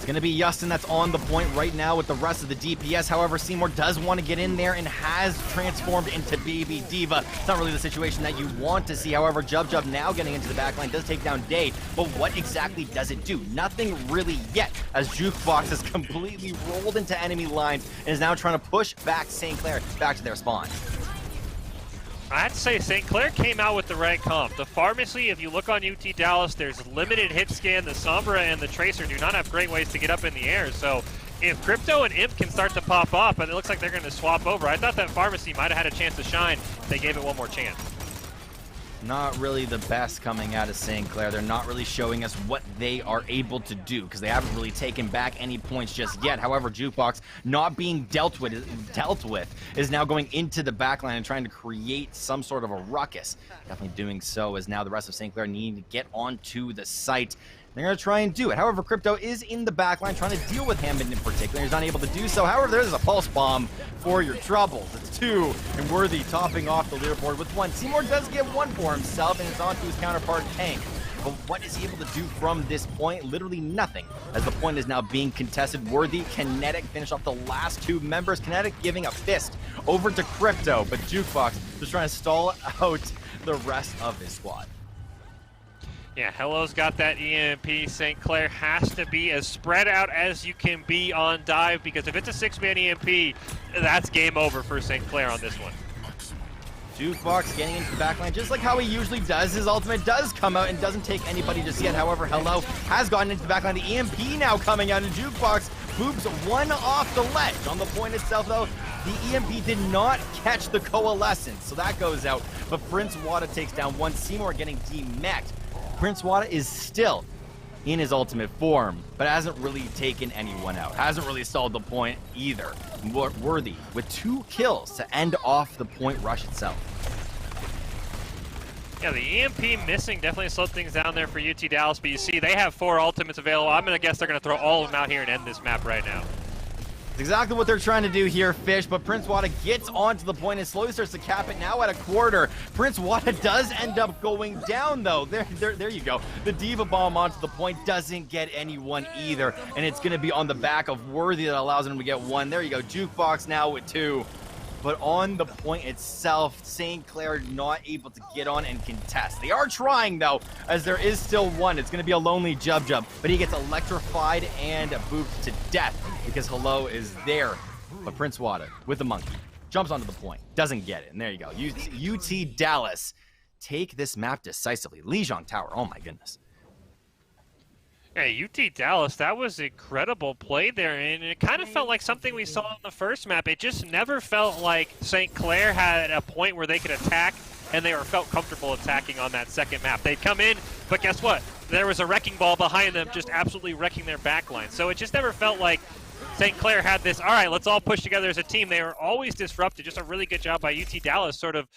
It's going to be Justin that's on the point right now with the rest of the DPS. However, Seymour does want to get in there and has transformed into Baby Diva. It's not really the situation that you want to see. However, Jub now getting into the backline does take down Day. But what exactly does it do? Nothing really yet, as Jukebox has completely rolled into enemy lines and is now trying to push back St. Clair back to their spawn.
I have to say, St. Clair came out with the right comp. The Pharmacy, if you look on UT Dallas, there's limited hit scan. The Sombra and the Tracer do not have great ways to get up in the air. So if Crypto and Imp can start to pop off, and it looks like they're going to swap over, I thought that Pharmacy might have had a chance to shine if they gave it one more chance.
Not really the best coming out of St. Clair. They're not really showing us what they are able to do because they haven't really taken back any points just yet. However, Jukebox not being dealt with is now going into the backline and trying to create some sort of a ruckus. Definitely doing so as now the rest of St. Clair need to get onto the site. They're going to try and do it. However, Crypto is in the backline trying to deal with Hammond in particular. He's not able to do so. However, there's a pulse bomb for your troubles. It's 2, and Worthy topping off the leaderboard with 1. Seymour does get 1 for himself, and it's on to his counterpart, Tank. But what is he able to do from this point? Literally nothing, as the point is now being contested. Worthy, Kinetic finish off the last 2 members. Kinetic giving a fist over to Crypto, but Jukebox just trying to stall out the rest of his squad.
Yeah, Hello's got that EMP. St. Clair has to be as spread out as you can be on dive, because if it's a 6-man EMP, that's game over for St. Clair on this one.
Jukebox getting into the backline just like how he usually does. His ultimate does come out and doesn't take anybody just yet. However, Hello has gotten into the backline. The EMP now coming out, and Jukebox boops 1 off the ledge. On the point itself, though, the EMP did not catch the Coalescence, so that goes out. But Prince Wada takes down 1. Seymour getting demeched. Prince Wada is still in his ultimate form, but hasn't really taken anyone out. Hasn't really stalled the point either. Worthy with 2 kills to end off the point rush itself.
Yeah, the EMP missing definitely slowed things down there for UT Dallas, but you see they have 4 ultimates available. I'm going to guess they're going to throw all of them out here and end this map right now.
It's exactly what they're trying to do here, Fish, but Prince Wada gets onto the point and slowly starts to cap it now at a quarter. Prince Wada does end up going down, though. There you go. The Diva Bomb onto the point doesn't get anyone either, and it's going to be on the back of Worthy that allows him to get 1. There you go. Jukebox now with 2. But on the point itself, St. Clair not able to get on and contest. They are trying, though, as there is still 1. It's going to be a lonely Jub, but he gets electrified and booped to death because Hello is there. But Prince Wada with the monkey jumps onto the point, doesn't get it. And there you go. UT Dallas take this map decisively. Lijiang Tower, oh my goodness.
Hey, UT Dallas, that was incredible play there, and it kind of felt like something we saw on the first map. It just never felt like St. Clair had a point where they could attack, and they felt comfortable attacking on that second map. They'd come in, but guess what? There was a wrecking ball behind them just absolutely wrecking their backline. So it just never felt like St. Clair had this, all right, let's all push together as a team. They were always disrupted. Just a really good job by UT Dallas, sort of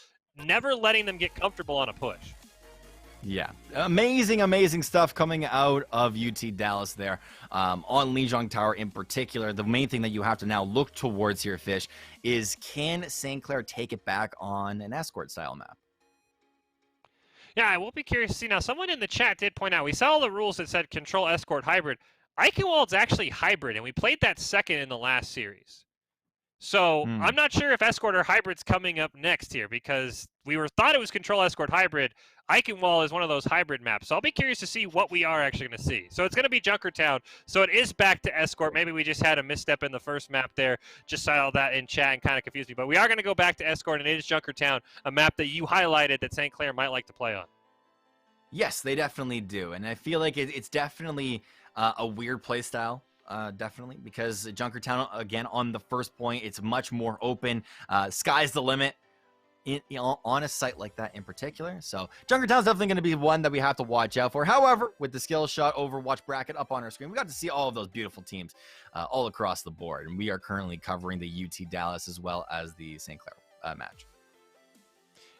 never letting them get comfortable on a push.
Yeah, amazing stuff coming out of UT Dallas there on Lijiang Tower in particular. The main thing that you have to now look towards here, Fish, is can St. Clair take it back on an escort style map?
Yeah, I will be curious to see. Now, someone in the chat did point out, we saw all the rules that said control escort hybrid. Eichenwald's actually hybrid, and we played that second in the last series. So I'm not sure if escort or hybrid's coming up next here, because we thought it was control escort hybrid. Eichenwald is one of those hybrid maps, so I'll be curious to see what we are actually going to see. So it's going to be Junkertown, so it is back to escort. Maybe we just had a misstep in the first map there. Just saw that in chat and kind of confused me. But we are going to go back to escort, and it is Junkertown, a map that you highlighted that St. Clair might like to play on.
Yes, they definitely do, and I feel like it's definitely a weird play style. Definitely, because Junkertown, again, on the first point, it's much more open. Sky's the limit on a site like that in particular. So Junkertown's definitely going to be one that we have to watch out for. However, with the Skillshot Overwatch bracket up on our screen, we got to see all of those beautiful teams all across the board. And we are currently covering the UT Dallas as well as the St. Clair match.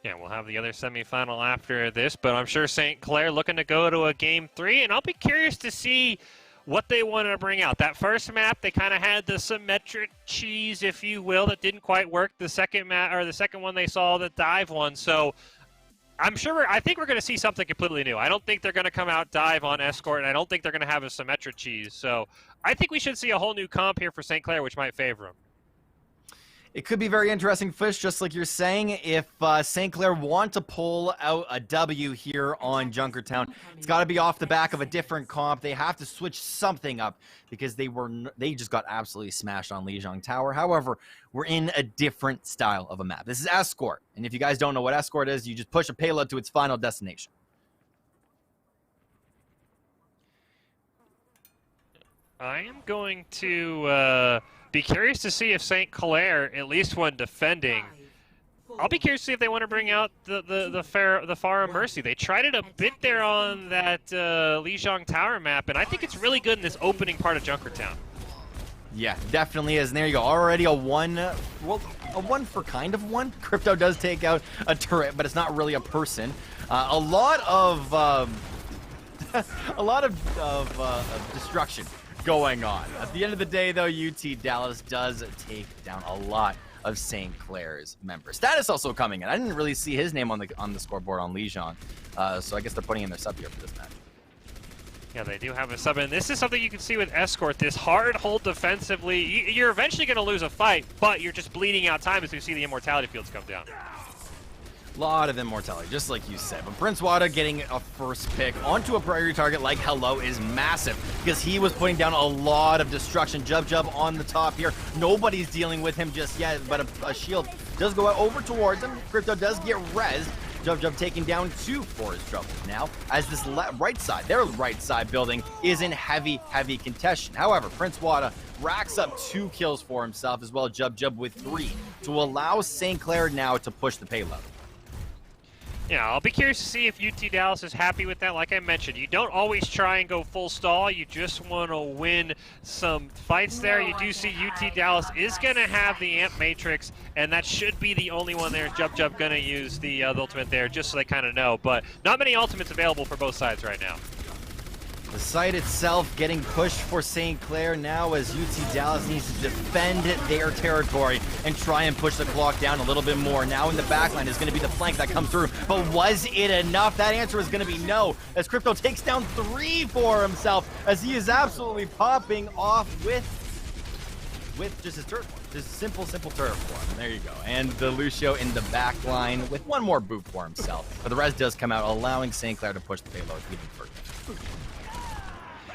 Yeah, we'll have the other semifinal after this, but I'm sure St. Clair looking to go to a Game 3, and I'll be curious to see what they want to bring out. That first map, they kind of had the symmetric cheese, if you will, that didn't quite work. The second map, or the second one they saw, the dive one. So I think we're going to see something completely new. I don't think they're going to come out dive on Escort, and I don't think they're going to have a Symmetra cheese. So I think we should see a whole new comp here for St. Clair, which might favor them.
It could be very interesting, Fish, just like you're saying. If St. Clair want to pull out a W here on Junkertown, it's got to be off the back of a different comp. They have to switch something up because they just got absolutely smashed on Lijiang Tower. However, we're in a different style of a map. This is Escort, and if you guys don't know what Escort is, you just push a payload to its final destination.
I am going to be curious to see if St. Clair, at least when defending, I'll be curious to see if they want to bring out the Farah Mercy. They tried it a bit there on that Lijiang Tower map, and I think it's really good in this opening part of Junkertown.
Yeah, definitely is. And there you go. Already a one for kind of one. Crypto does take out a turret, but it's not really a person. A lot of destruction going on. At the end of the day, though, UT Dallas does take down a lot of St. Clair's members. Status also coming in. I didn't really see his name on the scoreboard on Lijiang, so I guess they're putting in their sub here for this match.
Yeah, they do have a sub, and this is something you can see with Escort. This hard hold defensively. You're eventually going to lose a fight, but you're just bleeding out time as we see the immortality fields come down.
Lot of immortality, just like you said. But Prince Wada getting a first pick onto a priority target like Hello is massive because he was putting down a lot of destruction. Jub on the top here. Nobody's dealing with him just yet, but a shield does go out over towards him. Crypto does get rezzed. Jub taking down 2 for his troubles now as this their right side building is in heavy contention. However, Prince Wada racks up 2 kills for himself as well. Jub with 3 to allow St. Clair now to push the payload.
Yeah, I'll be curious to see if UT Dallas is happy with that. Like I mentioned, you don't always try and go full stall. You just want to win some fights there. You do see UT Dallas is going to have the Amp Matrix, and that should be the only one there. Jub going to use the ultimate there, just so they kind of know. But not many ultimates available for both sides right now.
The site itself getting pushed for St. Clair now as UT Dallas needs to defend their territory and try and push the clock down a little bit more. Now in the backline is going to be the flank that comes through. But was it enough? That answer is going to be no, as Crypto takes down 3 for himself as he is absolutely popping off with just his turret form. Just simple turret form. And there you go. And the Lucio in the backline with 1 more boot for himself. But the res does come out, allowing St. Clair to push the payload even further.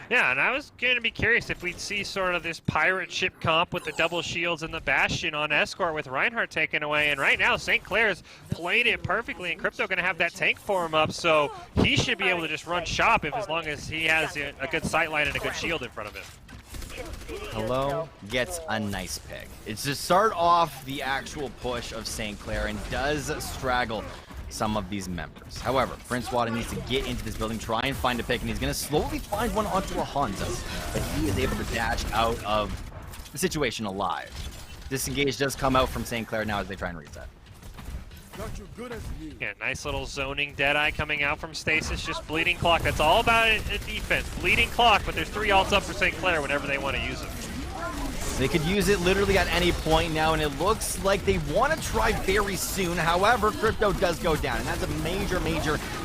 Yeah, and I was going to be curious if we'd see sort of this pirate ship comp with the double shields and the Bastion on Escort with Reinhardt taken away. And right now, St. Clair's played it perfectly, and Crypto going to have that tank form up, so he should be able to just run shop as long as he has a good sightline and a good shield in front of him.
Hello gets a nice pick. It's to start off the actual push of St. Clair and does straggle some of these members. However, Prince Wada needs to get into this building, try and find a pick, and he's going to slowly find one onto a Hanzo, but he is able to dash out of the situation alive. Disengage does come out from St. Clair now as they try and reset.
Yeah, nice little zoning Deadeye coming out from Stasis, just bleeding clock. That's all about a defense. Bleeding clock, but there's 3 ults up for St. Clair whenever they want to use it.
They could use it literally at any point now, and it looks like they want to try very soon. However, Crypto does go down, and that's a major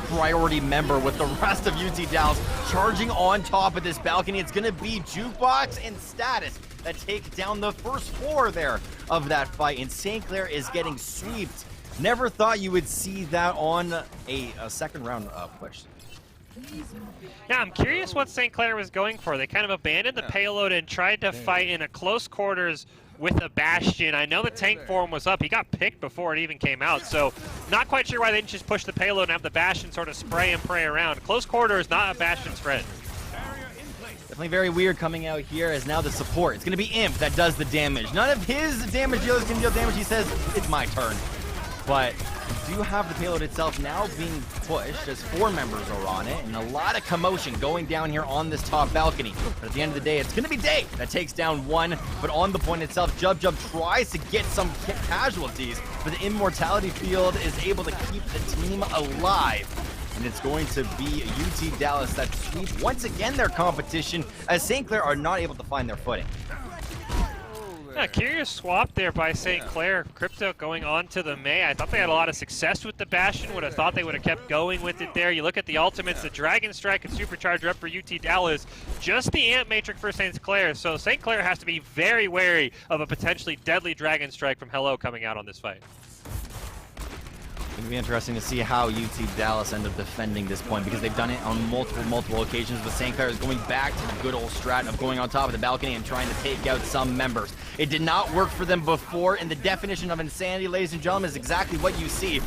priority member with the rest of UT Dallas charging on top of this balcony. It's going to be Jukebox and Status that take down the first 4 there of that fight, and St. Clair is getting sweeped. Never thought you would see that on a second round push.
Yeah, I'm curious what St. Clair was going for. They kind of abandoned the payload and tried to fight in a close quarters with a Bastion. I know the tank form was up. He got picked before it even came out, so not quite sure why they didn't just push the payload and have the Bastion sort of spray and pray around. Close quarters, not a Bastion spread.
Definitely very weird coming out here as now the support. It's going to be Imp that does the damage. None of his damage dealers can deal damage. He says, it's my turn. But you do have the payload itself now being pushed as 4 members are on it, and a lot of commotion going down here on this top balcony. But at the end of the day, it's going to be Day that takes down 1, but on the point itself, Jub tries to get some casualties, but the immortality field is able to keep the team alive. And it's going to be UT Dallas that sweep once again their competition as St. Clair are not able to find their footing.
Yeah, curious swap there by St. Clair. Crypto going on to the May. I thought they had a lot of success with the Bastion. Would have thought they would have kept going with it there. You look at the ultimates, the Dragon Strike and Supercharger up for UT Dallas. Just the Amp Matrix for St. Clair. So St. Clair has to be very wary of a potentially deadly Dragon Strike from Hello coming out on this fight.
It's going to be interesting to see how UT Dallas end up defending this point, because they've done it on multiple occasions, but St. Clair is going back to the good old strat of going on top of the balcony and trying to take out some members. It did not work for them before, and the definition of insanity, ladies and gentlemen, is exactly what you see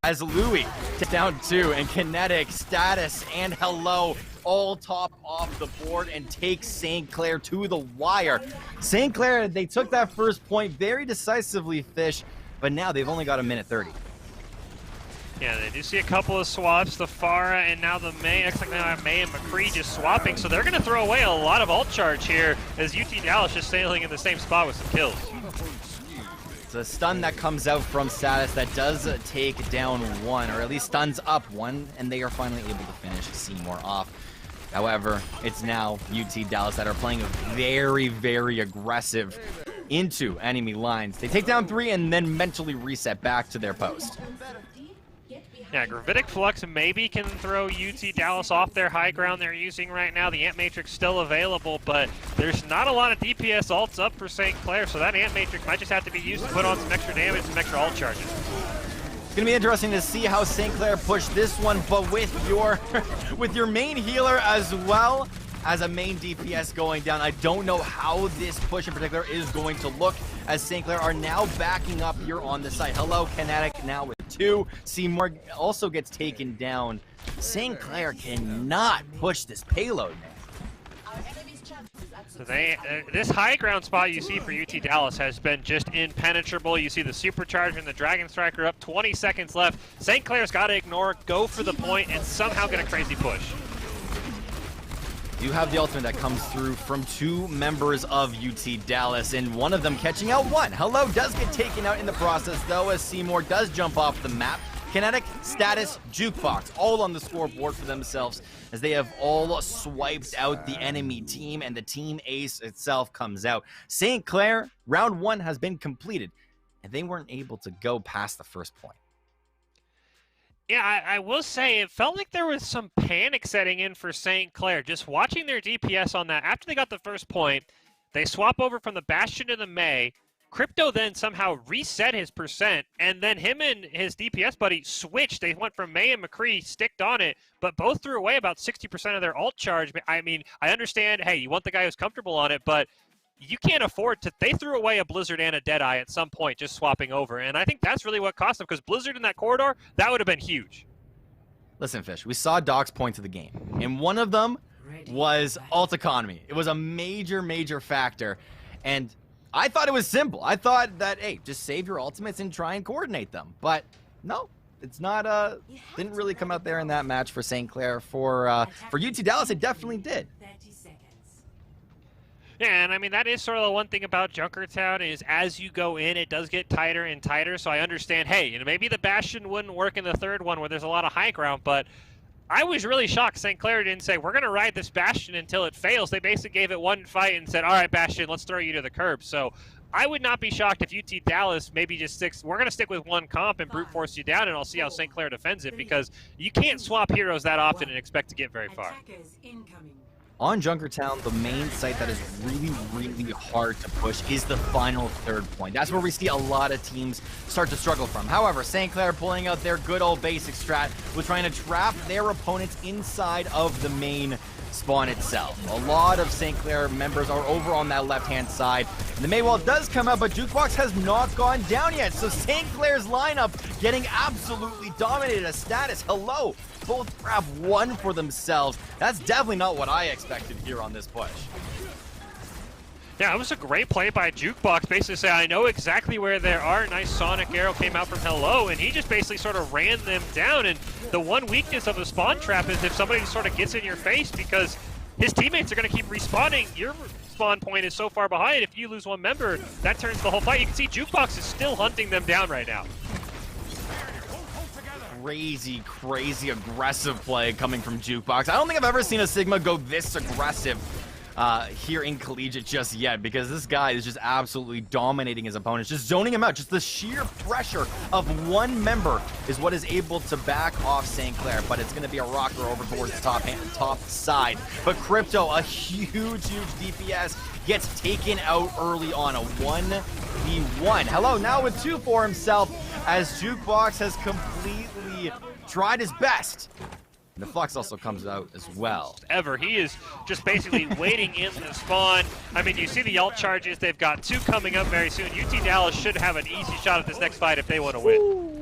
as Louis takes down 2, and Kinetic, Status, and Hello all top off the board and takes St. Clair to the wire. St. Clair, they took that first point very decisively, Fish, but now they've only got a minute 30.
Yeah, they do see a couple of swaps, the Pharah and now the May. Looks like they have May and McCree just swapping, so they're going to throw away a lot of ult charge here as UT Dallas just sailing in the same spot with some kills.
It's a stun that comes out from Status that does take down 1, or at least stuns up 1, and they are finally able to finish Seymour off. However, it's now UT Dallas that are playing very, very aggressive into enemy lines. They take down 3 and then mentally reset back to their post.
Yeah, Gravitic Flux maybe can throw UT Dallas off their high ground they're using right now. The Ant Matrix still available, but there's not a lot of DPS ults up for St. Clair, so that Ant Matrix might just have to be used to put on some extra damage, some extra ult charges.
It's going to be interesting to see how St. Clair push this one, but with your main healer as well as a main DPS going down, I don't know how this push in particular is going to look, as St. Clair are now backing up here on the site. Hello, Kinetic now with 2. Seymour also gets taken down. St. Clair cannot push this payload, man.
So this high ground spot you see for UT Dallas has been just impenetrable. You see the Supercharger and the Dragon Striker up, 20 seconds left. St. Clair's got to ignore, go for the point, and somehow get a crazy push.
You have the ultimate that comes through from 2 members of UT Dallas, and one of them catching out 1. Hello does get taken out in the process, though, as Seymour does jump off the map. Kinetic, Status, Jukebox, all on the scoreboard for themselves, as they have all swiped out the enemy team, and the team ace itself comes out. St. Clair, round 1 has been completed, and they weren't able to go past the first point.
Yeah, I will say it felt like there was some panic setting in for St. Clair. Just watching their DPS on that, after they got the first point, they swap over from the Bastion to the May. Crypto then somehow reset his percent, and then him and his DPS buddy switched. They went from May and McCree, sticked on it, but both threw away about 60% of their ult charge. I mean, I understand, hey, you want the guy who's comfortable on it, but you can't afford to. They threw away a Blizzard and a Deadeye at some point, just swapping over. And I think that's really what cost them, because Blizzard in that corridor, that would have been huge.
Listen, Fish, we saw Doc's points of the game, and one of them was ult economy. It was a major, major factor, and I thought it was simple. I thought that, hey, just save your ultimates and try and coordinate them. But no, it's not. Didn't really come out there in that match for St. Clair. For UT Dallas, it definitely did.
Yeah, and I mean, that is sort of the one thing about Junkertown is as you go in, it does get tighter and tighter. So I understand, hey, you know, maybe the Bastion wouldn't work in the third one where there's a lot of high ground, but I was really shocked St. Clair didn't say, we're going to ride this Bastion until it fails. They basically gave it one fight and said, all right, Bastion, let's throw you to the curb. So I would not be shocked if UT Dallas maybe just sticks, we're going to stick with one comp and brute force you down, and I'll see how St. Clair defends it, because you can't swap heroes that often and expect to get very far.
On Junkertown, the main site that is really, really hard to push is the final third point. That's where we see a lot of teams start to struggle from. However, St. Clair pulling out their good old basic strat was trying to trap their opponents inside of the main spawn itself. A lot of St. Clair members are over on that left-hand side. And the Maywall does come out, but Jukebox has not gone down yet. So St. Clair's lineup getting absolutely dominated. A Status, hello. Both grab 1 for themselves. That's definitely not what I expected here on this push.
Yeah, it was a great play by Jukebox. Basically say, I know exactly where they are. Nice Sonic Arrow came out from Hello, and he just basically sort of ran them down. And the one weakness of the spawn trap is if somebody sort of gets in your face, because his teammates are going to keep respawning. Your spawn point is so far behind. If you lose one member, that turns the whole fight. You can see Jukebox is still hunting them down right now.
Crazy, crazy aggressive play coming from Jukebox. I don't think I've ever seen a Sigma go this aggressive here in Collegiate just yet, because this guy is just absolutely dominating his opponents, just zoning him out. Just the sheer pressure of one member is what is able to back off St. Clair, but it's going to be a rocker over towards the top side. But Crypto, a huge DPS, gets taken out early on, a 1v1. Hello, now with 2 for himself, as Jukebox has completely tried his best. The Flux also comes out as well.
He is just basically waiting in the spawn. I mean, you see the ult charges. They've got 2 coming up very soon. UT Dallas should have an easy shot at this next fight if they want to win.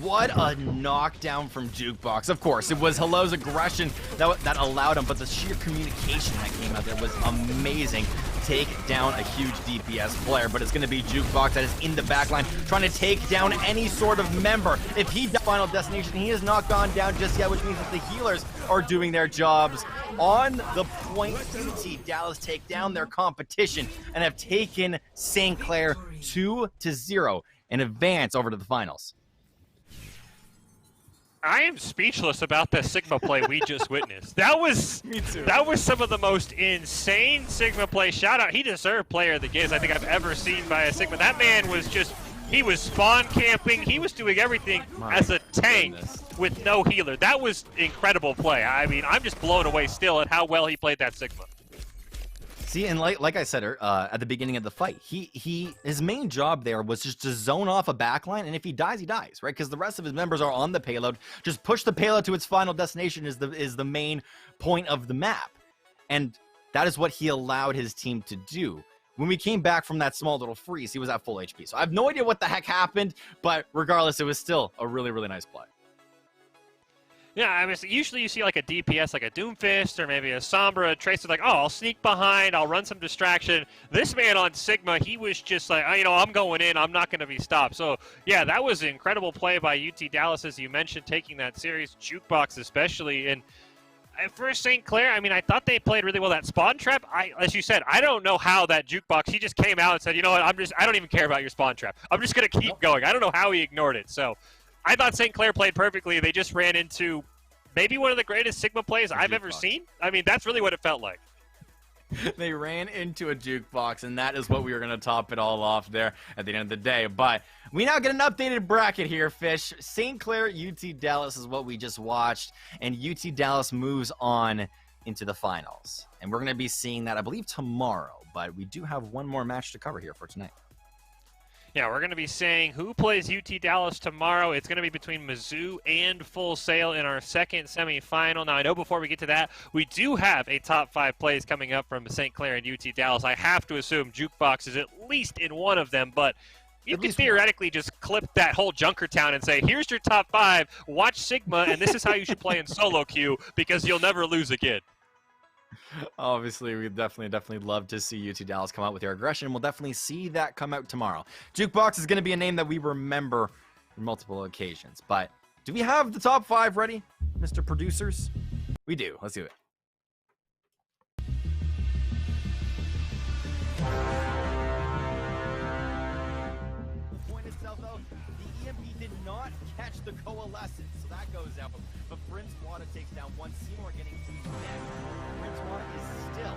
What a knockdown from Jukebox. Of course, it was Hello's aggression that allowed him, but the sheer communication that came out there was amazing. Take down a huge DPS player, but it's going to be Jukebox that is in the backline trying to take down any sort of member. If he does Final Destination, he has not gone down just yet, which means that the healers are doing their jobs. On the point, UT Dallas take down their competition and have taken St. Clair 2-0 and advance over to the finals.
I am speechless about the Sigma play we just witnessed. That was
Me too.
That was some of the most insane Sigma play. Shout out, he deserved player of the games I think I've ever seen by a Sigma. That man was just, he was spawn camping. He was doing everything as a tank with no healer. That was incredible play. I mean, I'm just blown away still at how well he played that Sigma.
See, and like I said at the beginning of the fight, his main job there was just to zone off a backline, and if he dies, right? Because the rest of his members are on the payload. Just push the payload to its final destination is the main point of the map, and that is what he allowed his team to do. When we came back from that small little freeze, he was at full HP. So I have no idea what the heck happened, but regardless, it was still a really, really nice play.
Yeah, I mean, usually you see like a DPS, like a Doomfist or maybe a Sombra, a Tracer, like, oh, I'll sneak behind, I'll run some distraction. This man on Sigma, he was just like, oh, you know, I'm going in, I'm not going to be stopped. So, yeah, that was an incredible play by UT Dallas, as you mentioned, taking that series, Jukebox especially. And for St. Clair, I mean, I thought they played really well. That spawn trap, as you said, I don't know how that Jukebox, he just came out and said, you know what, I don't even care about your spawn trap. I'm just going to keep going. I don't know how he ignored it. So, I thought St. Clair played perfectly. They just ran into maybe one of the greatest Sigma plays I've ever seen. I mean, that's really what it felt like.
They ran into a Jukebox, and that is what we were going to top it all off there at the end of the day. But we now get an updated bracket here, Fish. St. Clair, UT Dallas is what we just watched, and UT Dallas moves on into the finals. And we're going to be seeing that, I believe, tomorrow. But we do have one more match to cover here for tonight.
Yeah, we're going to be saying who plays UT Dallas tomorrow. It's going to be between Mizzou and Full Sail in our second semifinal. Now, I know before we get to that, we do have a top 5 plays coming up from St. Clair and UT Dallas. I have to assume Jukebox is at least in one of them, but you could theoretically just clip that whole Junkertown and say, here's your top 5, watch Sigma, and this is how you should play in solo queue because you'll never lose again.
Obviously, we'd definitely love to see UT Dallas come out with their aggression. We'll definitely see that come out tomorrow. Jukebox is going to be a name that we remember on multiple occasions. But do we have the top 5 ready, Mr. Producers? We do. Let's do it. The point itself, though, the EMP did not catch the Coalescence, so that goes out. But Prince Wada takes down one. Seymour getting 2 next. Prince Wada is still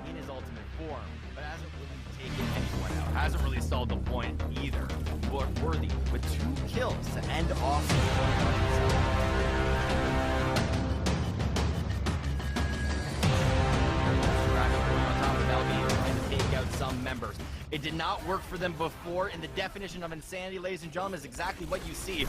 in his ultimate form, but hasn't really taken anyone out. Hasn't really stalled the point either. But Worthy with 2 kills to end off the and take out some members. It did not work for them before, and the definition of insanity, ladies and gentlemen, is exactly what you see.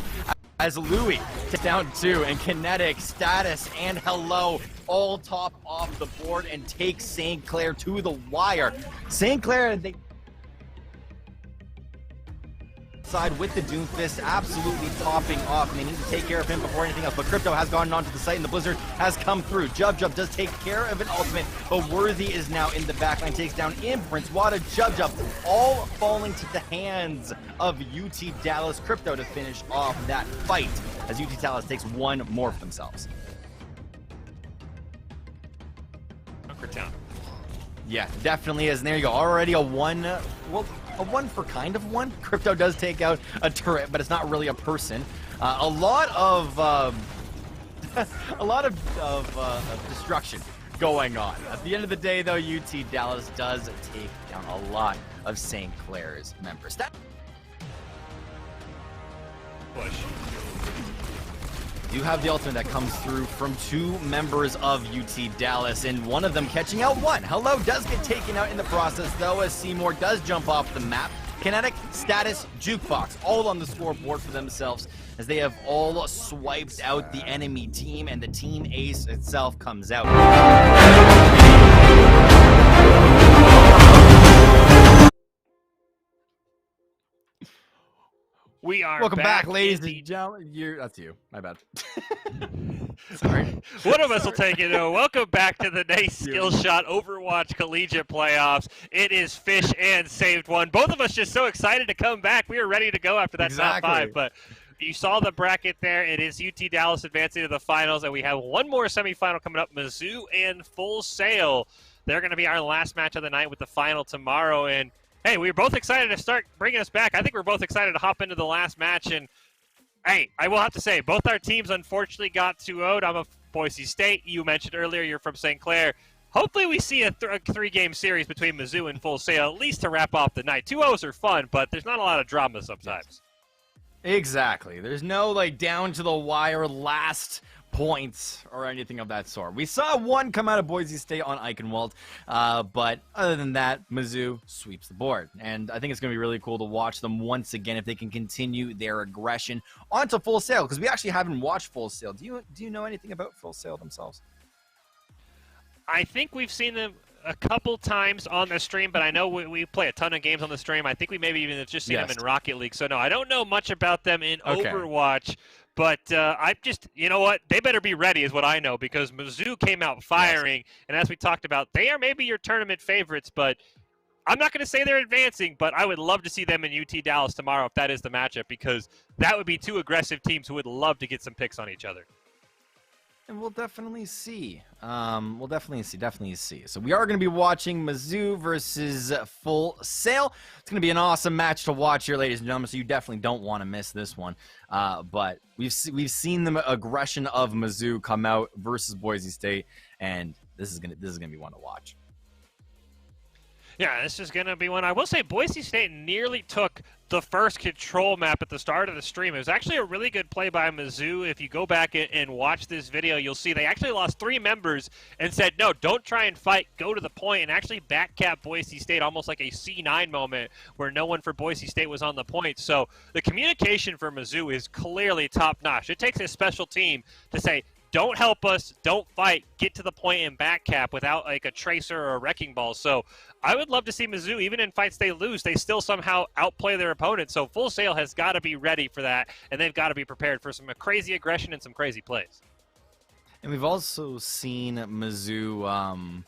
As Louis takes down 2, and Kinetic, Status, and Hello all top off the board and take St. Clair to the wire. St. Clair, they side with the Doomfist absolutely popping off, and they need to take care of him before anything else. But Crypto has gone onto the site, and the Blizzard has come through. Jub does take care of an ultimate, but Worthy is now in the backline, takes down Imprints, Wada, Jub, all falling to the hands of UT Dallas. Crypto to finish off that fight as UT Dallas takes 1 more for themselves.
Junkertown.
Yeah, definitely is. And there you go. Already a 1, well, a 1 for kind of 1. Crypto does take out a turret, but it's not really a person. A lot of destruction going on. At the end of the day, though, UT Dallas does take down a lot of St. Clair's members.
Push.
You have the ultimate that comes through from 2 members of UT Dallas, and one of them catching out one. Hello does get taken out in the process, though, as Seymour does jump off the map. Kinetic, Status, Jukebox, all on the scoreboard for themselves, as they have all swiped out the enemy team, and the Team Ace itself comes out.
We are
Welcome back, ladies
in
and gentlemen. That's you. My bad. Sorry.
One of us will take it. Welcome back to the NACE Skillshot Overwatch Collegiate Playoffs. It is Fish and Saved One. Both of us just so excited to come back. We were ready to go after that top 5, but you saw the bracket there. It is UT Dallas advancing to the finals, and we have one more semifinal coming up, Mizzou and Full Sail. They're going to be our last match of the night with the final tomorrow, and hey, we were both excited to start bringing us back. I think we're both excited to hop into the last match. And, hey, I will have to say, both our teams unfortunately got 2-0'd. I'm a Boise State. You mentioned earlier you're from St. Clair. Hopefully we see a 3-game series between Mizzou and Full Sail, at least to wrap off the night. 2-0s are fun, but there's not a lot of drama sometimes.
Exactly. There's no, like, down-to-the-wire last points or anything of that sort. We saw one come out of Boise State on Eichenwald, but other than that, Mizzou sweeps the board. And I think it's going to be really cool to watch them once again if they can continue their aggression onto Full Sail, because we actually haven't watched Full Sail. Do you know anything about Full Sail themselves?
I think we've seen them a couple times on the stream, but I know we play a ton of games on the stream. I think we maybe even have just seen them in Rocket League. So, no, I don't know much about them in Overwatch. But I just, you know what? They better be ready is what I know, because Mizzou came out firing. And as we talked about, they are maybe your tournament favorites. But I'm not going to say they're advancing, but I would love to see them in UT Dallas tomorrow if that is the matchup, because that would be 2 aggressive teams who would love to get some picks on each other.
And we'll definitely see. We'll definitely see. So we are going to be watching Mizzou versus Full Sail. It's going to be an awesome match to watch here, ladies and gentlemen, so you definitely don't want to miss this one. But we've seen the aggression of Mizzou come out versus Boise State, and this is gonna be one to watch.
Yeah, this is going to be one. I will say Boise State nearly took the first control map at the start of the stream. It was actually a really good play by Mizzou. If you go back and watch this video, you'll see they actually lost 3 members and said, no, don't try and fight, go to the point, and actually backcap Boise State, almost like a C9 moment where no one for Boise State was on the point. So the communication for Mizzou is clearly top-notch. It takes a special team to say, don't help us, don't fight, get to the point and back cap without like a tracer or a wrecking ball. So I would love to see Mizzou, even in fights they lose, they still somehow outplay their opponent. So Full Sail has got to be ready for that, and they've got to be prepared for some crazy aggression and some crazy plays.
And we've also seen Mizzou,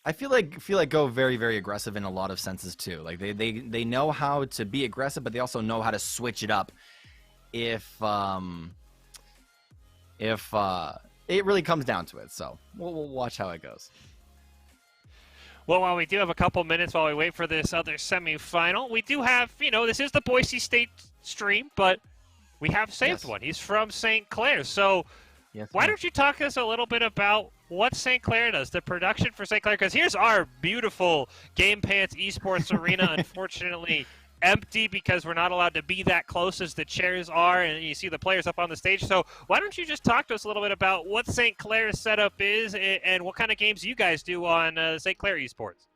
I feel like go very, very aggressive in a lot of senses too. Like they know how to be aggressive, but they also know how to switch it up if it really comes down to it. So we'll watch how it goes.
Well, while we do have a couple minutes while we wait for this other semifinal, we do have, this is the Boise State stream, but we have saved one. He's from St. Clair. So why don't you talk to us a little bit about what St. Clair does, the production for St. Clair? Because here's our beautiful Game Pants Esports Arena, unfortunately empty because we're not allowed to be that close as the chairs are, and you see the players up on the stage. So why don't you just talk to us a little bit about what St. Clair's setup is and what kind of games you guys do on St. Clair Esports?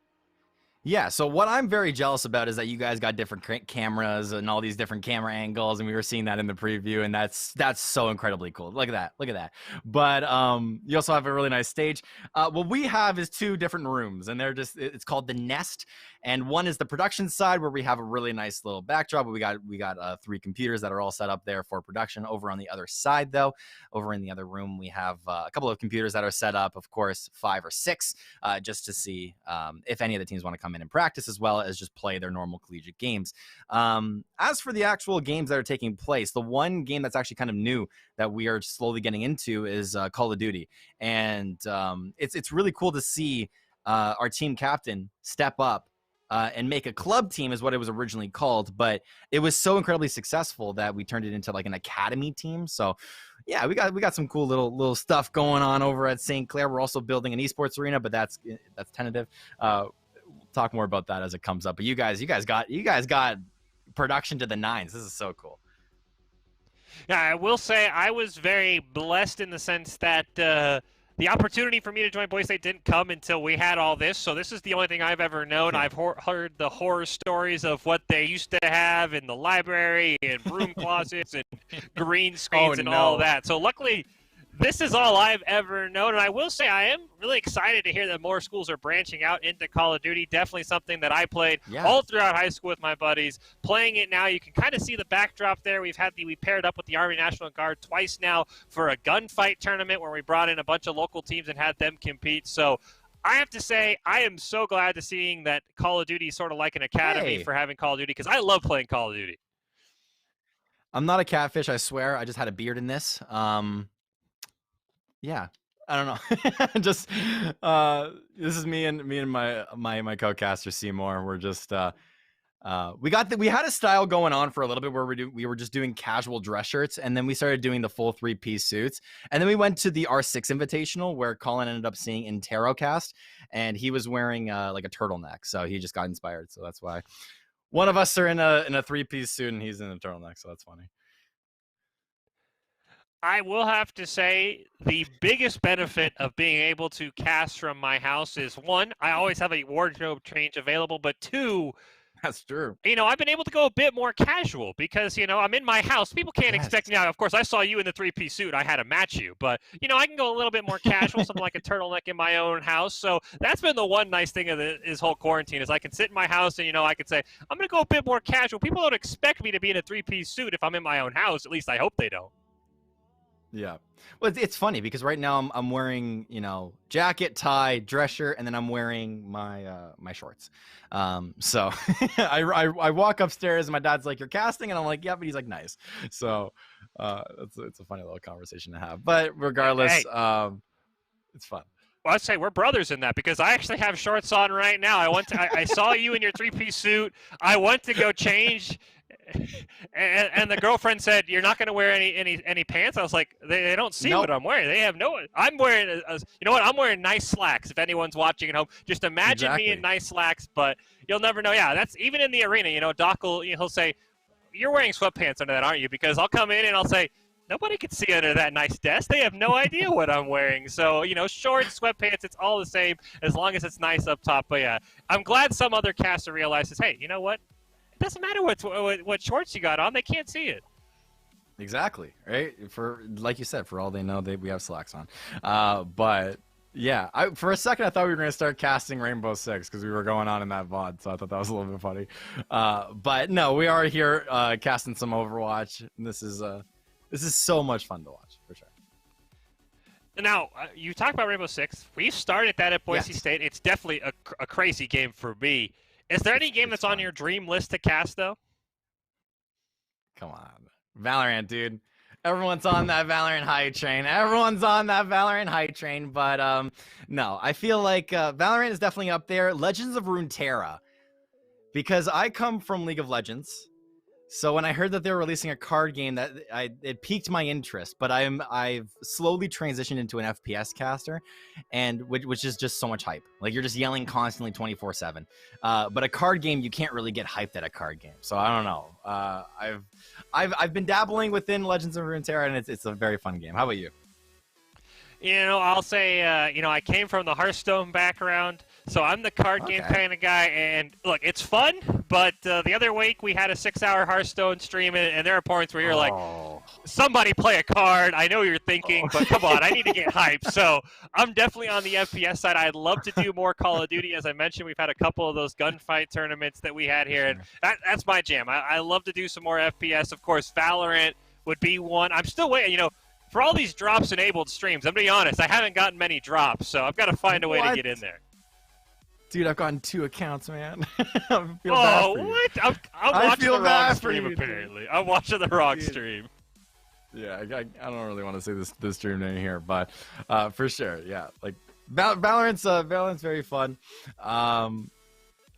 Yeah, so what I'm very jealous about is that you guys got different cameras and all these different camera angles, and we were seeing that in the preview, and that's so incredibly cool. Look at that. But you also have a really nice stage. What we have is 2 different rooms, and it's called the Nest, and one is the production side where we have a really nice little backdrop. We got 3 computers that are all set up there for production. Over on the other side, though, over in the other room, we have a couple of computers that are set up, of course, 5 or 6, just to see if any of the teams want to come in and practice, as well as just play their normal collegiate games. As for the actual games that are taking place, the one game that's actually kind of new that we are slowly getting into is Call of Duty, and it's really cool to see our team captain step up and make a club team is what it was originally called, but it was so incredibly successful that we turned it into like an academy team. So yeah, we got some cool little stuff going on over at St. Clair. We're also building an esports arena, but that's tentative. We'll talk more about that as it comes up. But you guys got production to the nines. This is so cool.
Yeah, I will say I was very blessed in the sense that the opportunity for me to join Boise State didn't come until we had all this. So this is the only thing I've ever known. Yeah. I've heard the horror stories of what they used to have in the library and broom closets and green screens and all that. So luckily, this is all I've ever known. And I will say I am really excited to hear that more schools are branching out into Call of Duty. Definitely something that I played all throughout high school with my buddies. Playing it now, you can kind of see the backdrop there. We paired up with the Army National Guard twice now for a gunfight tournament where we brought in a bunch of local teams and had them compete. So I have to say I am so glad to seeing that Call of Duty is sort of like an academy for having Call of Duty, because I love playing Call of Duty.
I'm not a catfish, I swear. I just had a beard in this. Yeah, I don't know. Just this is me and my co-caster Seymour. We're just we had a style going on for a little bit where we were just doing casual dress shirts, and then we started doing the full 3-piece suits, and then we went to the R6 Invitational where Colin ended up seeing in Tarotcast, and he was wearing like a turtleneck, so he just got inspired. So that's why one of us are in a 3-piece suit and he's in a turtleneck. So that's funny.
I will have to say the biggest benefit of being able to cast from my house is, one, I always have a wardrobe change available, but two,
that's true.
I've been able to go a bit more casual because, I'm in my house. People can't expect me out. Of course, I saw you in the 3-piece suit. I had to match you. But, I can go a little bit more casual, something like a turtleneck in my own house. So that's been the one nice thing of this whole quarantine is I can sit in my house and, I can say, I'm going to go a bit more casual. People don't expect me to be in a 3-piece suit if I'm in my own house. At least I hope they don't.
Yeah. Well, it's funny because right now I'm wearing, jacket, tie, dress shirt, and then I'm wearing my shorts. So I walk upstairs and my dad's like, "You're casting?" And I'm like, "Yeah," but he's like, "Nice." So it's a funny little conversation to have. But regardless, it's fun.
Well, I'd say we're brothers in that because I actually have shorts on right now. I saw you in your 3-piece suit. I went to go change. And the girlfriend said, "You're not going to wear any pants?" I was like, "They don't see what I'm wearing. They have no." I'm wearing I'm wearing nice slacks. If anyone's watching at home, just imagine me in nice slacks. But you'll never know. Yeah, that's even in the arena. Doc he'll say, "You're wearing sweatpants under that, aren't you?" Because I'll come in and I'll say, "Nobody can see under that nice desk. They have no idea what I'm wearing." So, shorts, sweatpants, it's all the same as long as it's nice up top. But yeah, I'm glad some other caster realizes, hey, you know what? It doesn't matter what shorts you got on; they can't see it.
Exactly, right? For like you said, for all they know, we have slacks on. But yeah, for a second I thought we were going to start casting Rainbow Six because we were going on in that VOD, so I thought that was a little bit funny. But no, we are here casting some Overwatch, and this is so much fun to watch for sure.
Now, you talk about Rainbow Six. We started that at Boise State. It's definitely a crazy game for me. Is there any game that's on your dream list to cast, though?
Come on. Valorant, dude. Everyone's on that Valorant hype train. But no, I feel like Valorant is definitely up there. Legends of Runeterra. Because I come from League of Legends. So when I heard that they were releasing a card game, it piqued my interest. But I've slowly transitioned into an FPS caster, and which is just so much hype. Like you're just yelling constantly 24/7. But a card game, you can't really get hyped at a card game. So I don't know. I've been dabbling within Legends of Runeterra, and it's a very fun game. How about you?
I'll say, I came from the Hearthstone background, so I'm the card game kind of guy. And look, it's fun, but the other week we had a 6-hour Hearthstone stream, and there are points where you're like, somebody play a card. I know you're thinking, but come on, I need to get hyped. So I'm definitely on the FPS side. I'd love to do more Call of Duty. As I mentioned, we've had a couple of those gunfight tournaments that we had here, and that's my jam. I love to do some more FPS. Of course, Valorant would be one. I'm still waiting, for all these drops enabled streams, I'm going to be honest, I haven't gotten many drops, so I've got to find a way to get in there.
Dude, I've gotten 2 accounts, man.
What? I'm watching the wrong stream, apparently. I'm watching the wrong stream.
Yeah, I don't really want to say this stream name here, but for sure, yeah. Like, Valorant's very fun.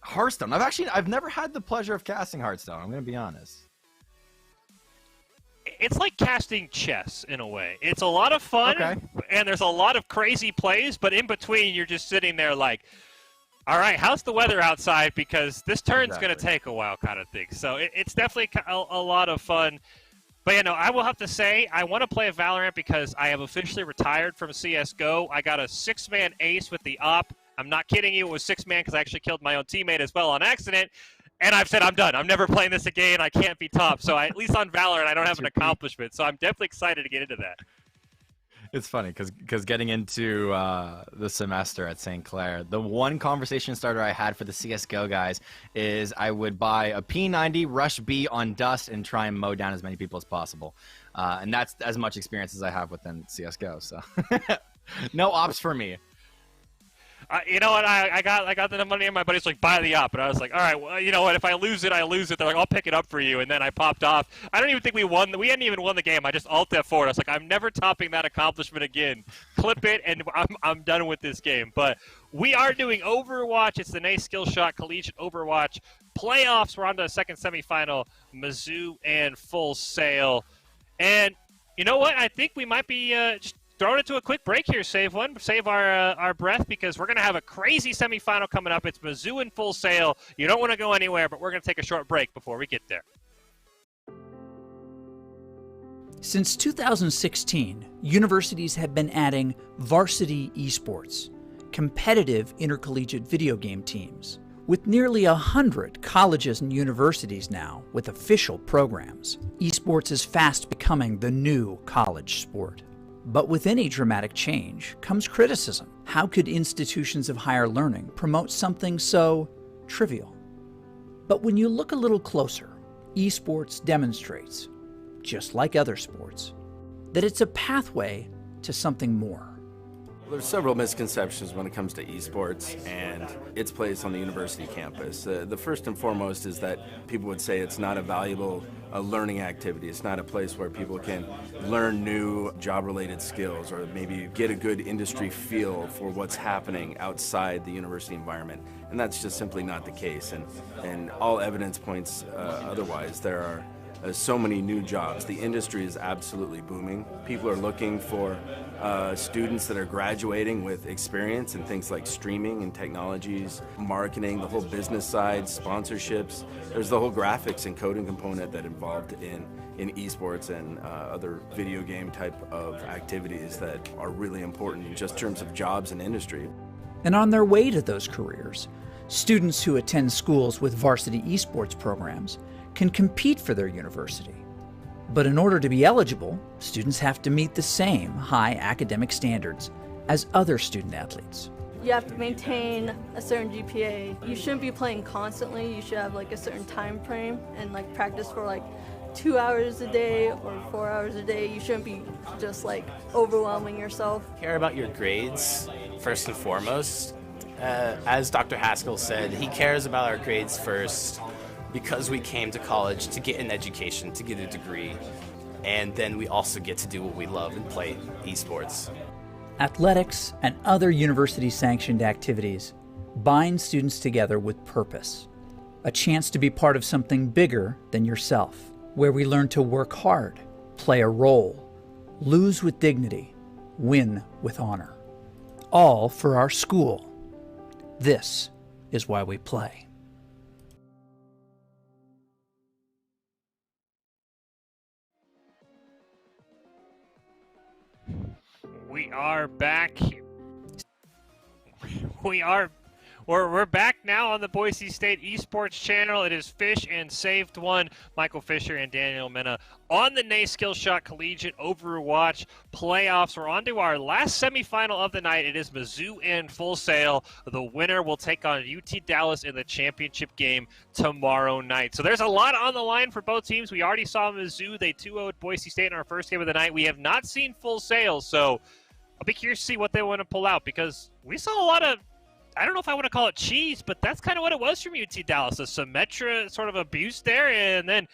Hearthstone. I've never had the pleasure of casting Hearthstone. I'm gonna be honest.
It's like casting chess in a way. It's a lot of fun, and there's a lot of crazy plays, but in between, you're just sitting there like, all right, how's the weather outside? Because this turn's going to take a while kind of thing. So it's definitely a lot of fun. But, you know, I will have to say I want to play a Valorant because I have officially retired from CSGO. I got a 6-man ace with the op. I'm not kidding you. It was 6-man because I actually killed my own teammate as well on accident. And I've said I'm done. I'm never playing this again. I can't be top. So at least on Valorant, I don't have an accomplishment. So I'm definitely excited to get into that.
It's funny because getting into the semester at St. Clair, the one conversation starter I had for the CSGO guys is I would buy a P90, rush B on Dust, and try and mow down as many people as possible. And that's as much experience as I have within CSGO. So no ops for me.
You know what? I got the money, and my buddy's like, buy the op. And I was like, all right, well, you know what? If I lose it, I lose it. They're like, I'll pick it up for you. And then I popped off. I don't even think we won. We hadn't even won the game. I just alt F4. I was like, I'm never topping that accomplishment again. Clip it, and I'm done with this game. But we are doing Overwatch. It's the NACE Skillshot Collegiate Overwatch playoffs. We're on to the second semifinal. Mizzou and Full Sail. And you know what? I think we might be just throwing it to a quick break here. Save our breath because we're going to have a crazy semifinal coming up. It's Mizzou in Full Sail. You don't want to go anywhere, but we're going to take a short break before we get there.
Since 2016, universities have been adding varsity esports, competitive intercollegiate video game teams, with nearly 100 colleges and universities now with official programs. Esports is fast becoming the new college sport. But with any dramatic change comes criticism. How could institutions of higher learning promote something so trivial? But when you look a little closer, esports demonstrates, just like other sports, that it's a pathway to something more.
There's several misconceptions when it comes to esports and its place on the university campus. The first and foremost is that people would say it's not a valuable learning activity. It's not a place where people can learn new job-related skills or maybe get a good industry feel for what's happening outside the university environment. And that's just simply not the case. And all evidence points otherwise. There are so many new jobs. The industry is absolutely booming. People are looking for students that are graduating with experience in things like streaming and technologies, marketing, the whole business side, sponsorships. There's the whole graphics and coding component that involved in esports and other video game type of activities that are really important in just terms of jobs and industry.
And on their way to those careers, students who attend schools with varsity esports programs can compete for their university. But in order to be eligible, students have to meet the same high academic standards as other student athletes.
You have to maintain a certain GPA. You shouldn't be playing constantly. You should have like a certain time frame and like practice for like 2 hours a day or 4 hours a day. You shouldn't be just like overwhelming yourself.
Care about your grades first and foremost. As Dr. Haskell said, he cares about our grades first because we came to college to get an education, to get a degree, and then we also get to do what we love and play esports.
Athletics and other university-sanctioned activities bind students together with purpose, a chance to be part of something bigger than yourself, where we learn to work hard, play a role, lose with dignity, win with honor, all for our school. This is why we play.
We are back. We're back now on the Boise State Esports channel. It is Fish and Saved One, Michael Fisher and Daniel Mena on the NACE Skillshot Collegiate Overwatch playoffs. We're on to our last semifinal of the night. It is Mizzou and Full Sail. The winner will take on UT Dallas in the championship game tomorrow night. So there's a lot on the line for both teams. We already saw Mizzou. They 2-0'd Boise State in our first game of the night. We have not seen Full Sail, so I'll be curious to see what they want to pull out because we saw a lot of, I don't know if I want to call it cheese, but that's kind of what it was from UT Dallas. A Symmetra sort of abuse there and then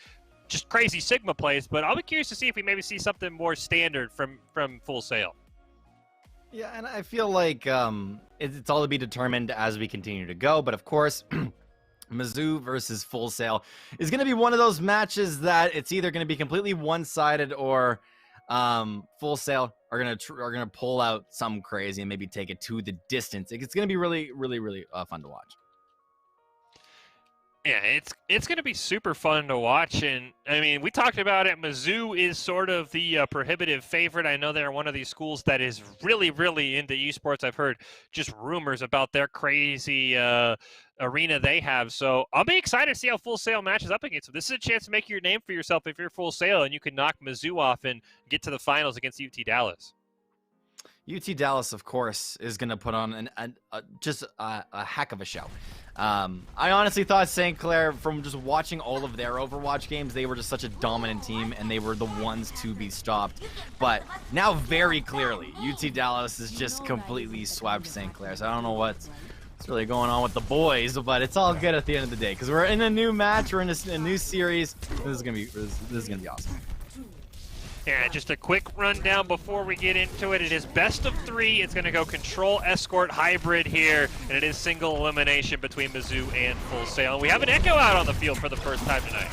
just crazy Sigma plays. But I'll be curious to see if we maybe see something more standard from Full Sail.
Yeah, and I feel like it's all to be determined as we continue to go. But of course, Mizzou versus Full Sail is going to be one of those matches that it's either going to be completely one-sided or Full Sail are gonna pull out something crazy and maybe take it to the distance. It's going to be really, really, really fun to watch.
Yeah, it's going to be super fun to watch, and I mean, we talked about it. Mizzou is sort of the prohibitive favorite. I know they're one of these schools that is really, really into esports. I've heard just rumors about their crazy arena they have, so I'll be excited to see how Full Sail matches up against them. This is a chance to make your name for yourself if you're Full Sail, and you can knock Mizzou off and get to the finals against UT Dallas.
UT Dallas, of course, is going to put on just a heck of a show. I honestly thought St. Clair, from just watching all of their Overwatch games, they were just such a dominant team, and they were the ones to be stopped. But now, very clearly, UT Dallas is just completely swept St. Clair. So I don't know what's really going on with the boys, but it's all good at the end of the day because we're in a new match, we're in a new series. This is gonna be awesome.
Yeah, just a quick rundown before we get into it. It is best of 3. It's going to go Control, Escort, Hybrid here, and it is single elimination between Mizzou and Full Sail. And we have an Echo out on the field for the first time tonight.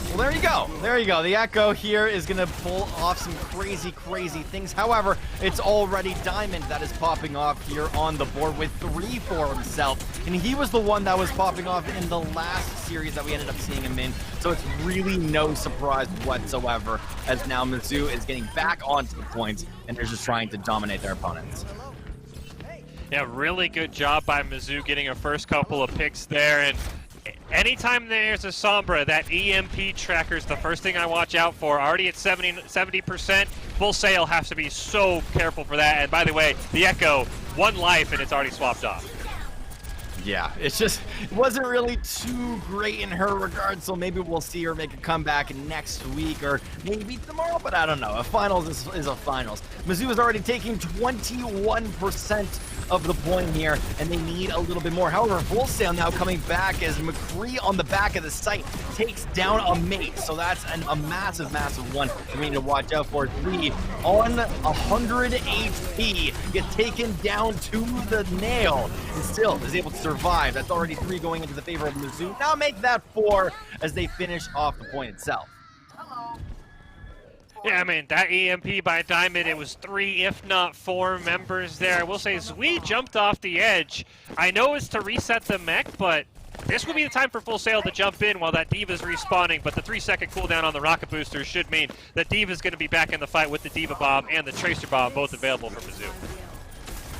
Well, there you go. There you go. The Echo here is going to pull off some crazy, crazy things. However, it's already Diamond that is popping off here on the board with 3 for himself. And he was the one that was popping off in the last series that we ended up seeing him in. So it's really no surprise whatsoever, as now Mizzou is getting back onto the points and they're just trying to dominate their opponents.
Yeah, really good job by Mizzou getting a first couple of picks there. And anytime there's a Sombra, that EMP tracker is the first thing I watch out for. Already at 70%. Full Sail has to be so careful for that. And by the way, the Echo, 1 life and it's already swapped off.
Yeah, it wasn't really too great in her regard, so maybe we'll see her make a comeback next week or maybe tomorrow, but I don't know. A finals is a finals. Mizzou is already taking 21% of the point here, and they need a little bit more. However, Full Sail now coming back as McCree on the back of the site takes down a mate, so that's a massive, massive one for me to watch out for. 3 on 100 HP, gets taken down to the nail, and still is able to survive. That's already 3 going into the favor of Mizzou. Now make that 4 as they finish off the point itself.
Yeah, I mean, that EMP by Diamond, it was 3, if not 4 members there. I will say, Zui jumped off the edge. I know it's to reset the mech, but this will be the time for Full Sail to jump in while that D.Va's respawning, but the 3-second cooldown on the rocket booster should mean that D.Va's going to be back in the fight with the D.Va Bomb and the Tracer Bomb, both available for Mizzou.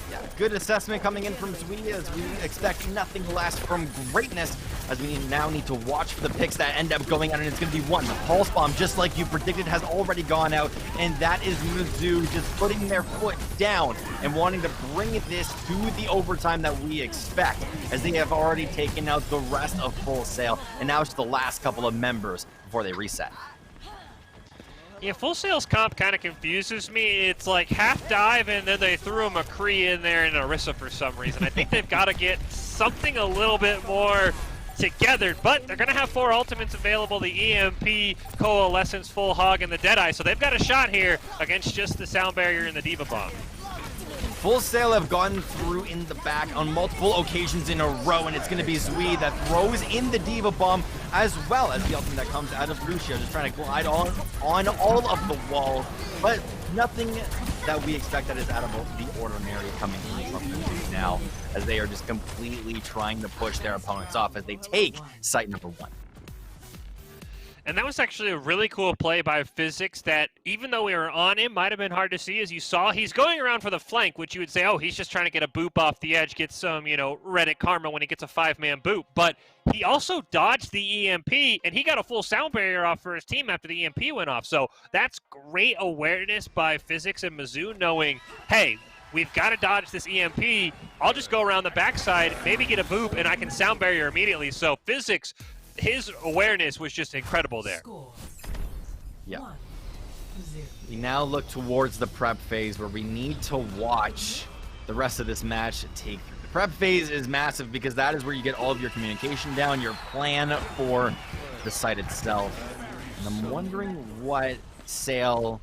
Yeah, good assessment coming in from Zui as we expect nothing less from greatness, as we now need to watch for the picks that end up going out, and it's going to be 1. The Pulse Bomb, just like you predicted, has already gone out, and that is Mizzou just putting their foot down and wanting to bring this to the overtime that we expect, as they have already taken out the rest of Full Sail, and now it's the last couple of members before they reset.
Yeah, Full Sail's comp kind of confuses me. It's like half dive, and then they threw a McCree in there and Orisa for some reason. I think they've got to get something a little bit more together, but they're going to have 4 ultimates available, the EMP, Coalescence, Full Hog, and the Deadeye, so they've got a shot here against just the Sound Barrier and the D.Va Bomb.
Full Sail have gone through in the back on multiple occasions in a row, and it's going to be Zui that throws in the D.Va Bomb as well as the ultimate that comes out of Lucio, just trying to glide on all of the walls, but nothing that we expect that is out of the ordinary coming in from Mizzou now, as they are just completely trying to push their opponents off as they take site number 1.
And that was actually a really cool play by Physics that, even though we were on him, might have been hard to see. As you saw, he's going around for the flank, which you would say, oh, he's just trying to get a boop off the edge, get some, Reddit karma when he gets a 5-man boop. But he also dodged the EMP, and he got a full sound barrier off for his team after the EMP went off. So that's great awareness by Physics and Mizzou, knowing, hey, we've got to dodge this EMP. I'll just go around the backside, maybe get a boop, and I can sound barrier immediately. So Physics, his awareness was just incredible there.
Yeah. We now look towards the prep phase where we need to watch the rest of this match take through. The prep phase is massive because that is where you get all of your communication down, your plan for the site itself. And I'm wondering what Sail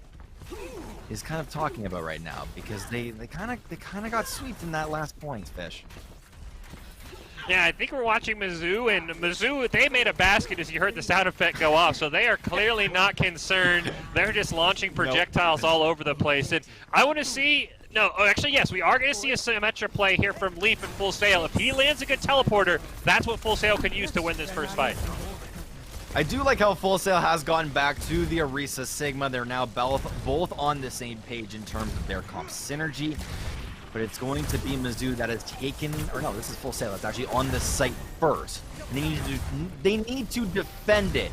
is kind of talking about right now, because they kind of got swept in that last point, Fish.
Yeah, I think we're watching Mizzou, and Mizzou, they made a basket as you heard the sound effect go off, so they are clearly not concerned. They're just launching projectiles all over the place. And I want to see, actually, yes, we are going to see a Symmetra play here from Leaf and Full Sail. If he lands a good teleporter, that's what Full Sail can use to win this first fight.
I do like how Full Sail has gone back to the Orisa Sigma. They're now both on the same page in terms of their comp synergy. But it's going to be Mizzou that has taken, or no, this is Full Sail. It's actually on the site first. They need to defend it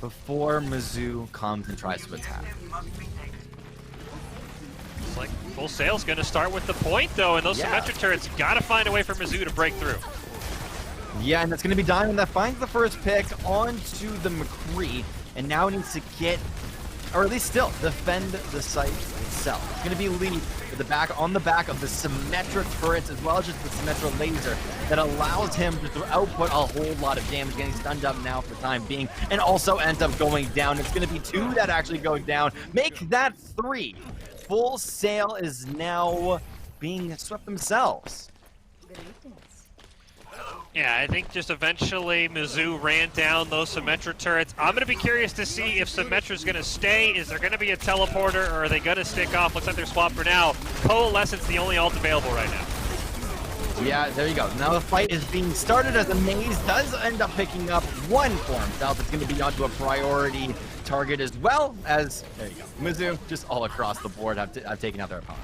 before Mizzou comes and tries to attack.
Looks like Full Sail's going to start with the point, though, and those Symmetra turrets got to find a way for Mizzou to break through.
Yeah, and that's going to be Diamond that finds the first pick onto the McCree, and now needs to get, or at least still, defend the site itself. It's going to be Lee on the back of the Symmetra turrets, as well as just the Symmetra laser that allows him to output a whole lot of damage, getting stunned up now for the time being, and also ends up going down. It's going to be 2 that actually go down. Make that 3. Full Sail is now being swept themselves.
Yeah, I think just eventually Mizzou ran down those Symmetra turrets. I'm going to be curious to see if Symmetra's going to stay. Is there going to be a teleporter, or are they going to stick off? Looks like they're swapped for now. Coalescence, the only ult available right now.
Yeah, there you go. Now the fight is being started as a Maze does end up picking up 1 for himself. It's going to be onto a priority target as well as, there you go, Mizzou just all across the board have taken out their opponent.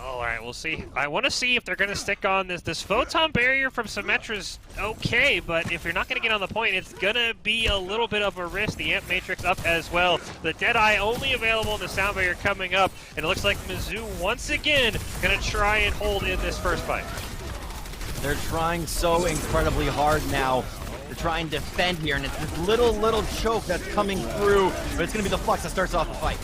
All right, we'll see. I want to see if they're going to stick on this photon barrier from Symmetra's okay, but if you're not going to get on the point, it's going to be a little bit of a risk. The Amp Matrix up as well. The Deadeye only available, the sound barrier coming up, and it looks like Mizzou once again going to try and hold in this first fight.
They're trying so incredibly hard now to try and defend here, and it's this little choke that's coming through, but it's going to be the Flux that starts off the fight.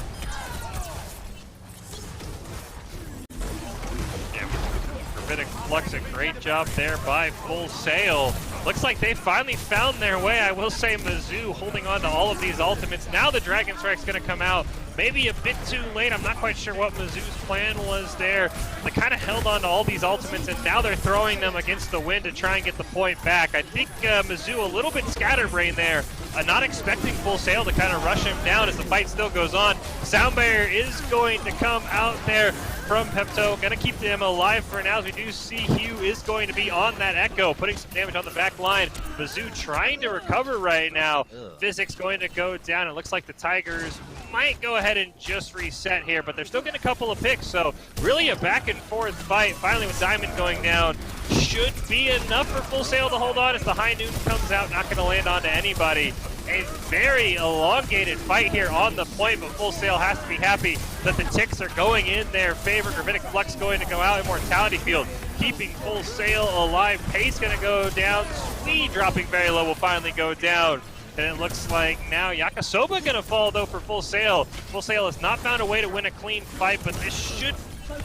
Flux, a great job there by Full Sail. Looks like they finally found their way. I will say Mizzou holding on to all of these ultimates. Now the Dragon Strike's going to come out. Maybe a bit too late. I'm not quite sure what Mizzou's plan was there. They kind of held on to all these ultimates, and now they're throwing them against the wind to try and get the point back. I think Mizzou a little bit scatterbrained there, not expecting Full Sail to kind of rush him down as the fight still goes on. Sound Barrier is going to come out there from Pepto. Gonna keep them alive for now, as we do see Hugh is going to be on that Echo, putting some damage on the back line. Mizzou trying to recover right now. Physics going to go down. It looks like the Tigers might go ahead and just reset here, but they're still getting a couple of picks, so really a back and forth fight. Finally, with Diamond going down, should be enough for Full Sail to hold on as the High Noon comes out, not going to land onto anybody. A very elongated fight here on the point, but Full Sail has to be happy that the ticks are going in their favor. Gravitic Flux going to go out. Immortality Field keeping Full Sail alive. Pace going to go down. Sweet dropping very low will finally go down. And it looks like now Yakisoba going to fall, though, for Full Sail. Full Sail has not found a way to win a clean fight, but this should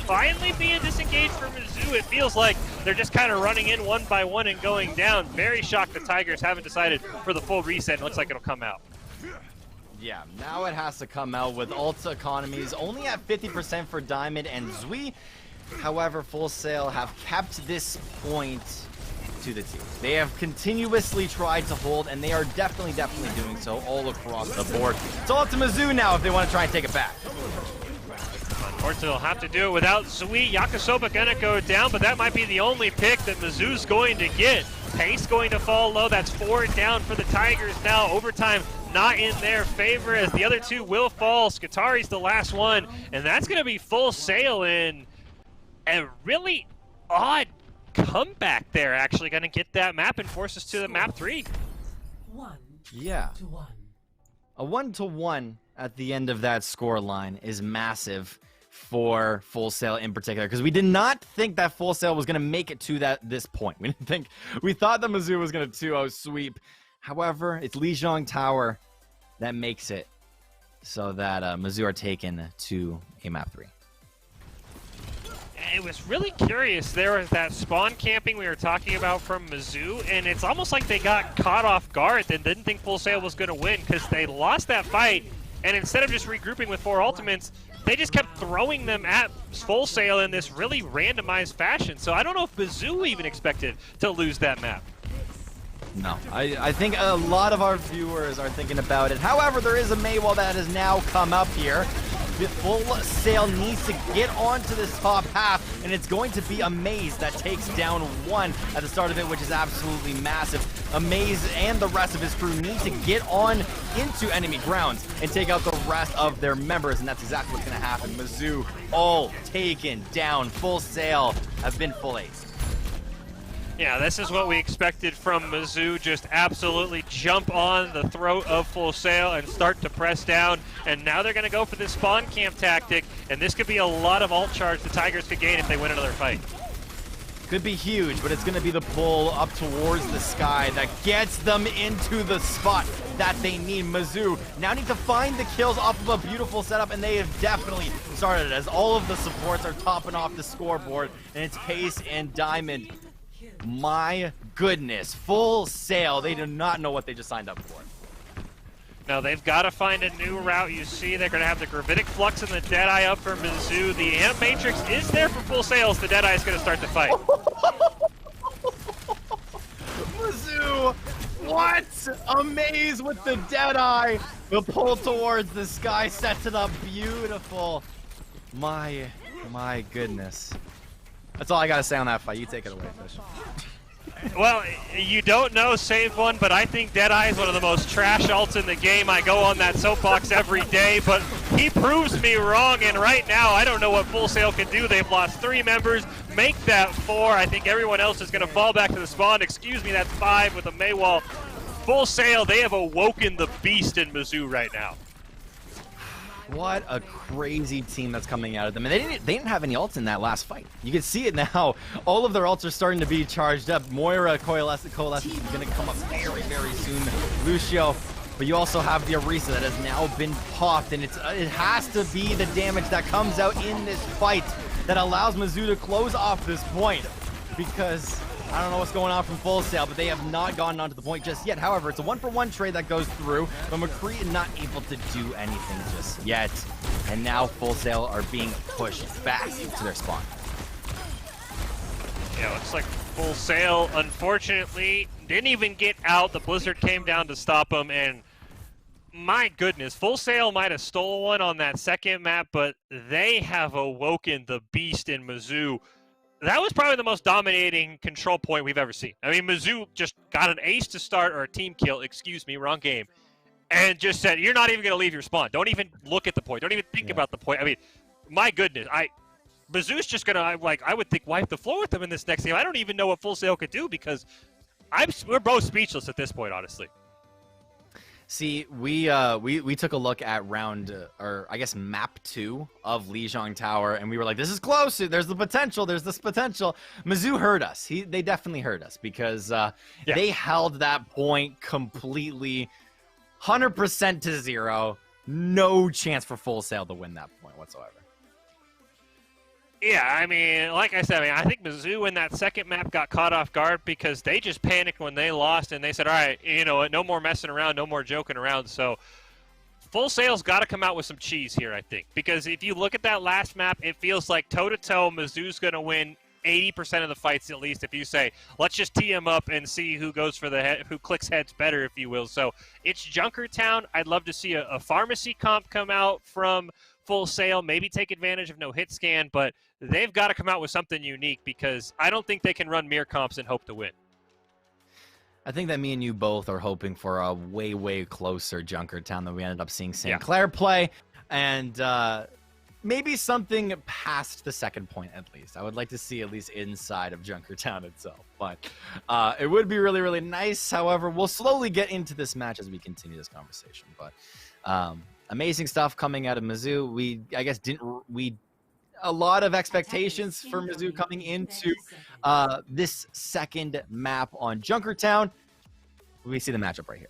finally be a disengage for Mizzou. It feels like they're just kind of running in one by one and going down. Very shocked the Tigers haven't decided for the full reset. It looks like it'll come out.
Yeah, now it has to come out with ult economies only at 50% for Diamond and Zui. However, Full Sail have kept this point to the team. They have continuously tried to hold, and they are definitely doing so all across the board. It's all up to Mizzou now if they want to try and take it back.
Unfortunately, they'll have to do it without Zui. Yakisoba gonna go down, but that might be the only pick that Mizzou's going to get. Pace going to fall low. That's 4 down for the Tigers now. Overtime not in their favor, as the other 2 will fall. Skatari's the last one, and that's gonna be Full Sail in a really odd comeback there. Actually gonna get that map and force us to the map 3.
Yeah. A 1-1 at the end of that score line is massive for Full Sail in particular, because we did not think that Full Sail was going to make it to this point. We thought that Mizzou was going to 2-0 sweep. However, it's Lijiang Tower that makes it so that Mizzou are taken to a map 3.
It was really curious. There was that spawn camping we were talking about from Mizzou, and it's almost like they got caught off guard and didn't think Full Sail was going to win, because they lost that fight. And instead of just regrouping with 4 ultimates, they just kept throwing them at Full Sail in this really randomized fashion. So I don't know if Mizzou even expected to lose that map.
No, I think a lot of our viewers are thinking about it. However, there is a Maywall that has now come up here. The Full Sail needs to get onto this top half, and it's going to be Amaze that takes down one at the start of it, which is absolutely massive. Amaze and the rest of his crew need to get on into enemy grounds and take out the rest of their members, and that's exactly what's going to happen. Mizzou all taken down. Full Sail have been full ace.
Yeah, this is what we expected from Mizzou. Just absolutely jump on the throat of Full Sail and start to press down. And now they're going to go for this spawn camp tactic. And this could be a lot of ult charge the Tigers could gain if they win another fight.
Could be huge, but it's going to be the pull up towards the sky that gets them into the spot that they need. Mizzou now need to find the kills off of a beautiful setup, and they have definitely started as all of the supports are topping off the scoreboard, and it's Pace and Diamond. My goodness, Full Sail. They do not know what they just signed up for.
Now they've got to find a new route. You see they're going to have the Gravitic Flux and the Deadeye up for Mizzou. The Amp Matrix is there for Full Sail. The Deadeye is going to start the fight.
Mizzou, what? Amaze with the Deadeye. The pull towards the sky sets it up beautiful. My goodness. That's all I got to say on that fight. You take it away, Fish.
Well, you don't know, save one, but I think Deadeye is one of the most trash ults in the game. I go on that soapbox every day, but he proves me wrong, and right now I don't know what Full Sail can do. They've lost 3 members, make that 4. I think everyone else is going to fall back to the spawn. Excuse me, that's 5 with a Maywall. Full Sail, they have awoken the beast in Mizzou right now.
What a crazy team that's coming out of them. And they didn't have any ults in that last fight. You can see it now. All of their ults are starting to be charged up. Moira Coalescence is going to come up very, very soon. Lucio. But you also have the Orisa that has now been popped. And it has to be the damage that comes out in this fight that allows Mizzou to close off this point. Because I don't know what's going on from Full Sail, but they have not gotten onto the point just yet. However, it's a 1-for-1 trade that goes through, but McCree is not able to do anything just yet. And now Full Sail are being pushed back to their spawn.
Yeah, looks like Full Sail, unfortunately, didn't even get out. The Blizzard came down to stop them, and my goodness, Full Sail might have stolen one on that second map, but they have awoken the beast in Mizzou. That was probably the most dominating control point we've ever seen. I mean, Mizzou just got an ace to start, or a team kill, excuse me, wrong game, and just said, you're not even going to leave your spawn. Don't even look at the point. Don't even think about the point. I mean, my goodness. Mizzou's just going to, like, I would think, wipe the floor with them in this next game. I don't even know what Full Sail could do because we're both speechless at this point, honestly.
See, we took a look at round, or I guess map 2 of Lijiang Tower, and we were like, this is close. There's the potential. There's this potential. Mizzou heard us. They definitely heard us because they held that point completely 100% to 0. No chance for Full Sail to win that point whatsoever.
Yeah, I mean, like I said, I think Mizzou in that second map got caught off guard because they just panicked when they lost, and they said, all right, you know what, no more messing around, no more joking around. So Full Sail's got to come out with some cheese here, I think, because if you look at that last map, it feels like toe-to-toe Mizzou's going to win 80% of the fights at least if you say, let's just tee them up and see who goes for the head, who clicks heads better, if you will. So it's Junkertown. I'd love to see a pharmacy comp come out from Full Sail, maybe take advantage of no hit scan, but they've got to come out with something unique because I don't think they can run mirror comps and hope to win.
I think that me and you both are hoping for a way, way closer Junkertown than we ended up seeing St. Clair play, and maybe something past the second point at least. I would like to see at least inside of Junkertown itself, but it would be really, really nice. However, we'll slowly get into this match as we continue this conversation, but amazing stuff coming out of Mizzou. I guess a lot of expectations for Mizzou coming into this second map on Junkertown. We see the matchup right here.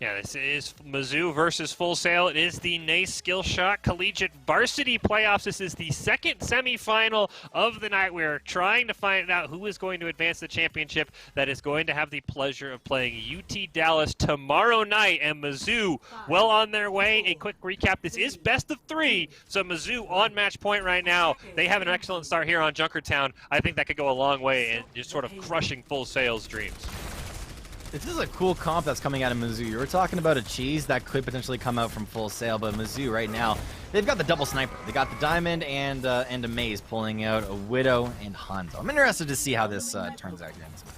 Yeah, this is Mizzou versus Full Sail. It is the NACE Skillshot Collegiate Varsity Playoffs. This is the second semifinal of the night. We're trying to find out who is going to advance the championship that is going to have the pleasure of playing UT Dallas tomorrow night. And Mizzou well on their way. A quick recap. This is best of 3, so Mizzou on match point right now. They have an excellent start here on Junkertown. I think that could go a long way in just sort of crushing Full Sail's dreams.
This is a cool comp that's coming out of Mizzou. You were talking about a cheese that could potentially come out from Full Sail, but Mizzou right now, they've got the double sniper. They got the Diamond and a Maze pulling out a Widow and Hanzo. I'm interested to see how this turns out here in this match.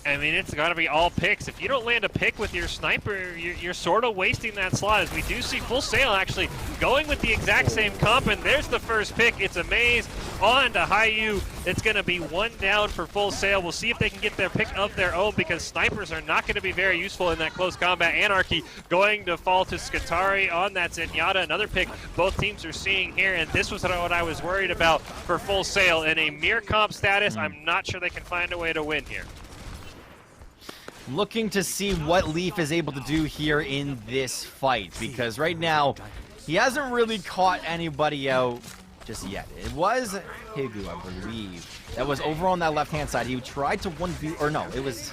I mean, it's got to be all picks. If you don't land a pick with your sniper, you're sort of wasting that slot. As we do see Full Sail actually going with the exact same comp, and there's the first pick. It's a Maze on to Hayu. It's going to be 1 down for Full Sail. We'll see if they can get their pick of their own, because snipers are not going to be very useful in that close combat. Anarchy going to fall to Skatari on that Zenyatta. Another pick both teams are seeing here, and this was what I was worried about for Full Sail. In a mirror comp status, I'm not sure they can find a way to win here.
Looking to see what Leaf is able to do here in this fight, because right now he hasn't really caught anybody out just yet. It was Higu, I believe, that was over on that left-hand side. He tried to 1v, or no, it was,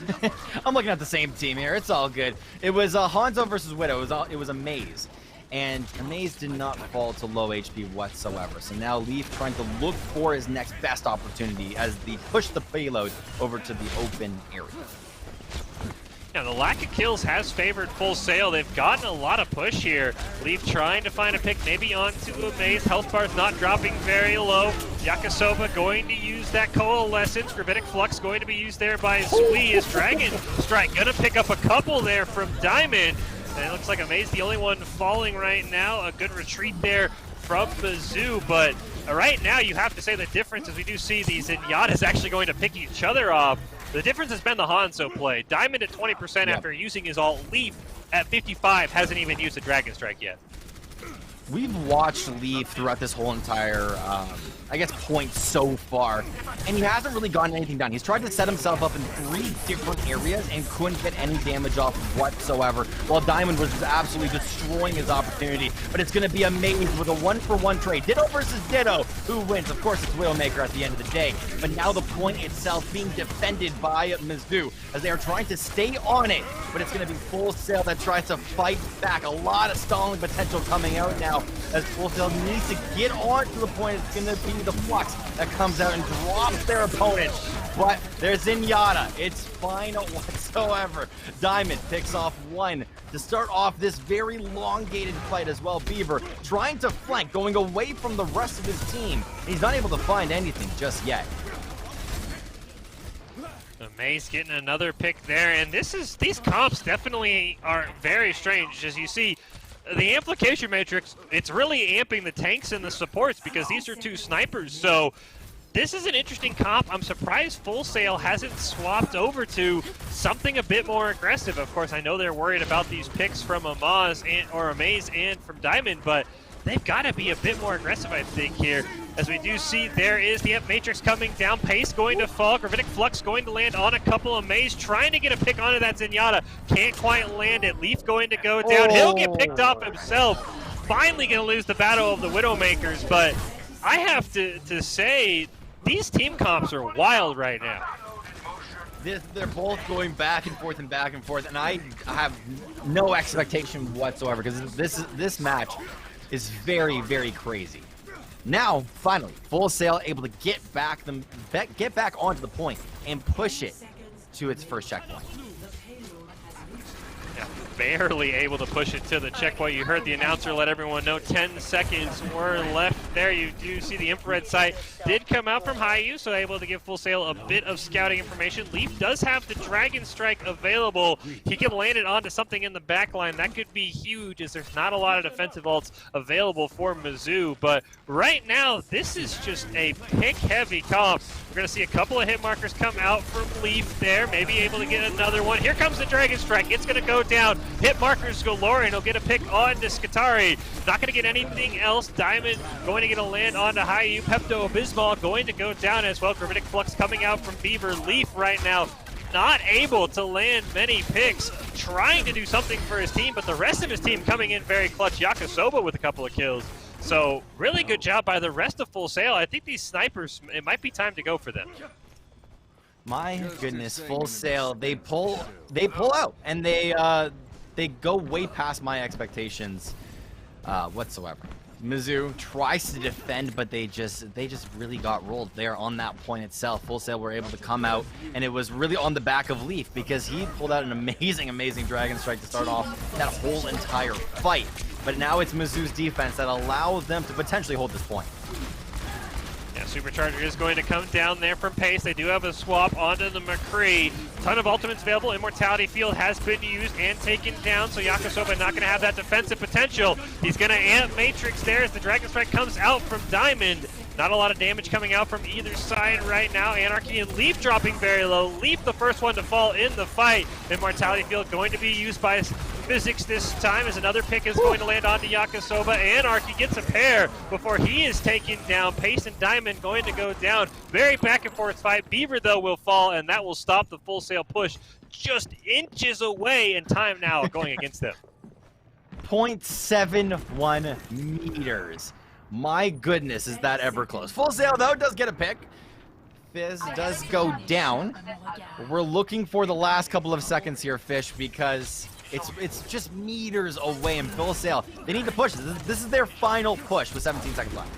I'm looking at the same team here. It's all good. It was Hanzo versus Widow. It was a Maze. And a Maze did not fall to low HP whatsoever. So now Leaf trying to look for his next best opportunity as they push the payload over to the open area.
Now, the lack of kills has favored Full Sail. They've gotten a lot of push here. Leaf trying to find a pick, maybe onto a Maze. Health bar's not dropping very low. Yakisoba going to use that Coalescence. Gravitic Flux going to be used there by Sui. Is Dragon Strike going to pick up a couple there from Diamond. And it looks like a Maze the only one falling right now. A good retreat there from Mizzou, but right now you have to say the difference is we do see these Zenyatta's actually going to pick each other off. The difference has been the Hanzo play. Diamond at 20% after using his ult. Leaf at 55 hasn't even used a Dragon Strike yet.
We've watched Leaf throughout this whole entire, I guess, point so far, and he hasn't really gotten anything done. He's tried to set himself up in 3 different areas and couldn't get any damage off whatsoever, while Diamond was just absolutely destroying his opportunity. But it's going to be a Maze with a 1-for-1 trade. Ditto versus Ditto. Who wins? Of course, it's Widowmaker at the end of the day. But now the point itself being defended by Mizzou as they are trying to stay on it. But it's going to be Full Sail that tries to fight back. A lot of stalling potential coming out now, as Full Sail needs to get on to the point. It's going to be the Flux that comes out and drops their opponent. But there's Zenyatta. It's fine whatsoever. Diamond picks off 1 to start off this very elongated fight as well. Beaver trying to flank, going away from the rest of his team. He's not able to find anything just yet.
Maze getting another pick there, and these comps definitely are very strange. As you see, the amplification matrix, it's really amping the tanks and the supports because these are 2 snipers. So this is an interesting comp. I'm surprised Full Sail hasn't swapped over to something a bit more aggressive. Of course, I know they're worried about these picks from a Maze and from Diamond, but they've got to be a bit more aggressive, I think, here. As we do see, there is the Amp Matrix coming down. Pace going to fall. Gravitic Flux going to land on a couple of Maze. Trying to get a pick onto that Zenyatta. Can't quite land it. Leaf going to go down. He'll get picked off himself. Finally going to lose the battle of the Widowmakers. But I have to say, these team comps are wild right now.
They're both going back and forth, and I have no expectation whatsoever, because this match is very, very crazy. Now, finally, Full Sail able to get back onto the point and push it to its first checkpoint.
Yeah, barely able to push it to the checkpoint. You heard the announcer let everyone know 10 seconds were left there. You do see the infrared sight did come out from Hayu, so able to give Full Sail a bit of scouting information. Leaf does have the Dragon Strike available. He can land it onto something in the back line. That could be huge, as there's not a lot of defensive ults available for Mizzou. But right now, this is just a pick-heavy comp. We're going to see a couple of hit markers come out from Leaf there, maybe able to get another one. Here comes the Dragon Strike. It's going to go down. Hit markers galore, and he'll get a pick on to Skatari. Not going to get anything else. Diamond going to get a land onto Hayu. Pepto-Bismol going to go down as well. Gravitic Flux coming out from Beaver. Leaf right now not able to land many picks, trying to do something for his team, but the rest of his team coming in very clutch. Yakisoba with a couple of kills. So really good job by the rest of Full Sail. I think these snipers, it might be time to go for them.
My goodness, Full Sail, they pull out, and they go way past my expectations whatsoever. Mizzou tries to defend, but they just really got rolled there on that point itself. Full Sail were able to come out, and it was really on the back of Leaf because he pulled out an amazing Dragon Strike to start off that whole entire fight. But now it's Mizzou's defense that allows them to potentially hold this point.
Yeah, Supercharger is going to come down there from Pace. They do have a swap onto the McCree. Ton of ultimates available. Immortality Field has been used and taken down, so Yakisoba not going to have that defensive potential. He's going to amp Matrix there as the Dragon Strike comes out from Diamond. Not a lot of damage coming out from either side right now. Anarchy and Leaf dropping very low. Leaf the first one to fall in the fight. Immortality Field going to be used by Physics this time as another pick is going to land onto Yakisoba. Anarchy gets a pair before he is taken down. Pace and Diamond going to go down. Very back and forth fight. Beaver though will fall, and that will stop the Full Sail push just inches away, and time now going against them.
0.71 meters. My goodness, is that ever close. Full Sail though does get a pick. Fizz does go down. We're looking for the last couple of seconds here, Fish, because it's just meters away, and Full Sail, they need to push. This is their final push with 17 seconds left.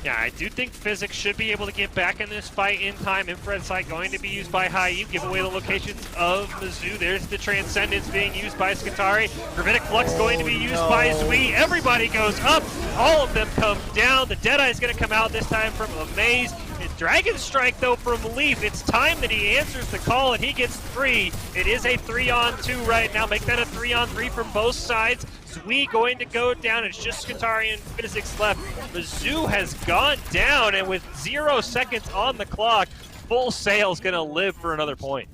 Yeah, I do think Physics should be able to get back in this fight in time. Infrared Sight going to be used by Hayu. Give away the locations of Mizzou. There's the Transcendence being used by Skatari. Gravitic Flux going to be used by Zui. Everybody goes up. All of them come down. The Deadeye is going to come out this time from Amaze. Dragon Strike, though, from Leaf. It's time that he answers the call, and he gets 3. It is a 3-on-2 right now. Make that a 3-on-3 from both sides. Zui going to go down. It's just Skatari and Physics left. Mizzou has gone down, and with 0 seconds on the clock, Full Sail's going to live for another point.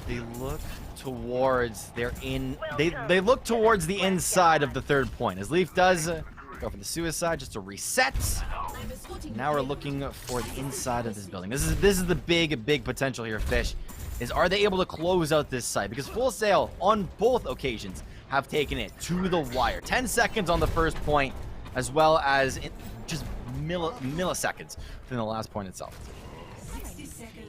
They look towards they look towards the inside of the third point as Leaf does go for the suicide just to reset. Now we're looking for the inside of this building. This is the big potential here, Fish. Is are they able to close out this site? Because Full Sail on both occasions have taken it to the wire. 10 seconds on the first point, as well as just milliseconds from the last point itself.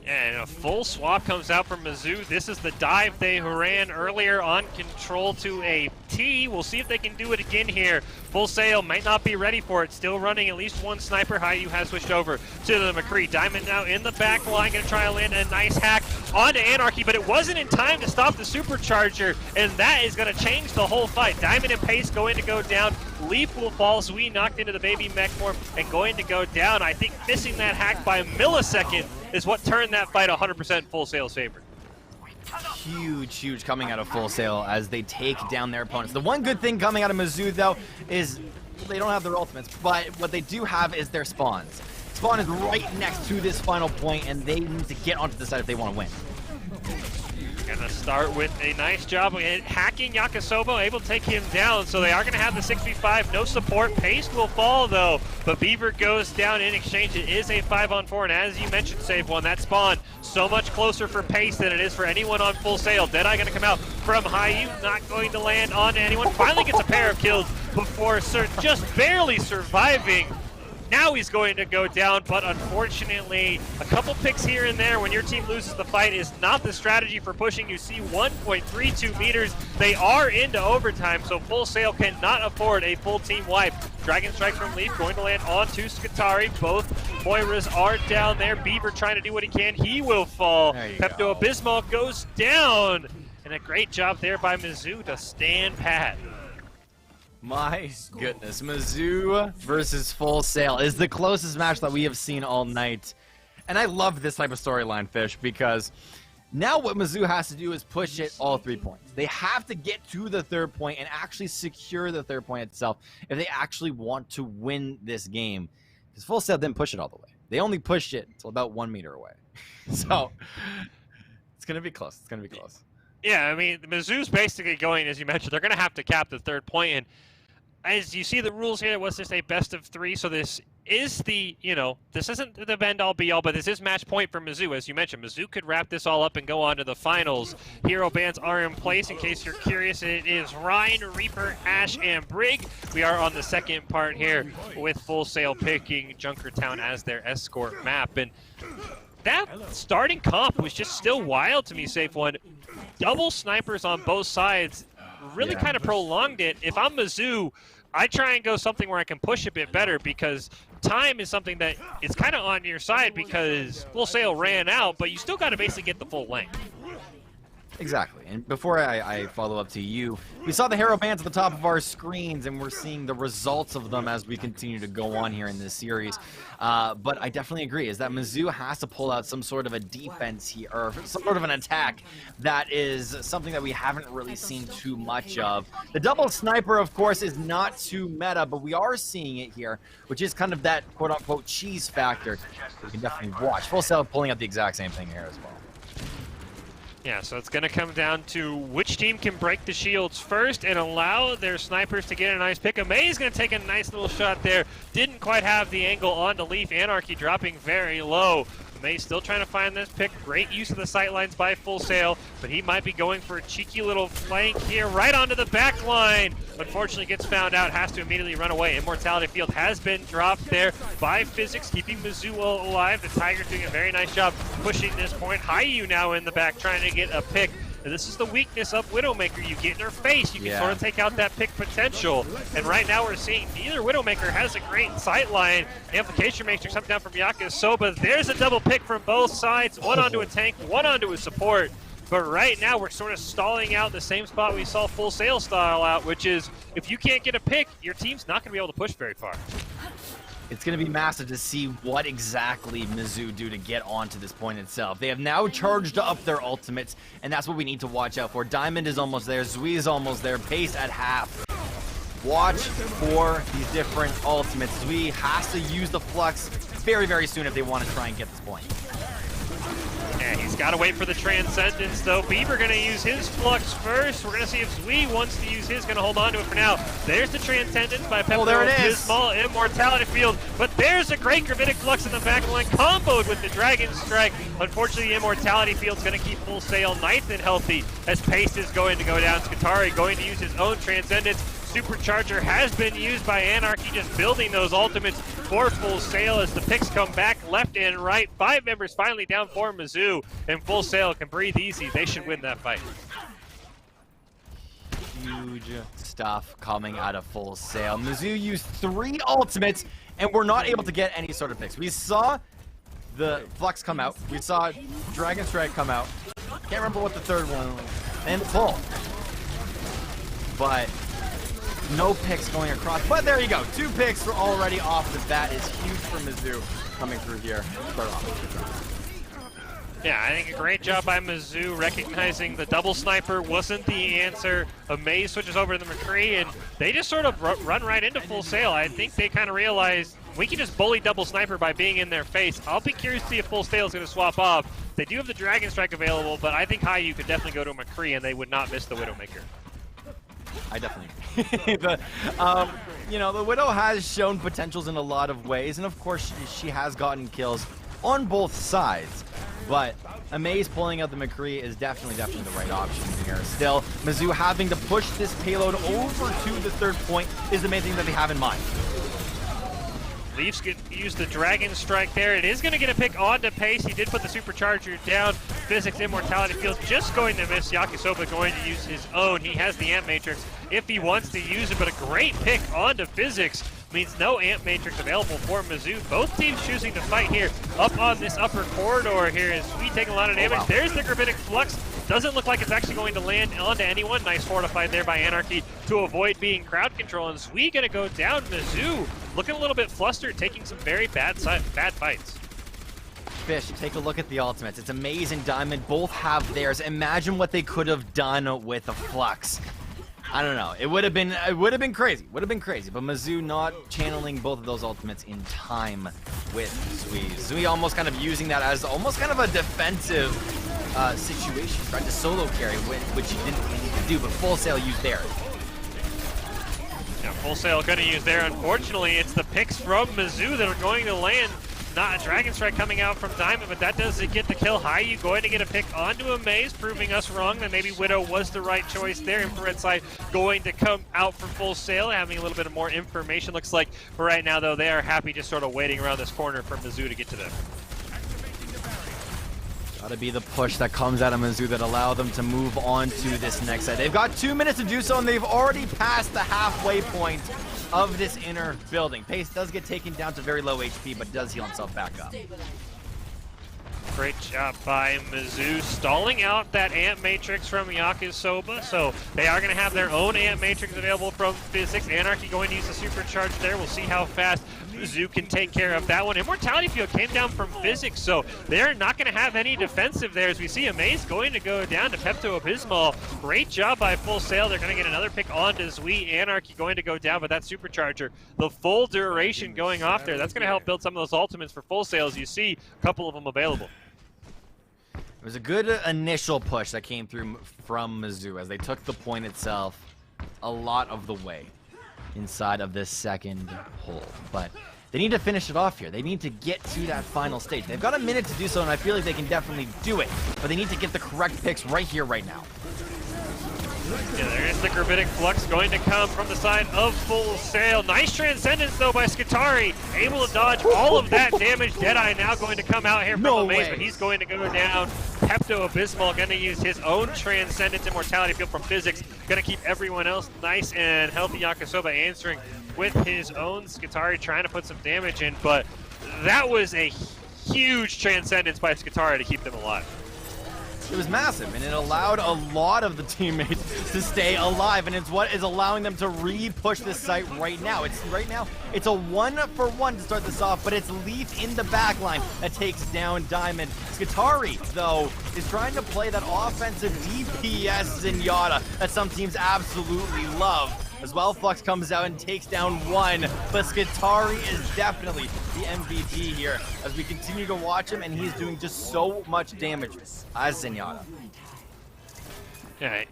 And a full swap comes out from Mizzou. This is the dive they ran earlier on Control to a T. We'll see if they can do it again here. Full Sail might not be ready for it. Still running at least one sniper. Hayu has switched over to the McCree. Diamond now in the back line. Going to try to land a nice hack onto Anarchy, but it wasn't in time to stop the Supercharger, and that is going to change the whole fight. Diamond and Pace going to go down. Leaf will fall. Zui knocked into the baby mech form and going to go down. I think missing that hack by a millisecond is what turned that fight 100% Full Sail's favor.
Huge coming out of Full Sail as they take down their opponents. The one good thing coming out of Mizzou, though, is they don't have their ultimates, but what they do have is their spawns. Spawn is right next to this final point, and they need to get onto the side if they want to win.
Gonna start with a nice job hacking Yakisoba, able to take him down, so they are gonna have the 6v5, no support. Pace will fall though, but Beaver goes down in exchange. It is a 5-on-4, and as you mentioned, Save One, that spawn so much closer for Pace than it is for anyone on Full Sail. Deadeye gonna come out from Hayu, not going to land on anyone. Finally gets a pair of kills before just barely surviving. Now he's going to go down, but unfortunately, a couple picks here and there when your team loses the fight is not the strategy for pushing. You see 1.32 meters. They are into overtime, so Full Sail cannot afford a full team wipe. Dragon Strike from Leaf going to land onto Skatari. Both Moiras are down there. Beaver trying to do what he can. He will fall. Pepto-Abysmal goes down. And a great job there by Mizzou to stand pat.
My goodness, Mizzou versus Full Sail is the closest match that we have seen all night. And I love this type of storyline, Fish, because now what Mizzou has to do is push it all 3 points. They have to get to the third point and actually secure the third point itself if they actually want to win this game. Because Full Sail didn't push it all the way. They only pushed it until about 1 meter away. So it's going to be close. It's going to be close.
Yeah, I mean, Mizzou's basically going, as you mentioned, they're going to have to cap the third point, and as you see the rules here, it was just a best of 3, so this is the, this isn't the end-all be-all, but this is match point for Mizzou. As you mentioned, Mizzou could wrap this all up and go on to the finals. Hero bans are in place. In case you're curious, it is Ryan, Reaper, Ash, and Brig. We are on the second part here with Full Sail picking Junkertown as their escort map. And that starting comp was just still wild to me, Safe One. Double snipers on both sides really kind of prolonged it. If I'm Mizzou, I try and go something where I can push a bit better, because time is something that is kind of on your side, because Full Sail ran out, but you still got to basically get the full length.
Exactly. And before I follow up to you, we saw the hero bans at the top of our screens, and we're seeing the results of them as we continue to go on here in this series. But I definitely agree, is that Mizzou has to pull out some sort of a defense here, or some sort of an attack that is something that we haven't really seen too much of. The double sniper, of course, is not too meta, but we are seeing it here, which is kind of that quote-unquote cheese factor. We can definitely watch. Full Sail pulling out the exact same thing here as well.
Yeah, so it's going to come down to which team can break the shields first and allow their snipers to get a nice pick. May is going to take a nice little shot there. Didn't quite have the angle onto Leaf. Anarchy dropping very low. May still trying to find this pick. Great use of the sightlines by Full Sail, but he might be going for a cheeky little flank here right onto the back line. Unfortunately gets found out, has to immediately run away. Immortality Field has been dropped there by Physics, keeping Mizzou alive. The Tigers doing a very nice job pushing this point. Hayu now in the back trying to get a pick. And this is the weakness of Widowmaker. You get in her face, you can sort of take out that pick potential. And right now we're seeing neither Widowmaker has a great sight line. Amplification Matrix comes down from Yakisoba. There's a double pick from both sides. One onto a tank, one onto a support. But right now we're sort of stalling out the same spot we saw Full Sail style out, which is if you can't get a pick, your team's not going to be able to push very far.
It's going to be massive to see what exactly Mizzou do to get onto this point itself. They have now charged up their ultimates, and that's what we need to watch out for. Diamond is almost there. Zui is almost there. Pace at half. Watch for these different ultimates. Zui has to use the flux very, very soon if they want to try and get this point.
Yeah, he's got to wait for the Transcendence, though. Beaver going to use his Flux first. We're going to see if Zui wants to use his. Going to hold on to it for now. There's the Transcendence by Pepper.
Oh, there it is.
Small Immortality Field. But there's a great Gravitic Flux in the back line, comboed with the Dragon Strike. Unfortunately, the Immortality Field's going to keep Full Sail nice and healthy as Pace is going to go down. Skatari going to use his own Transcendence. Supercharger has been used by Anarchy, just building those ultimates for Full Sail as the picks come back left and right. 5 members finally down for Mizzou, and Full Sail can breathe easy. They should win that fight.
Huge stuff coming out of Full Sail. Mizzou used 3 ultimates, and we're not able to get any sort of picks. We saw the Flux come out. We saw Dragon Strike come out. Can't remember what the third one was. And the pull. But no picks going across, but there you go. 2 picks are already off the bat. Is huge for Mizzou coming through here. Start off.
Yeah, I think a great job by Mizzou recognizing the double sniper wasn't the answer. Amaze switches over to the McCree, and they just sort of run right into Full Sail. I think they kind of realized we can just bully double sniper by being in their face. I'll be curious to see if Full Sail is going to swap off. They do have the Dragon Strike available, but I think Hayu could definitely go to a McCree, and they would not miss the Widowmaker.
I definitely the Widow has shown potentials in a lot of ways, and of course she has gotten kills on both sides, but Amaze pulling out the McCree is definitely the right option here. Still, Mizzou having to push this payload over to the third point is the main thing that they have in mind.
Leafs could use the Dragon Strike there. It is going to get a pick onto Pace. He did put the Supercharger down. Physics Immortality Field just going to miss. Yakisoba going to use his own. He has the Amp Matrix if he wants to use it, but a great pick onto Physics means no Amp Matrix available for Mizzou. Both teams choosing to fight here up on this upper corridor here as we take a lot of damage. There's the Gravitic Flux. Doesn't look like it's actually going to land onto anyone. Nice fortified there by Anarchy to avoid being crowd control. And Zui going to go down. Mizzou looking a little bit flustered, taking some very bad fights.
Fish, take a look at the ultimates. It's Amaze and Diamond both have theirs. Imagine what they could have done with a Flux. I don't know. It would have been crazy. But Mizzou not channeling both of those ultimates in time with Zui. Zui almost kind of using that as almost kind of a defensive situation, tried to solo carry, which he didn't need to do, but Full Sail used theirs.
Yeah, Full Sail going to use there. Unfortunately, it's the picks from Mizzou that are going to land. Not a Dragon Strike coming out from Diamond, but that does get the kill. Hayu going to get a pick onto a Maze, proving us wrong that maybe Widow was the right choice there. Infrared Sight going to come out for Full Sail, having a little bit of more information. Looks like for right now, though, they are happy just sort of waiting around this corner for Mizzou to get to them.
Gotta be the push that comes out of Mizzou that allow them to move on to this next side. They've got 2 minutes to do so, and they've already passed the halfway point of this inner building. Pace does get taken down to very low HP, but does heal himself back up.
Great job by Mizzou, stalling out that Amp Matrix from Yakisoba. So they are going to have their own Amp Matrix available from Physics. Anarchy going to use the Supercharge there. We'll see how fast Mizzou can take care of that one. Immortality Field came down from Physics, so they're not going to have any defensive there as we see Amaze going to go down to Pepto-Abysmal. Great job by Full Sail. They're going to get another pick on to Zui. Anarchy going to go down, but that Supercharger, the full duration going off there, that's going to help build some of those ultimates for Full Sail as you see a couple of them available.
It was a good initial push that came through from Mizzou as they took the point itself a lot of the way inside of this second hole. But they need to finish it off here. They need to get to that final stage. They've got a minute to do so, and I feel like they can definitely do it. But they need to get the correct picks right here, right now.
Yeah, there's the Gravitic Flux going to come from the side of Full Sail. Nice Transcendence, though, by Skitari. Able to dodge all of that damage. Deadeye now going to come out here from Amaze, but he's going to go down. Pepto-Abysmal going to use his own Transcendence Immortality Field from Physics. Going to keep everyone else nice and healthy. Yakisoba answering with his own. Skitari trying to put some damage in, but that was a huge Transcendence by Skitari to keep them alive.
It was massive, and it allowed a lot of the teammates to stay alive, and it's what is allowing them to re-push this site right now. It's a 1-for-1 to start this off, but it's Leaf in the back line that takes down Diamond. Skitari, though, is trying to play that offensive DPS Zenyatta that some teams absolutely love. As well, Flux comes out and takes down one, but Skitari is definitely the MVP here as we continue to watch him, and he's doing just so much damage as Zenyatta.
Okay.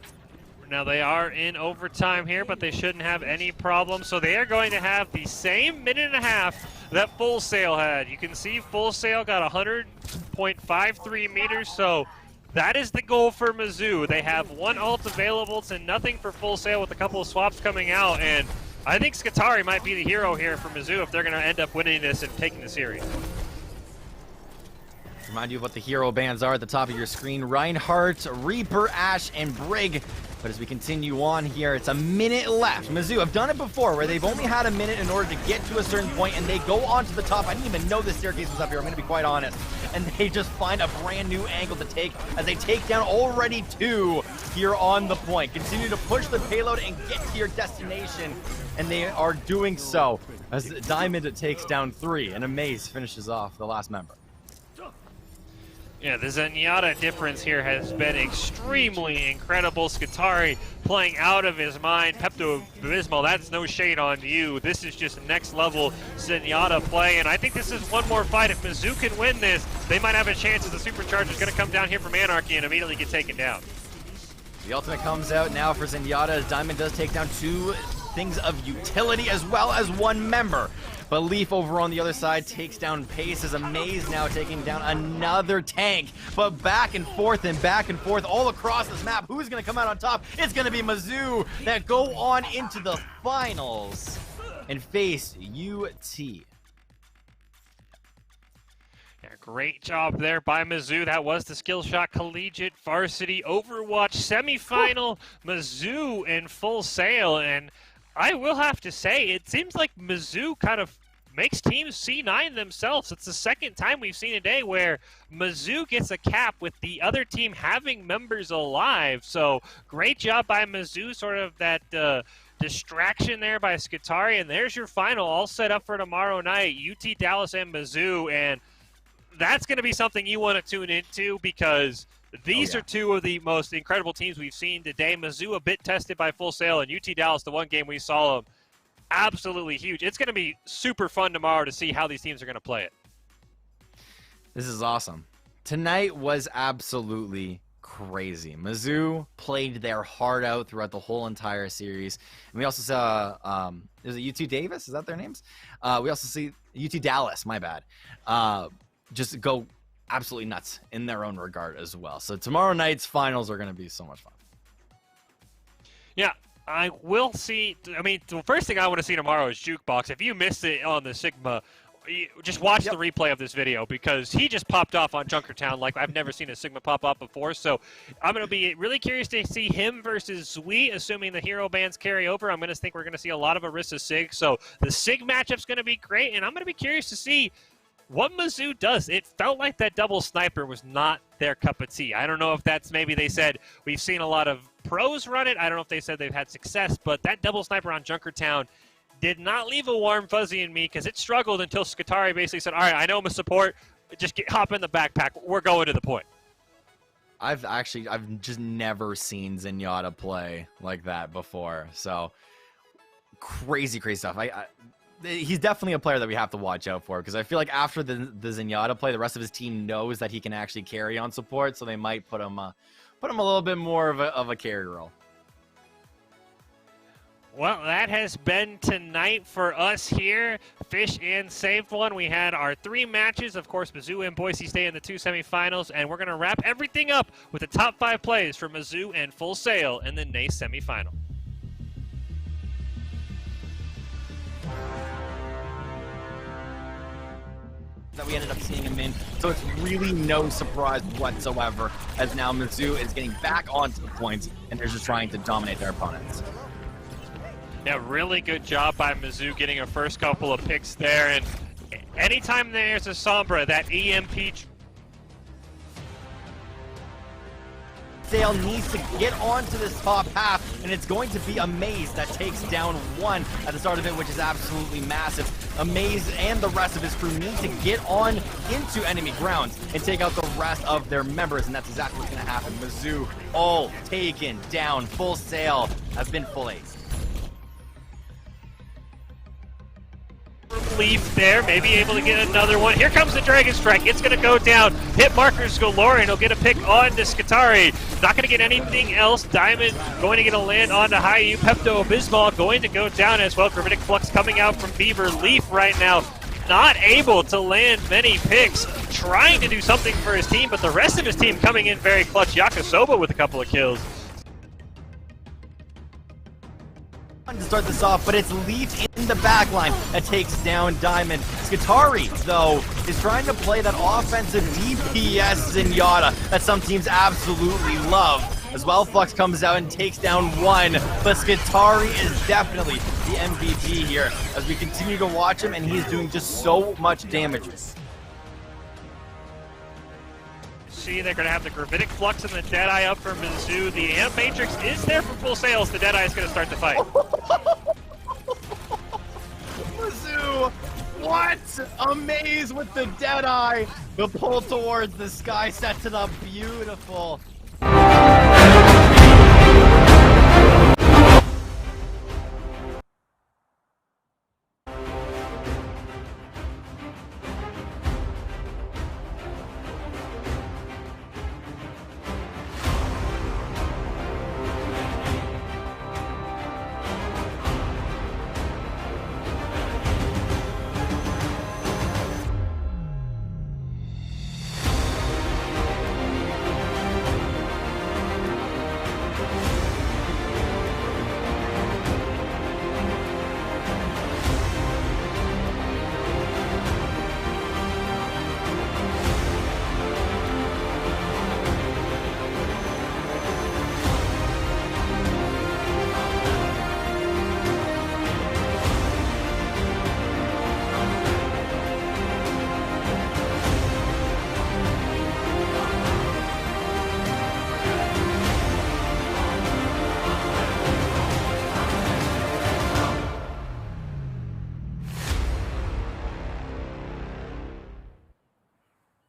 Now they are in overtime here, but they shouldn't have any problem. So they are going to have the same minute and a half that Full Sail had. You can see Full Sail got 100.53 meters, so that is the goal for Mizzou. They have one ult available to nothing for Full Sail with a couple of swaps coming out, and I think Skitari might be the hero here for Mizzou if they're going to end up winning this and taking the series.
Remind you of what the hero bands are at the top of your screen. Reinhardt, Reaper, Ashe, and Brig. But as we continue on here, it's a minute left. Mizzou have done it before where they've only had a minute in order to get to a certain point, and they go onto the top. I didn't even know the staircase was up here, I'm going to be quite honest. And they just find a brand new angle to take as they take down already 2 here on the point. Continue to push the payload and get to your destination, and they are doing so as Diamond takes down 3, and Amaze finishes off the last member.
Yeah, the Zenyatta difference here has been extremely incredible. Skitari playing out of his mind. Pepto-Abysmal, that's no shade on you. This is just next level Zenyatta play, and I think this is one more fight. If Mizzou can win this, they might have a chance as the Supercharger is going to come down here from Anarchy and immediately get taken down.
The ultimate comes out now for Zenyatta as Diamond does take down 2 things of utility as well as 1 member. But Leaf over on the other side takes down Pace as Amaze now taking down another tank. But back and forth all across this map. Who's going to come out on top? It's going to be Mizzou that go on into the finals and face UT.
Yeah, great job there by Mizzou. That was the Skillshot Collegiate Varsity Overwatch semifinal. Mizzou in Full Sail, and I will have to say, it seems like Mizzou kind of makes teams C9 themselves. It's the second time we've seen a day where Mizzou gets a cap with the other team having members alive. So great job by Mizzou, sort of that distraction there by Skitari. And there's your final all set up for tomorrow night, UT Dallas and Mizzou. And that's going to be something you want to tune into because these are 2 of the most incredible teams we've seen today. Mizzou a bit tested by Full Sail, and UT Dallas, the one game we saw them, absolutely huge. It's going to be super fun tomorrow to see how these teams are going to play it.
This is awesome. Tonight was absolutely crazy. Mizzou played their heart out throughout the whole entire series. And we also saw, is it UT Davis? Is that their names? We also see UT Dallas, my bad, just go absolutely nuts in their own regard as well. So tomorrow night's finals are going to be so much fun.
Yeah, I will see. I mean, the first thing I want to see tomorrow is Jukebox. If you missed it on the Sigma, just watch the replay of this video, because he just popped off on Junkertown like I've never seen a Sigma pop up before. So I'm going to be really curious to see him versus Zui, assuming the hero bans carry over. I'm going to think we're going to see a lot of Orisa Sig. So the Sig matchup's going to be great, and I'm going to be curious to see what Mizzou does. It felt like that double sniper was not their cup of tea. I don't know if that's, maybe they said we've seen a lot of pros run it. I don't know if they said they've had success, but that double sniper on Junkertown did not leave a warm fuzzy in me, because it struggled until Skatari basically said, all right, I know I'm a support, just hop in the backpack. We're going to the point.
I've just never seen Zenyatta play like that before. So crazy stuff. He's definitely a player that we have to watch out for, because I feel like after the Zenyatta play, the rest of his team knows that he can actually carry on support, so they might put him a little bit more of a carry role.
Well, that has been tonight for us here. Fish and Saved One. We had our 3 matches. Of course, Mizzou and Boise State in the 2 semifinals. And we're going to wrap everything up with the top 5 plays for Mizzou and Full Sail in the NACE semifinal.
That we ended up seeing him in, so it's really no surprise whatsoever, as now Mizzou is getting back onto the points, and they're just trying to dominate their opponents.
Yeah, really good job by Mizzou getting a first couple of picks there, and anytime there's a Sombra, that EMP...
Sail needs to get onto this top half, and it's going to be Amaze that takes down 1 at the start of it, which is absolutely massive. Amaze and the rest of his crew need to get on into enemy grounds and take out the rest of their members, and that's exactly what's going to happen. Mizzou all taken down. Full Sail has been full ace.
Leaf there, maybe able to get another one. Here comes the Dragon Strike. It's going to go down. Hit markers galore, and he'll get a pick on to Skatari. Not going to get anything else. Diamond going to get a land onto Hayu. Pepto-Bismol going to go down as well. Gravitic Flux coming out from Beaver. Leaf right now not able to land many picks. Trying to do something for his team, but the rest of his team coming in very clutch. Yakisoba with a couple of kills.
To start this off, but it's Leaf in the backline that takes down Diamond. Skatari, though, is trying to play that offensive DPS Zenyatta that some teams absolutely love. As well, Flux comes out and takes down 1, but Skatari is definitely the MVP here as we continue to watch him, and he's doing just so much damage.
See, they're going to have the Gravitic Flux and the Deadeye up for Mizzou. The Amp Matrix is there for Full Sails. The Deadeye is going to start the fight.
Mizzou, what? Amaze with the Deadeye. The pull towards the sky sets it up beautiful.